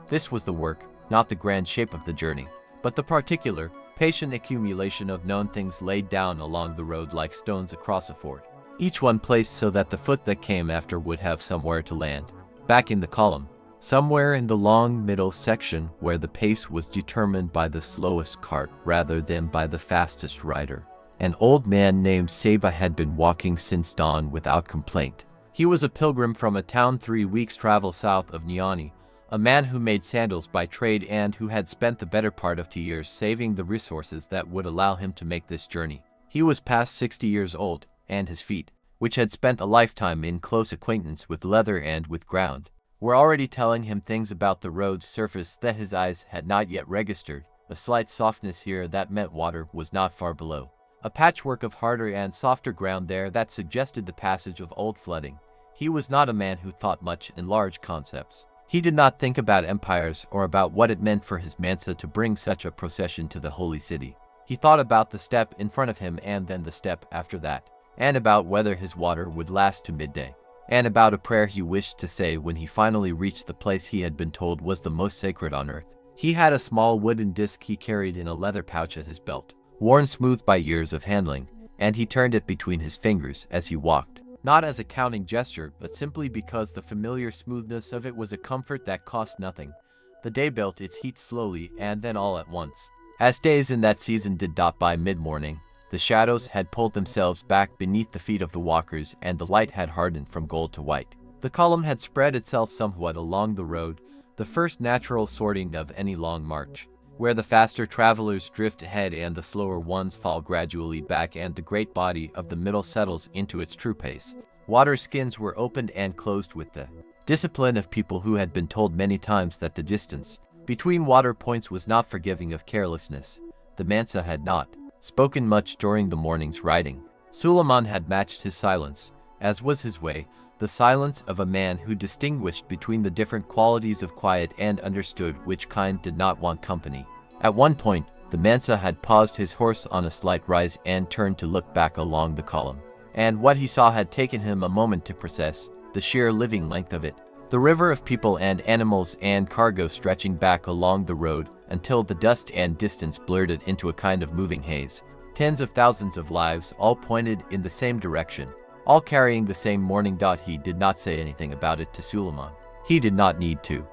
This was the work, not the grand shape of the journey, but the particular, patient accumulation of known things laid down along the road like stones across a ford, each one placed so that the foot that came after would have somewhere to land, back in the column, somewhere in the long middle section where the pace was determined by the slowest cart rather than by the fastest rider. An old man named Seba had been walking since dawn without complaint. He was a pilgrim from a town 3 weeks' travel south of Niani, a man who made sandals by trade and who had spent the better part of 2 years saving the resources that would allow him to make this journey. He was past 60 years old, and his feet, which had spent a lifetime in close acquaintance with leather and with ground, were already telling him things about the road's surface that his eyes had not yet registered, a slight softness here that meant water was not far below, a patchwork of harder and softer ground there that suggested the passage of old flooding. He was not a man who thought much in large concepts. He did not think about empires or about what it meant for his Mansa to bring such a procession to the holy city. He thought about the step in front of him and then the step after that, and about whether his water would last to midday, and about a prayer he wished to say when he finally reached the place he had been told was the most sacred on earth. He had a small wooden disc he carried in a leather pouch at his belt, worn smooth by years of handling, and he turned it between his fingers as he walked, not as a counting gesture, but simply because the familiar smoothness of it was a comfort that cost nothing. The day built its heat slowly and then all at once. As days in that season did by mid-morning, the shadows had pulled themselves back beneath the feet of the walkers and the light had hardened from gold to white. The column had spread itself somewhat along the road, the first natural sorting of any long march, where the faster travelers drift ahead and the slower ones fall gradually back and the great body of the middle settles into its true pace. Water skins were opened and closed with the discipline of people who had been told many times that the distance between water points was not forgiving of carelessness. The Mansa had not spoken much during the morning's riding. Suleiman had matched his silence, as was his way, the silence of a man who distinguished between the different qualities of quiet and understood which kind did not want company. At one point, the Mansa had paused his horse on a slight rise and turned to look back along the column. And what he saw had taken him a moment to process, the sheer living length of it. The river of people and animals and cargo stretching back along the road until the dust and distance blurred it into a kind of moving haze. Tens of thousands of lives all pointed in the same direction, all carrying the same morning. He did not say anything about it to Suleiman. He did not need to.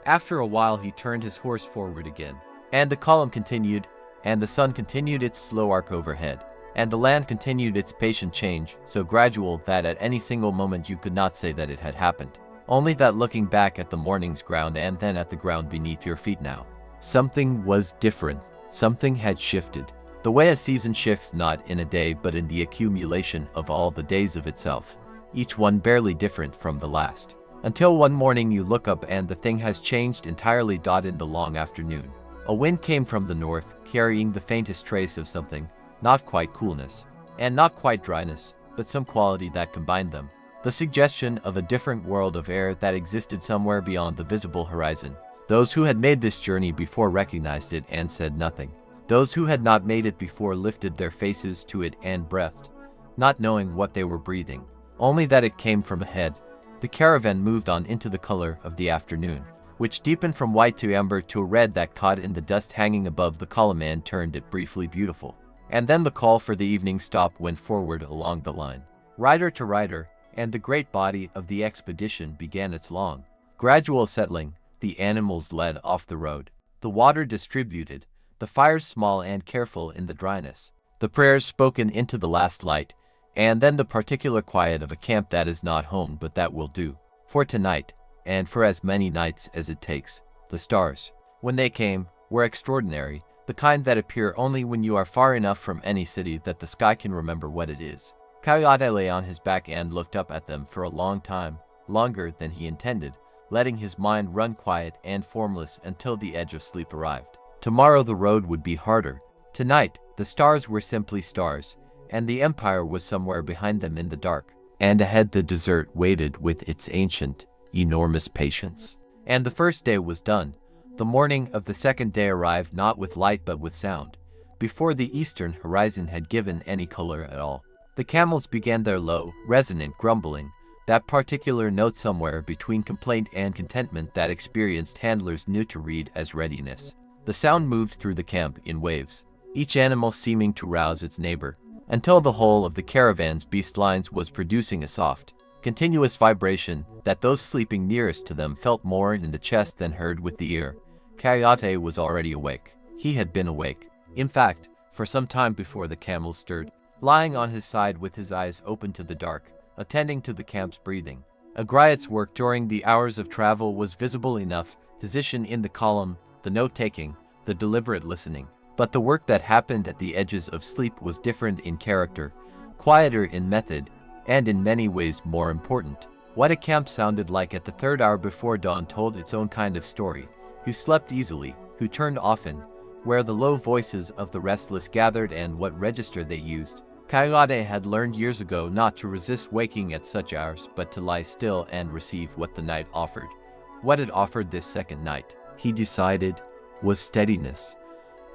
After a while he turned his horse forward again, and the column continued, and the sun continued its slow arc overhead, and the land continued its patient change, so gradual that at any single moment you could not say that it had happened. Only that looking back at the morning's ground and then at the ground beneath your feet now, something was different. Something had shifted. The way a season shifts not in a day but in the accumulation of all the days of itself, each one barely different from the last. Until one morning you look up and the thing has changed entirely. In the long afternoon, a wind came from the north, carrying the faintest trace of something, not quite coolness, and not quite dryness, but some quality that combined them. The suggestion of a different world of air that existed somewhere beyond the visible horizon. Those who had made this journey before recognized it and said nothing. Those who had not made it before lifted their faces to it and breathed, not knowing what they were breathing, only that it came from ahead. The caravan moved on into the color of the afternoon, which deepened from white to amber to a red that caught in the dust hanging above the column and turned it briefly beautiful. And then the call for the evening stop went forward along the line, rider to rider, and the great body of the expedition began its long, gradual settling. The animals led off the road, the water distributed, the fires small and careful in the dryness, the prayers spoken into the last light, and then the particular quiet of a camp that is not home but that will do for tonight, and for as many nights as it takes. The stars, when they came, were extraordinary, the kind that appear only when you are far enough from any city that the sky can remember what it is. Coyote lay on his back and looked up at them for a long time, longer than he intended, letting his mind run quiet and formless until the edge of sleep arrived. Tomorrow the road would be harder. Tonight, the stars were simply stars, and the empire was somewhere behind them in the dark. And ahead the desert waited with its ancient, enormous patience. And the first day was done. The morning of the second day arrived not with light but with sound, before the eastern horizon had given any color at all. The camels began their low, resonant grumbling, that particular note somewhere between complaint and contentment that experienced handlers knew to read as readiness. The sound moved through the camp in waves, each animal seeming to rouse its neighbor, until the whole of the caravan's beast lines was producing a soft, continuous vibration that those sleeping nearest to them felt more in the chest than heard with the ear. Coyote was already awake. He had been awake, in fact, for some time before the camels stirred, lying on his side with his eyes open to the dark, attending to the camp's breathing. A griot's work during the hours of travel was visible enough, position in the column, the note-taking, the deliberate listening. But the work that happened at the edges of sleep was different in character, quieter in method, and in many ways more important. What a camp sounded like at the third hour before dawn told its own kind of story. Who slept easily, who turned often, where the low voices of the restless gathered and what register they used. Kayode had learned years ago not to resist waking at such hours but to lie still and receive what the night offered. What it offered this second night, he decided, was steadiness.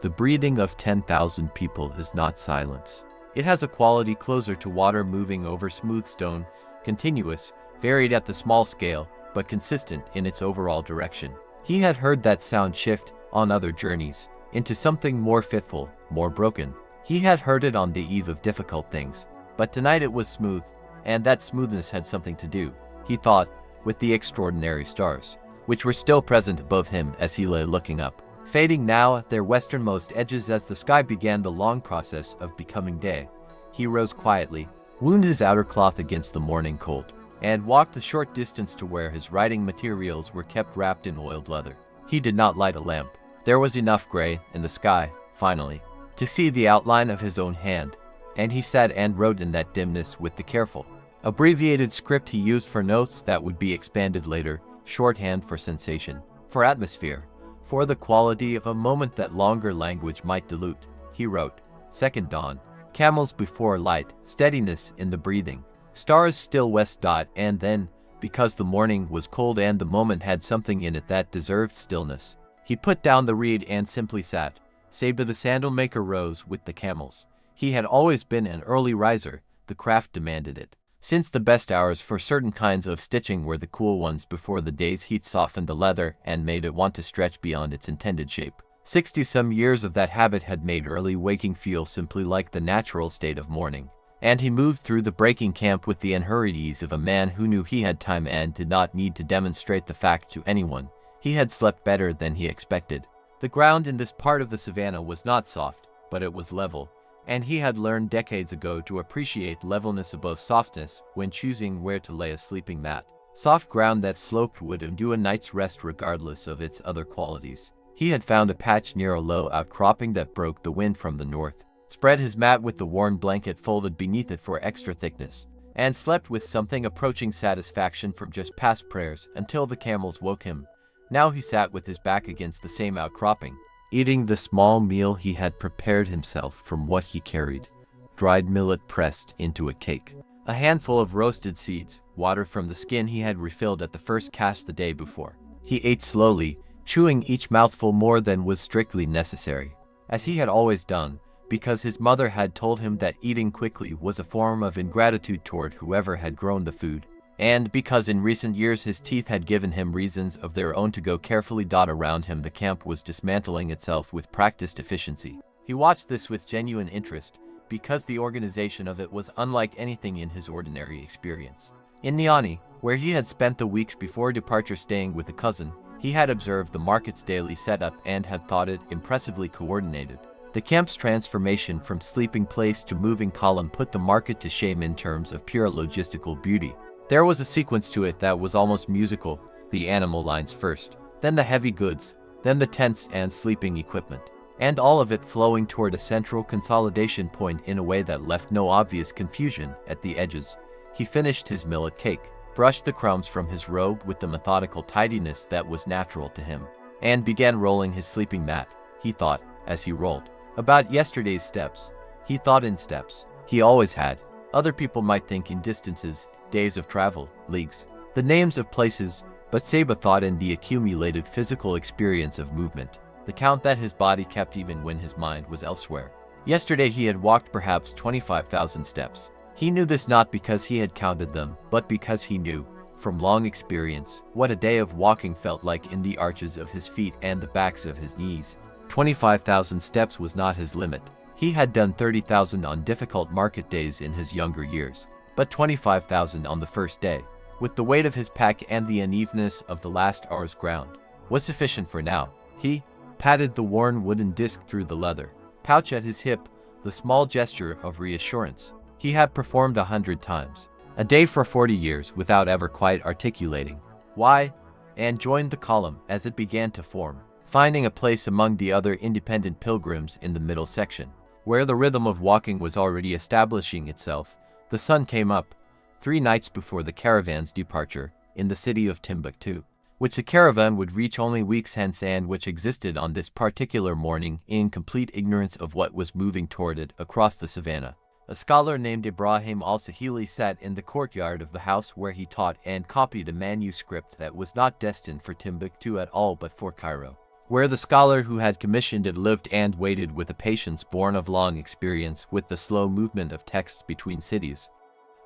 The breathing of 10,000 people is not silence. It has a quality closer to water moving over smooth stone, continuous, varied at the small scale, but consistent in its overall direction. He had heard that sound shift, on other journeys, into something more fitful, more broken. He had heard it on the eve of difficult things, but tonight it was smooth, and that smoothness had something to do, he thought, with the extraordinary stars, which were still present above him as he lay looking up, fading now at their westernmost edges as the sky began the long process of becoming day. He rose quietly, wound his outer cloth against the morning cold, and walked the short distance to where his writing materials were kept wrapped in oiled leather. He did not light a lamp. There was enough gray in the sky, finally, to see the outline of his own hand, and he sat and wrote in that dimness with the careful, abbreviated script he used for notes that would be expanded later, shorthand for sensation, for atmosphere, for the quality of a moment that longer language might dilute. He wrote, second dawn, camels before light, steadiness in the breathing, stars still west. And then, because the morning was cold and the moment had something in it that deserved stillness, he put down the reed and simply sat. Seba the sandal maker rose with the camels. He had always been an early riser, the craft demanded it, since the best hours for certain kinds of stitching were the cool ones before the day's heat softened the leather and made it want to stretch beyond its intended shape. 60-some years of that habit had made early waking feel simply like the natural state of morning, and he moved through the breaking camp with the unhurried ease of a man who knew he had time and did not need to demonstrate the fact to anyone. He had slept better than he expected. The ground in this part of the savannah was not soft, but it was level, and he had learned decades ago to appreciate levelness above softness when choosing where to lay a sleeping mat. Soft ground that sloped would undo a night's rest regardless of its other qualities. He had found a patch near a low outcropping that broke the wind from the north, spread his mat with the worn blanket folded beneath it for extra thickness, and slept with something approaching satisfaction from just past prayers until the camels woke him. Now he sat with his back against the same outcropping, eating the small meal he had prepared himself from what he carried, dried millet pressed into a cake, a handful of roasted seeds, water from the skin he had refilled at the first cast the day before. He ate slowly, chewing each mouthful more than was strictly necessary, as he had always done, because his mother had told him that eating quickly was a form of ingratitude toward whoever had grown the food, and because in recent years his teeth had given him reasons of their own to go carefully. Around him the camp was dismantling itself with practiced efficiency. He watched this with genuine interest, because the organization of it was unlike anything in his ordinary experience. In Niani, where he had spent the weeks before departure staying with a cousin, he had observed the market's daily setup and had thought it impressively coordinated. The camp's transformation from sleeping place to moving column put the market to shame in terms of pure logistical beauty. There was a sequence to it that was almost musical, the animal lines first, then the heavy goods, then the tents and sleeping equipment, and all of it flowing toward a central consolidation point in a way that left no obvious confusion at the edges. He finished his millet cake, brushed the crumbs from his robe with the methodical tidiness that was natural to him, and began rolling his sleeping mat. He thought, as he rolled, about yesterday's steps. He thought in steps. He always had. Other people might think in distances, days of travel, leagues, the names of places, but Seba thought in the accumulated physical experience of movement, the count that his body kept even when his mind was elsewhere. Yesterday he had walked perhaps 25,000 steps. He knew this not because he had counted them, but because he knew, from long experience, what a day of walking felt like in the arches of his feet and the backs of his knees. 25,000 steps was not his limit. He had done 30,000 on difficult market days in his younger years, but 25,000 on the first day, with the weight of his pack and the unevenness of the last hour's ground, was sufficient for now. He patted the worn wooden disc through the leather pouch at his hip, the small gesture of reassurance he had performed 100 times a day for 40 years without ever quite articulating why, and joined the column as it began to form, finding a place among the other independent pilgrims in the middle section, where the rhythm of walking was already establishing itself. The sun came up, 3 nights before the caravan's departure, in the city of Timbuktu, which the caravan would reach only weeks hence and which existed on this particular morning in complete ignorance of what was moving toward it across the savannah. A scholar named Ibrahim al-Sahili sat in the courtyard of the house where he taught and copied a manuscript that was not destined for Timbuktu at all but for Cairo, where the scholar who had commissioned it lived and waited with a patience born of long experience with the slow movement of texts between cities.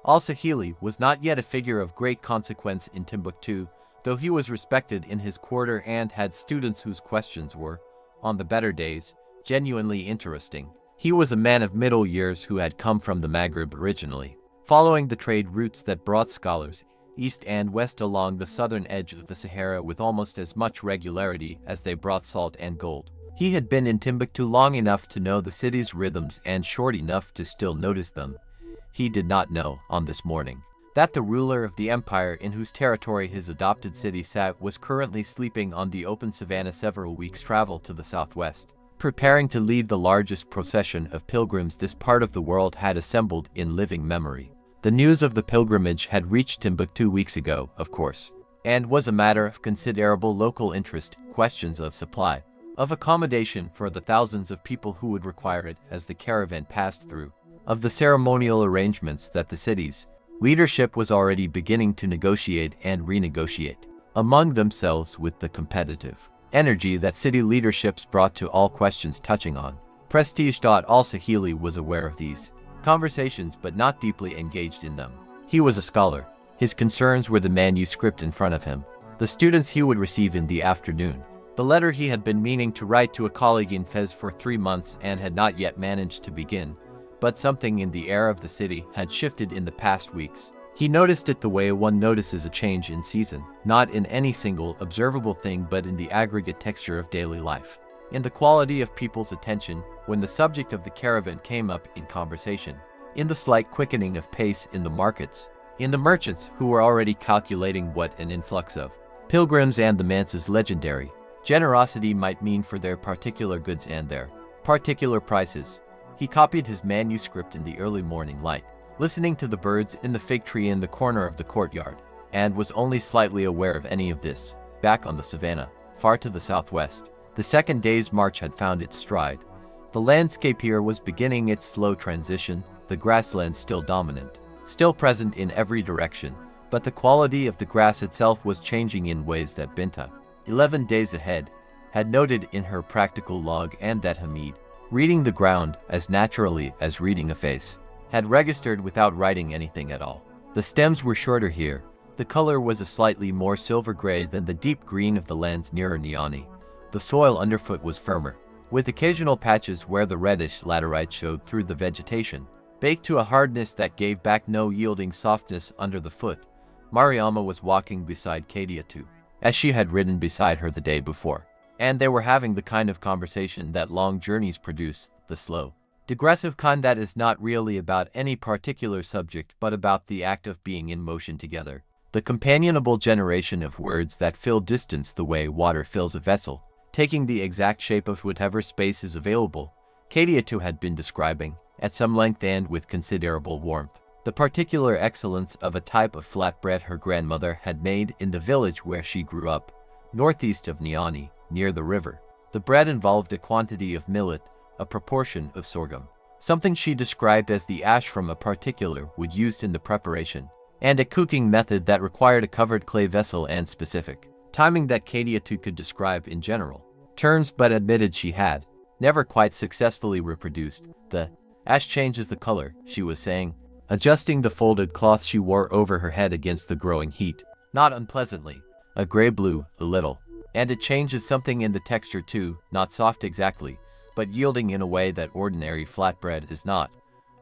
Al-Sahili was not yet a figure of great consequence in Timbuktu, though he was respected in his quarter and had students whose questions were, on the better days, genuinely interesting. He was a man of middle years who had come from the Maghreb originally, following the trade routes that brought scholars east and west along the southern edge of the Sahara with almost as much regularity as they brought salt and gold. He had been in Timbuktu long enough to know the city's rhythms and short enough to still notice them. He did not know, on this morning, that the ruler of the empire in whose territory his adopted city sat was currently sleeping on the open savannah several weeks' travel to the southwest, preparing to lead the largest procession of pilgrims this part of the world had assembled in living memory. The news of the pilgrimage had reached Timbuktu weeks ago, of course, and was a matter of considerable local interest, questions of supply, of accommodation for the thousands of people who would require it as the caravan passed through, of the ceremonial arrangements that the city's leadership was already beginning to negotiate and renegotiate among themselves with the competitive energy that city leaderships brought to all questions touching on prestige. Al-Sahili was aware of these conversations but not deeply engaged in them. He was a scholar. His concerns were the manuscript in front of him, the students he would receive in the afternoon, the letter he had been meaning to write to a colleague in Fez for 3 months and had not yet managed to begin. But something in the air of the city had shifted in the past weeks. He noticed it the way one notices a change in season, not in any single observable thing but in the aggregate texture of daily life, in the quality of people's attention when the subject of the caravan came up in conversation, in the slight quickening of pace in the markets, in the merchants who were already calculating what an influx of pilgrims and the Mansa's legendary generosity might mean for their particular goods and their particular prices. He copied his manuscript in the early morning light, listening to the birds in the fig tree in the corner of the courtyard, and was only slightly aware of any of this. Back on the savannah, far to the southwest, the second day's march had found its stride. The landscape here was beginning its slow transition, the grassland still dominant, still present in every direction, but the quality of the grass itself was changing in ways that Binta, 11 days ahead, had noted in her practical log and that Hamid, reading the ground as naturally as reading a face, had registered without writing anything at all. The stems were shorter here. The color was a slightly more silver gray than the deep green of the lands nearer Niani. The soil underfoot was firmer, with occasional patches where the reddish laterite showed through the vegetation, baked to a hardness that gave back no yielding softness under the foot. Mariama was walking beside Kadia too, as she had ridden beside her the day before, and they were having the kind of conversation that long journeys produce, the slow, digressive kind that is not really about any particular subject but about the act of being in motion together, the companionable generation of words that fill distance the way water fills a vessel, taking the exact shape of whatever space is available. Kadia too had been describing, at some length and with considerable warmth, the particular excellence of a type of flatbread her grandmother had made in the village where she grew up, northeast of Niani, near the river. The bread involved a quantity of millet, a proportion of sorghum, something she described as the ash from a particular wood used in the preparation, and a cooking method that required a covered clay vessel and specific timing that Kadia too could describe in general terms but admitted she had never quite successfully reproduced. The ash changes the color, she was saying, adjusting the folded cloth she wore over her head against the growing heat, not unpleasantly, a gray-blue, a little, and it changes something in the texture too, not soft exactly, but yielding in a way that ordinary flatbread is not.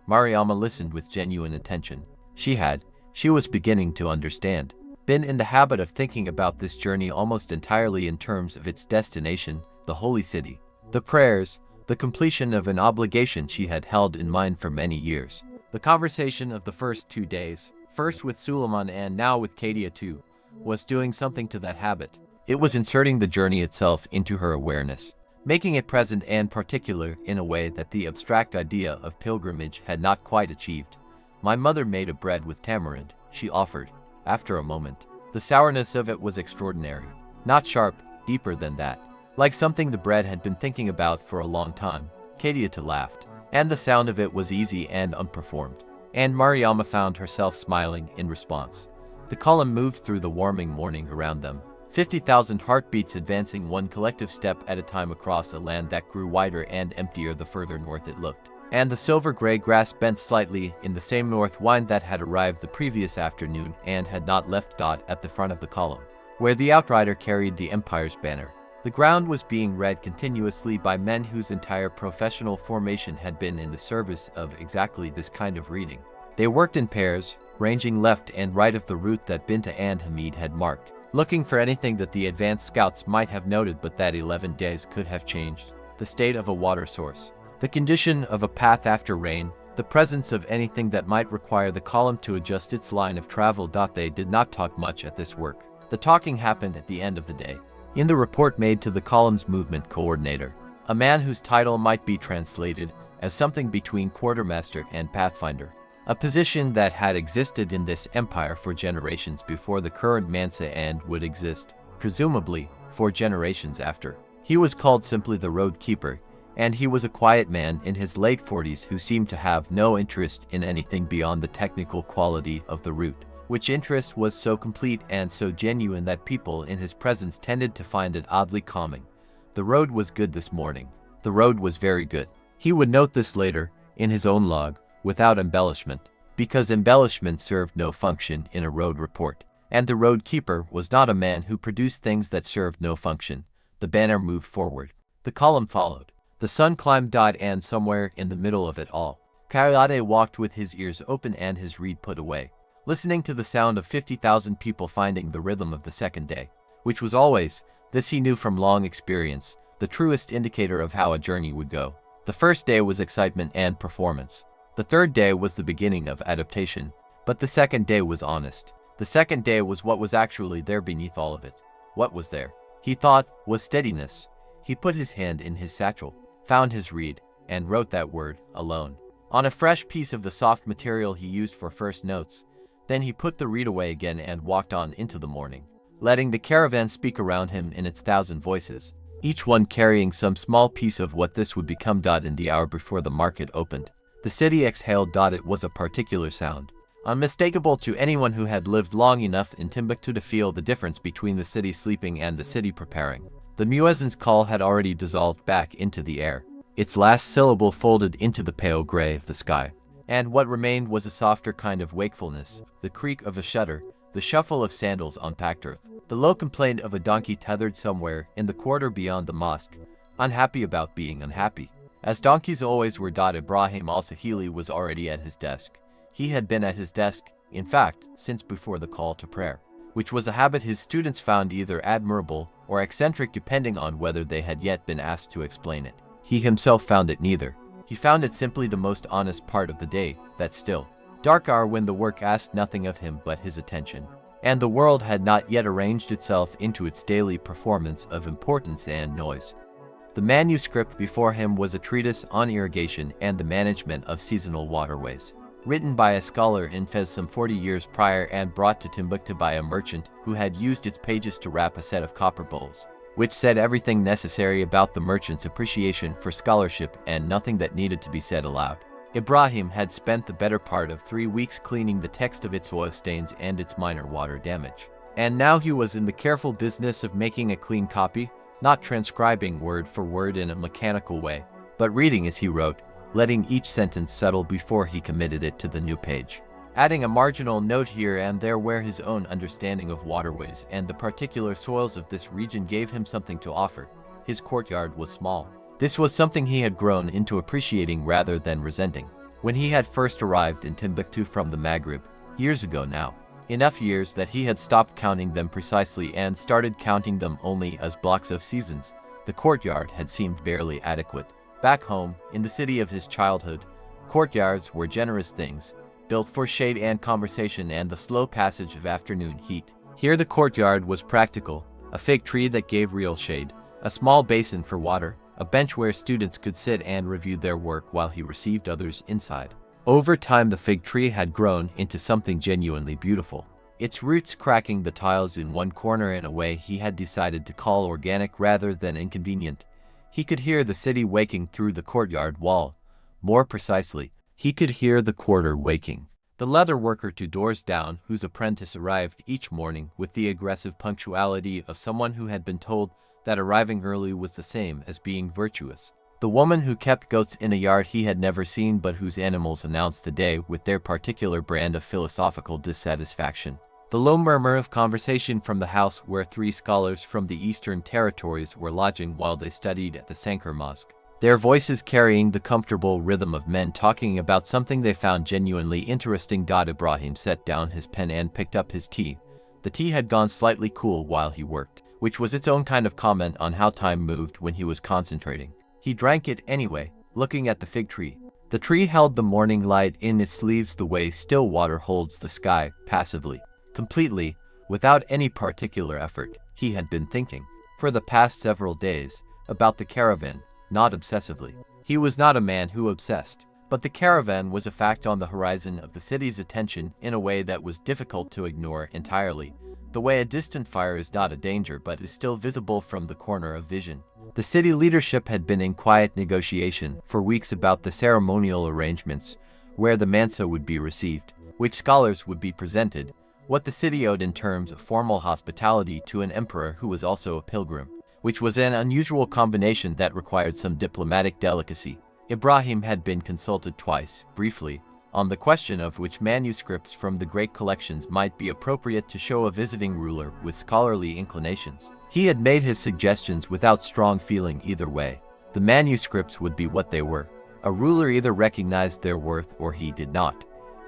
Mariama listened with genuine attention. She was beginning to understand, been in the habit of thinking about this journey almost entirely in terms of its destination, the holy city, the prayers, the completion of an obligation she had held in mind for many years. The conversation of the first 2 days, first with Suleiman and now with Kadia too, was doing something to that habit. It was inserting the journey itself into her awareness, making it present and particular in a way that the abstract idea of pilgrimage had not quite achieved. My mother made a bread with tamarind, she offered, after a moment. The sourness of it was extraordinary. Not sharp, deeper than that. Like something the bread had been thinking about for a long time. Kadiata laughed. And the sound of it was easy and unperformed. And Mariama found herself smiling in response. The column moved through the warming morning around them. 50,000 heartbeats advancing one collective step at a time across a land that grew wider and emptier the further north it looked. And the silver-gray grass bent slightly in the same north wind that had arrived the previous afternoon and had not left Dot at the front of the column, where the outrider carried the Empire's banner. The ground was being read continuously by men whose entire professional formation had been in the service of exactly this kind of reading. They worked in pairs, ranging left and right of the route that Binta and Hamid had marked, looking for anything that the advanced scouts might have noted but that 11 days could have changed. The state of a water source, the condition of a path after rain, the presence of anything that might require the column to adjust its line of travel. They did not talk much at this work. The talking happened at the end of the day. In the report made to the column's movement coordinator, a man whose title might be translated as something between quartermaster and pathfinder, a position that had existed in this empire for generations before the current Mansa and would exist, presumably, for generations after. He was called simply the Road Keeper, and he was a quiet man in his late 40s who seemed to have no interest in anything beyond the technical quality of the route, which interest was so complete and so genuine that people in his presence tended to find it oddly calming. The road was good this morning. The road was very good. He would note this later, in his own log, without embellishment, because embellishment served no function in a road report. And the road keeper was not a man who produced things that served no function. The banner moved forward. The column followed. The sun climbed and somewhere in the middle of it all, Kayode walked with his ears open and his reed put away, listening to the sound of 50,000 people finding the rhythm of the second day, which was always, this he knew from long experience, the truest indicator of how a journey would go. The first day was excitement and performance. The third day was the beginning of adaptation, but the second day was honest. The second day was what was actually there beneath all of it. What was there, he thought, was steadiness. He put his hand in his satchel, found his reed, and wrote that word, alone, on a fresh piece of the soft material he used for first notes. Then he put the reed away again and walked on into the morning, letting the caravan speak around him in its 1,000 voices, each one carrying some small piece of what this would become. In the hour before the market opened, the city exhaled. It was a particular sound, unmistakable to anyone who had lived long enough in Timbuktu to feel the difference between the city sleeping and the city preparing. The muezzin's call had already dissolved back into the air, its last syllable folded into the pale gray of the sky. And what remained was a softer kind of wakefulness, the creak of a shutter, the shuffle of sandals on packed earth, the low complaint of a donkey tethered somewhere in the quarter beyond the mosque, unhappy about being unhappy. As donkeys always were. Ibrahim al-Sahili was already at his desk. He had been at his desk, in fact, since before the call to prayer, which was a habit his students found either admirable or eccentric depending on whether they had yet been asked to explain it. He himself found it neither. He found it simply the most honest part of the day, that still, dark hour when the work asked nothing of him but his attention, and the world had not yet arranged itself into its daily performance of importance and noise. The manuscript before him was a treatise on irrigation and the management of seasonal waterways, written by a scholar in Fez some 40 years prior and brought to Timbuktu by a merchant who had used its pages to wrap a set of copper bowls, which said everything necessary about the merchant's appreciation for scholarship and nothing that needed to be said aloud. Ibrahim had spent the better part of 3 weeks cleaning the text of its oil stains and its minor water damage. And now he was in the careful business of making a clean copy, not transcribing word for word in a mechanical way, but reading as he wrote, letting each sentence settle before he committed it to the new page, adding a marginal note here and there where his own understanding of waterways and the particular soils of this region gave him something to offer. His courtyard was small. This was something he had grown into appreciating rather than resenting, when he had first arrived in Timbuktu from the Maghreb, years ago now. Enough years that he had stopped counting them precisely and started counting them only as blocks of seasons. The courtyard had seemed barely adequate. Back home, in the city of his childhood, courtyards were generous things, built for shade and conversation and the slow passage of afternoon heat. Here the courtyard was practical, a fig tree that gave real shade, a small basin for water, a bench where students could sit and review their work while he received others inside. Over time the fig tree had grown into something genuinely beautiful. its roots cracking the tiles in one corner in a way he had decided to call organic rather than inconvenient. He could hear the city waking through the courtyard wall. More precisely, he could hear the quarter waking. The leather worker 2 doors down, whose apprentice arrived each morning with the aggressive punctuality of someone who had been told that arriving early was the same as being virtuous. The woman who kept goats in a yard he had never seen but whose animals announced the day with their particular brand of philosophical dissatisfaction. The low murmur of conversation from the house where 3 scholars from the Eastern Territories were lodging while they studied at the Sankar Mosque. Their voices carrying the comfortable rhythm of men talking about something they found genuinely interesting. Ibrahim set down his pen and picked up his tea. The tea had gone slightly cool while he worked, which was its own kind of comment on how time moved when he was concentrating. He drank it anyway, looking at the fig tree. The tree held the morning light in its leaves the way still water holds the sky, passively, completely, without any particular effort. He had been thinking, for the past several days, about the caravan, not obsessively. He was not a man who obsessed, but the caravan was a fact on the horizon of the city's attention in a way that was difficult to ignore entirely, the way a distant fire is not a danger but is still visible from the corner of vision. The city leadership had been in quiet negotiation for weeks about the ceremonial arrangements, where the Mansa would be received, which scholars would be presented, what the city owed in terms of formal hospitality to an emperor who was also a pilgrim, which was an unusual combination that required some diplomatic delicacy. Ibrahim had been consulted twice, briefly, on the question of which manuscripts from the great collections might be appropriate to show a visiting ruler with scholarly inclinations. He had made his suggestions without strong feeling either way. The manuscripts would be what they were. A ruler either recognized their worth or he did not.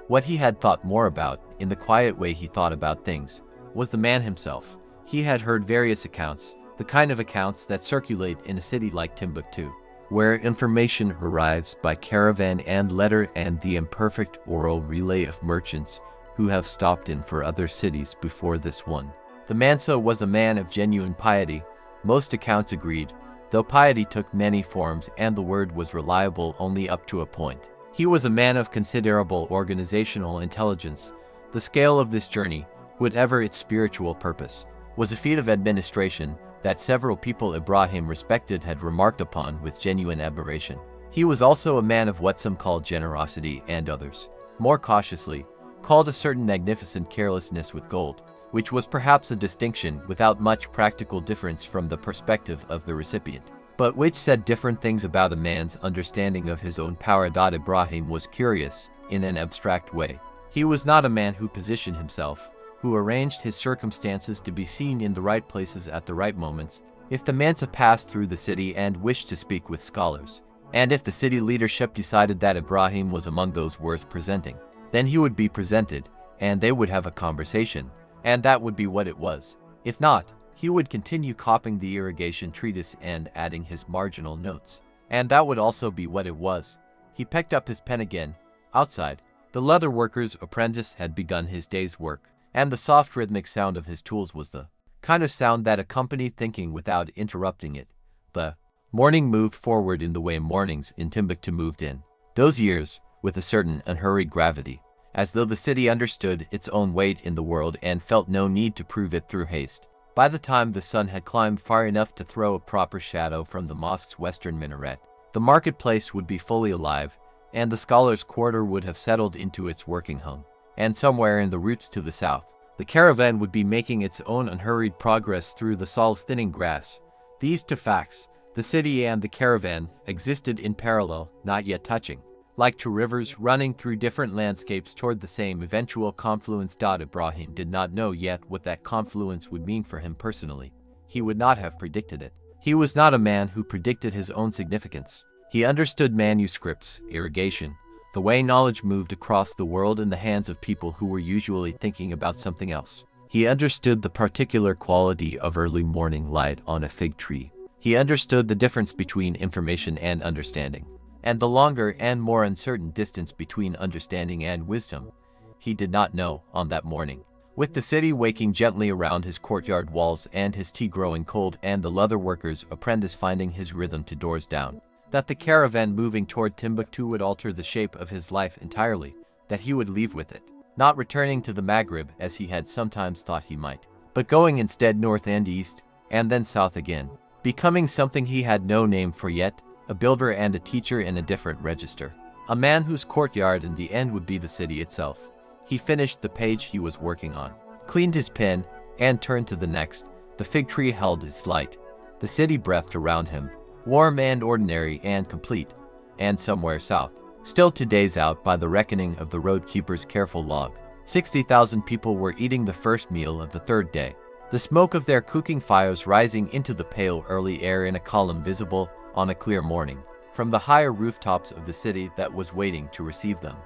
What he had thought more about, in the quiet way he thought about things, was the man himself. He had heard various accounts, the kind of accounts that circulate in a city like Timbuktu, where information arrives by caravan and letter and the imperfect oral relay of merchants who have stopped in for other cities before this one. The Mansa was a man of genuine piety, most accounts agreed, though piety took many forms and the word was reliable only up to a point. He was a man of considerable organizational intelligence. The scale of this journey, whatever its spiritual purpose, was a feat of administration that several people Ibrahim respected had remarked upon with genuine admiration. He was also a man of what some called generosity and others, more cautiously, called a certain magnificent carelessness with gold, which was perhaps a distinction without much practical difference from the perspective of the recipient, but which said different things about a man's understanding of his own power. Ibrahim was curious, in an abstract way. He was not a man who positioned himself, who arranged his circumstances to be seen in the right places at the right moments. If the Mansa passed through the city and wished to speak with scholars, and if the city leadership decided that Ibrahim was among those worth presenting, then he would be presented, and they would have a conversation, and that would be what it was. If not, he would continue copying the irrigation treatise and adding his marginal notes, and that would also be what it was. He picked up his pen again. Outside, the leather worker's apprentice had begun his day's work, and the soft rhythmic sound of his tools was the kind of sound that accompanied thinking without interrupting it. The morning moved forward in the way mornings in Timbuktu moved in those years, with a certain unhurried gravity, as though the city understood its own weight in the world and felt no need to prove it through haste. By the time the sun had climbed far enough to throw a proper shadow from the mosque's western minaret, the marketplace would be fully alive, and the scholars' quarter would have settled into its working home. And somewhere in the routes to the south, the caravan would be making its own unhurried progress through the Sal's thinning grass. These 2 facts, the city and the caravan, existed in parallel, not yet touching, like 2 rivers running through different landscapes toward the same eventual confluence. Ibrahim did not know yet what that confluence would mean for him personally. He would not have predicted it. He was not a man who predicted his own significance. He understood manuscripts, irrigation, the way knowledge moved across the world in the hands of people who were usually thinking about something else. He understood the particular quality of early morning light on a fig tree. He understood the difference between information and understanding, and the longer and more uncertain distance between understanding and wisdom. He did not know, on that morning, with the city waking gently around his courtyard walls and his tea growing cold and the leather worker's apprentice finding his rhythm 2 doors down, that the caravan moving toward Timbuktu would alter the shape of his life entirely, that he would leave with it, not returning to the Maghreb as he had sometimes thought he might, but going instead north and east, and then south again, becoming something he had no name for yet, a builder and a teacher in a different register. A man whose courtyard in the end would be the city itself. He finished the page he was working on, cleaned his pen, and turned to the next. The fig tree held its light. The city breathed around him, warm and ordinary and complete, and somewhere south, still 2 days out by the reckoning of the road-keeper's careful log, 60,000 people were eating the first meal of the third day, the smoke of their cooking fires rising into the pale early air in a column visible on a clear morning from the higher rooftops of the city that was waiting to receive them.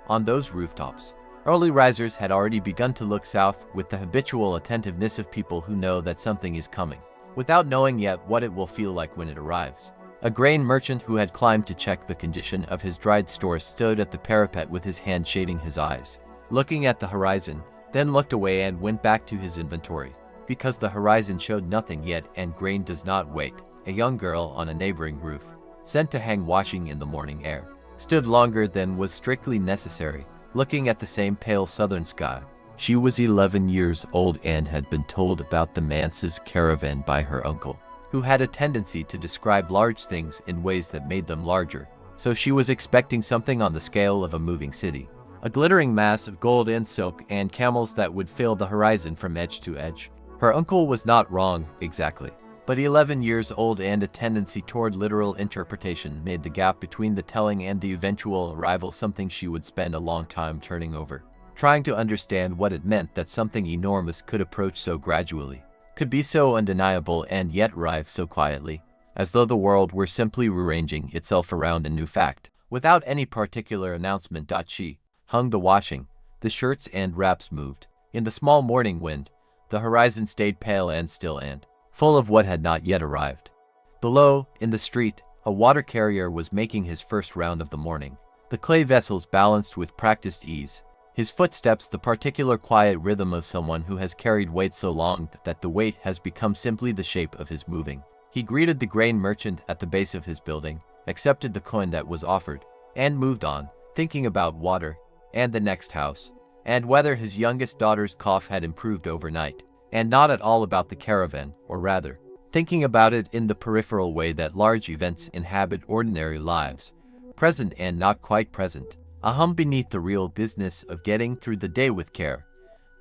On those rooftops, early risers had already begun to look south with the habitual attentiveness of people who know that something is coming, without knowing yet what it will feel like when it arrives. A grain merchant who had climbed to check the condition of his dried stores stood at the parapet with his hand shading his eyes, looking at the horizon, then looked away and went back to his inventory. Because the horizon showed nothing yet and grain does not wait, a young girl on a neighboring roof, sent to hang washing in the morning air, stood longer than was strictly necessary, looking at the same pale southern sky. She was 11 years old and had been told about the Mansa's caravan by her uncle, who had a tendency to describe large things in ways that made them larger, so she was expecting something on the scale of a moving city. A glittering mass of gold and silk and camels that would fill the horizon from edge to edge. Her uncle was not wrong, exactly. But 11 years old and a tendency toward literal interpretation made the gap between the telling and the eventual arrival something she would spend a long time turning over, trying to understand what it meant that something enormous could approach so gradually, could be so undeniable and yet arrive so quietly, as though the world were simply rearranging itself around a new fact, without any particular announcement. She hung the washing, the shirts and wraps moved. In the small morning wind, the horizon stayed pale and still and full of what had not yet arrived. Below, in the street, a water carrier was making his first round of the morning. The clay vessels balanced with practiced ease. His footsteps the particular quiet rhythm of someone who has carried weight so long that the weight has become simply the shape of his moving. He greeted the grain merchant at the base of his building, accepted the coin that was offered, and moved on, thinking about water, and the next house, and whether his youngest daughter's cough had improved overnight, and not at all about the caravan, or rather, thinking about it in the peripheral way that large events inhabit ordinary lives, present and not quite present, a hum beneath the real business of getting through the day with care.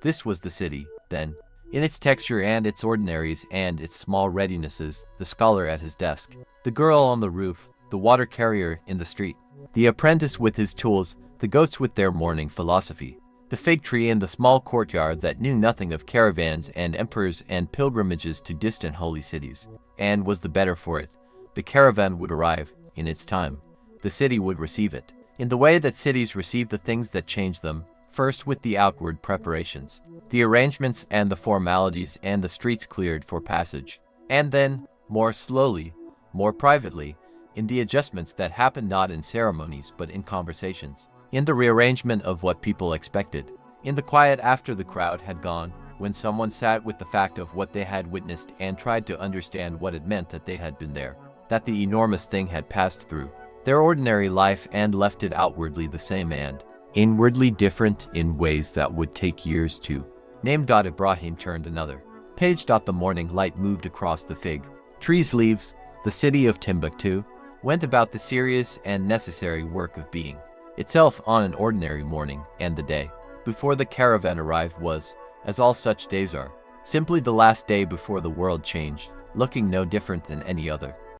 This was the city, then, in its texture and its ordinaries and its small readinesses, the scholar at his desk, the girl on the roof, the water carrier in the street, the apprentice with his tools, the goats with their morning philosophy, the fig tree in the small courtyard that knew nothing of caravans and emperors and pilgrimages to distant holy cities, and was the better for it. The caravan would arrive, in its time. The city would receive it, in the way that cities receive the things that change them, first with the outward preparations, the arrangements and the formalities and the streets cleared for passage, and then, more slowly, more privately, in the adjustments that happened not in ceremonies but in conversations, in the rearrangement of what people expected, in the quiet after the crowd had gone, when someone sat with the fact of what they had witnessed and tried to understand what it meant that they had been there, that the enormous thing had passed through their ordinary life and left it outwardly the same and inwardly different in ways that would take years to name. Ibrahim turned another page. The morning light moved across the fig tree's leaves. The city of Timbuktu went about the serious and necessary work of being itself on an ordinary morning, and the day before the caravan arrived was, as all such days are, simply the last day before the world changed, looking no different than any other.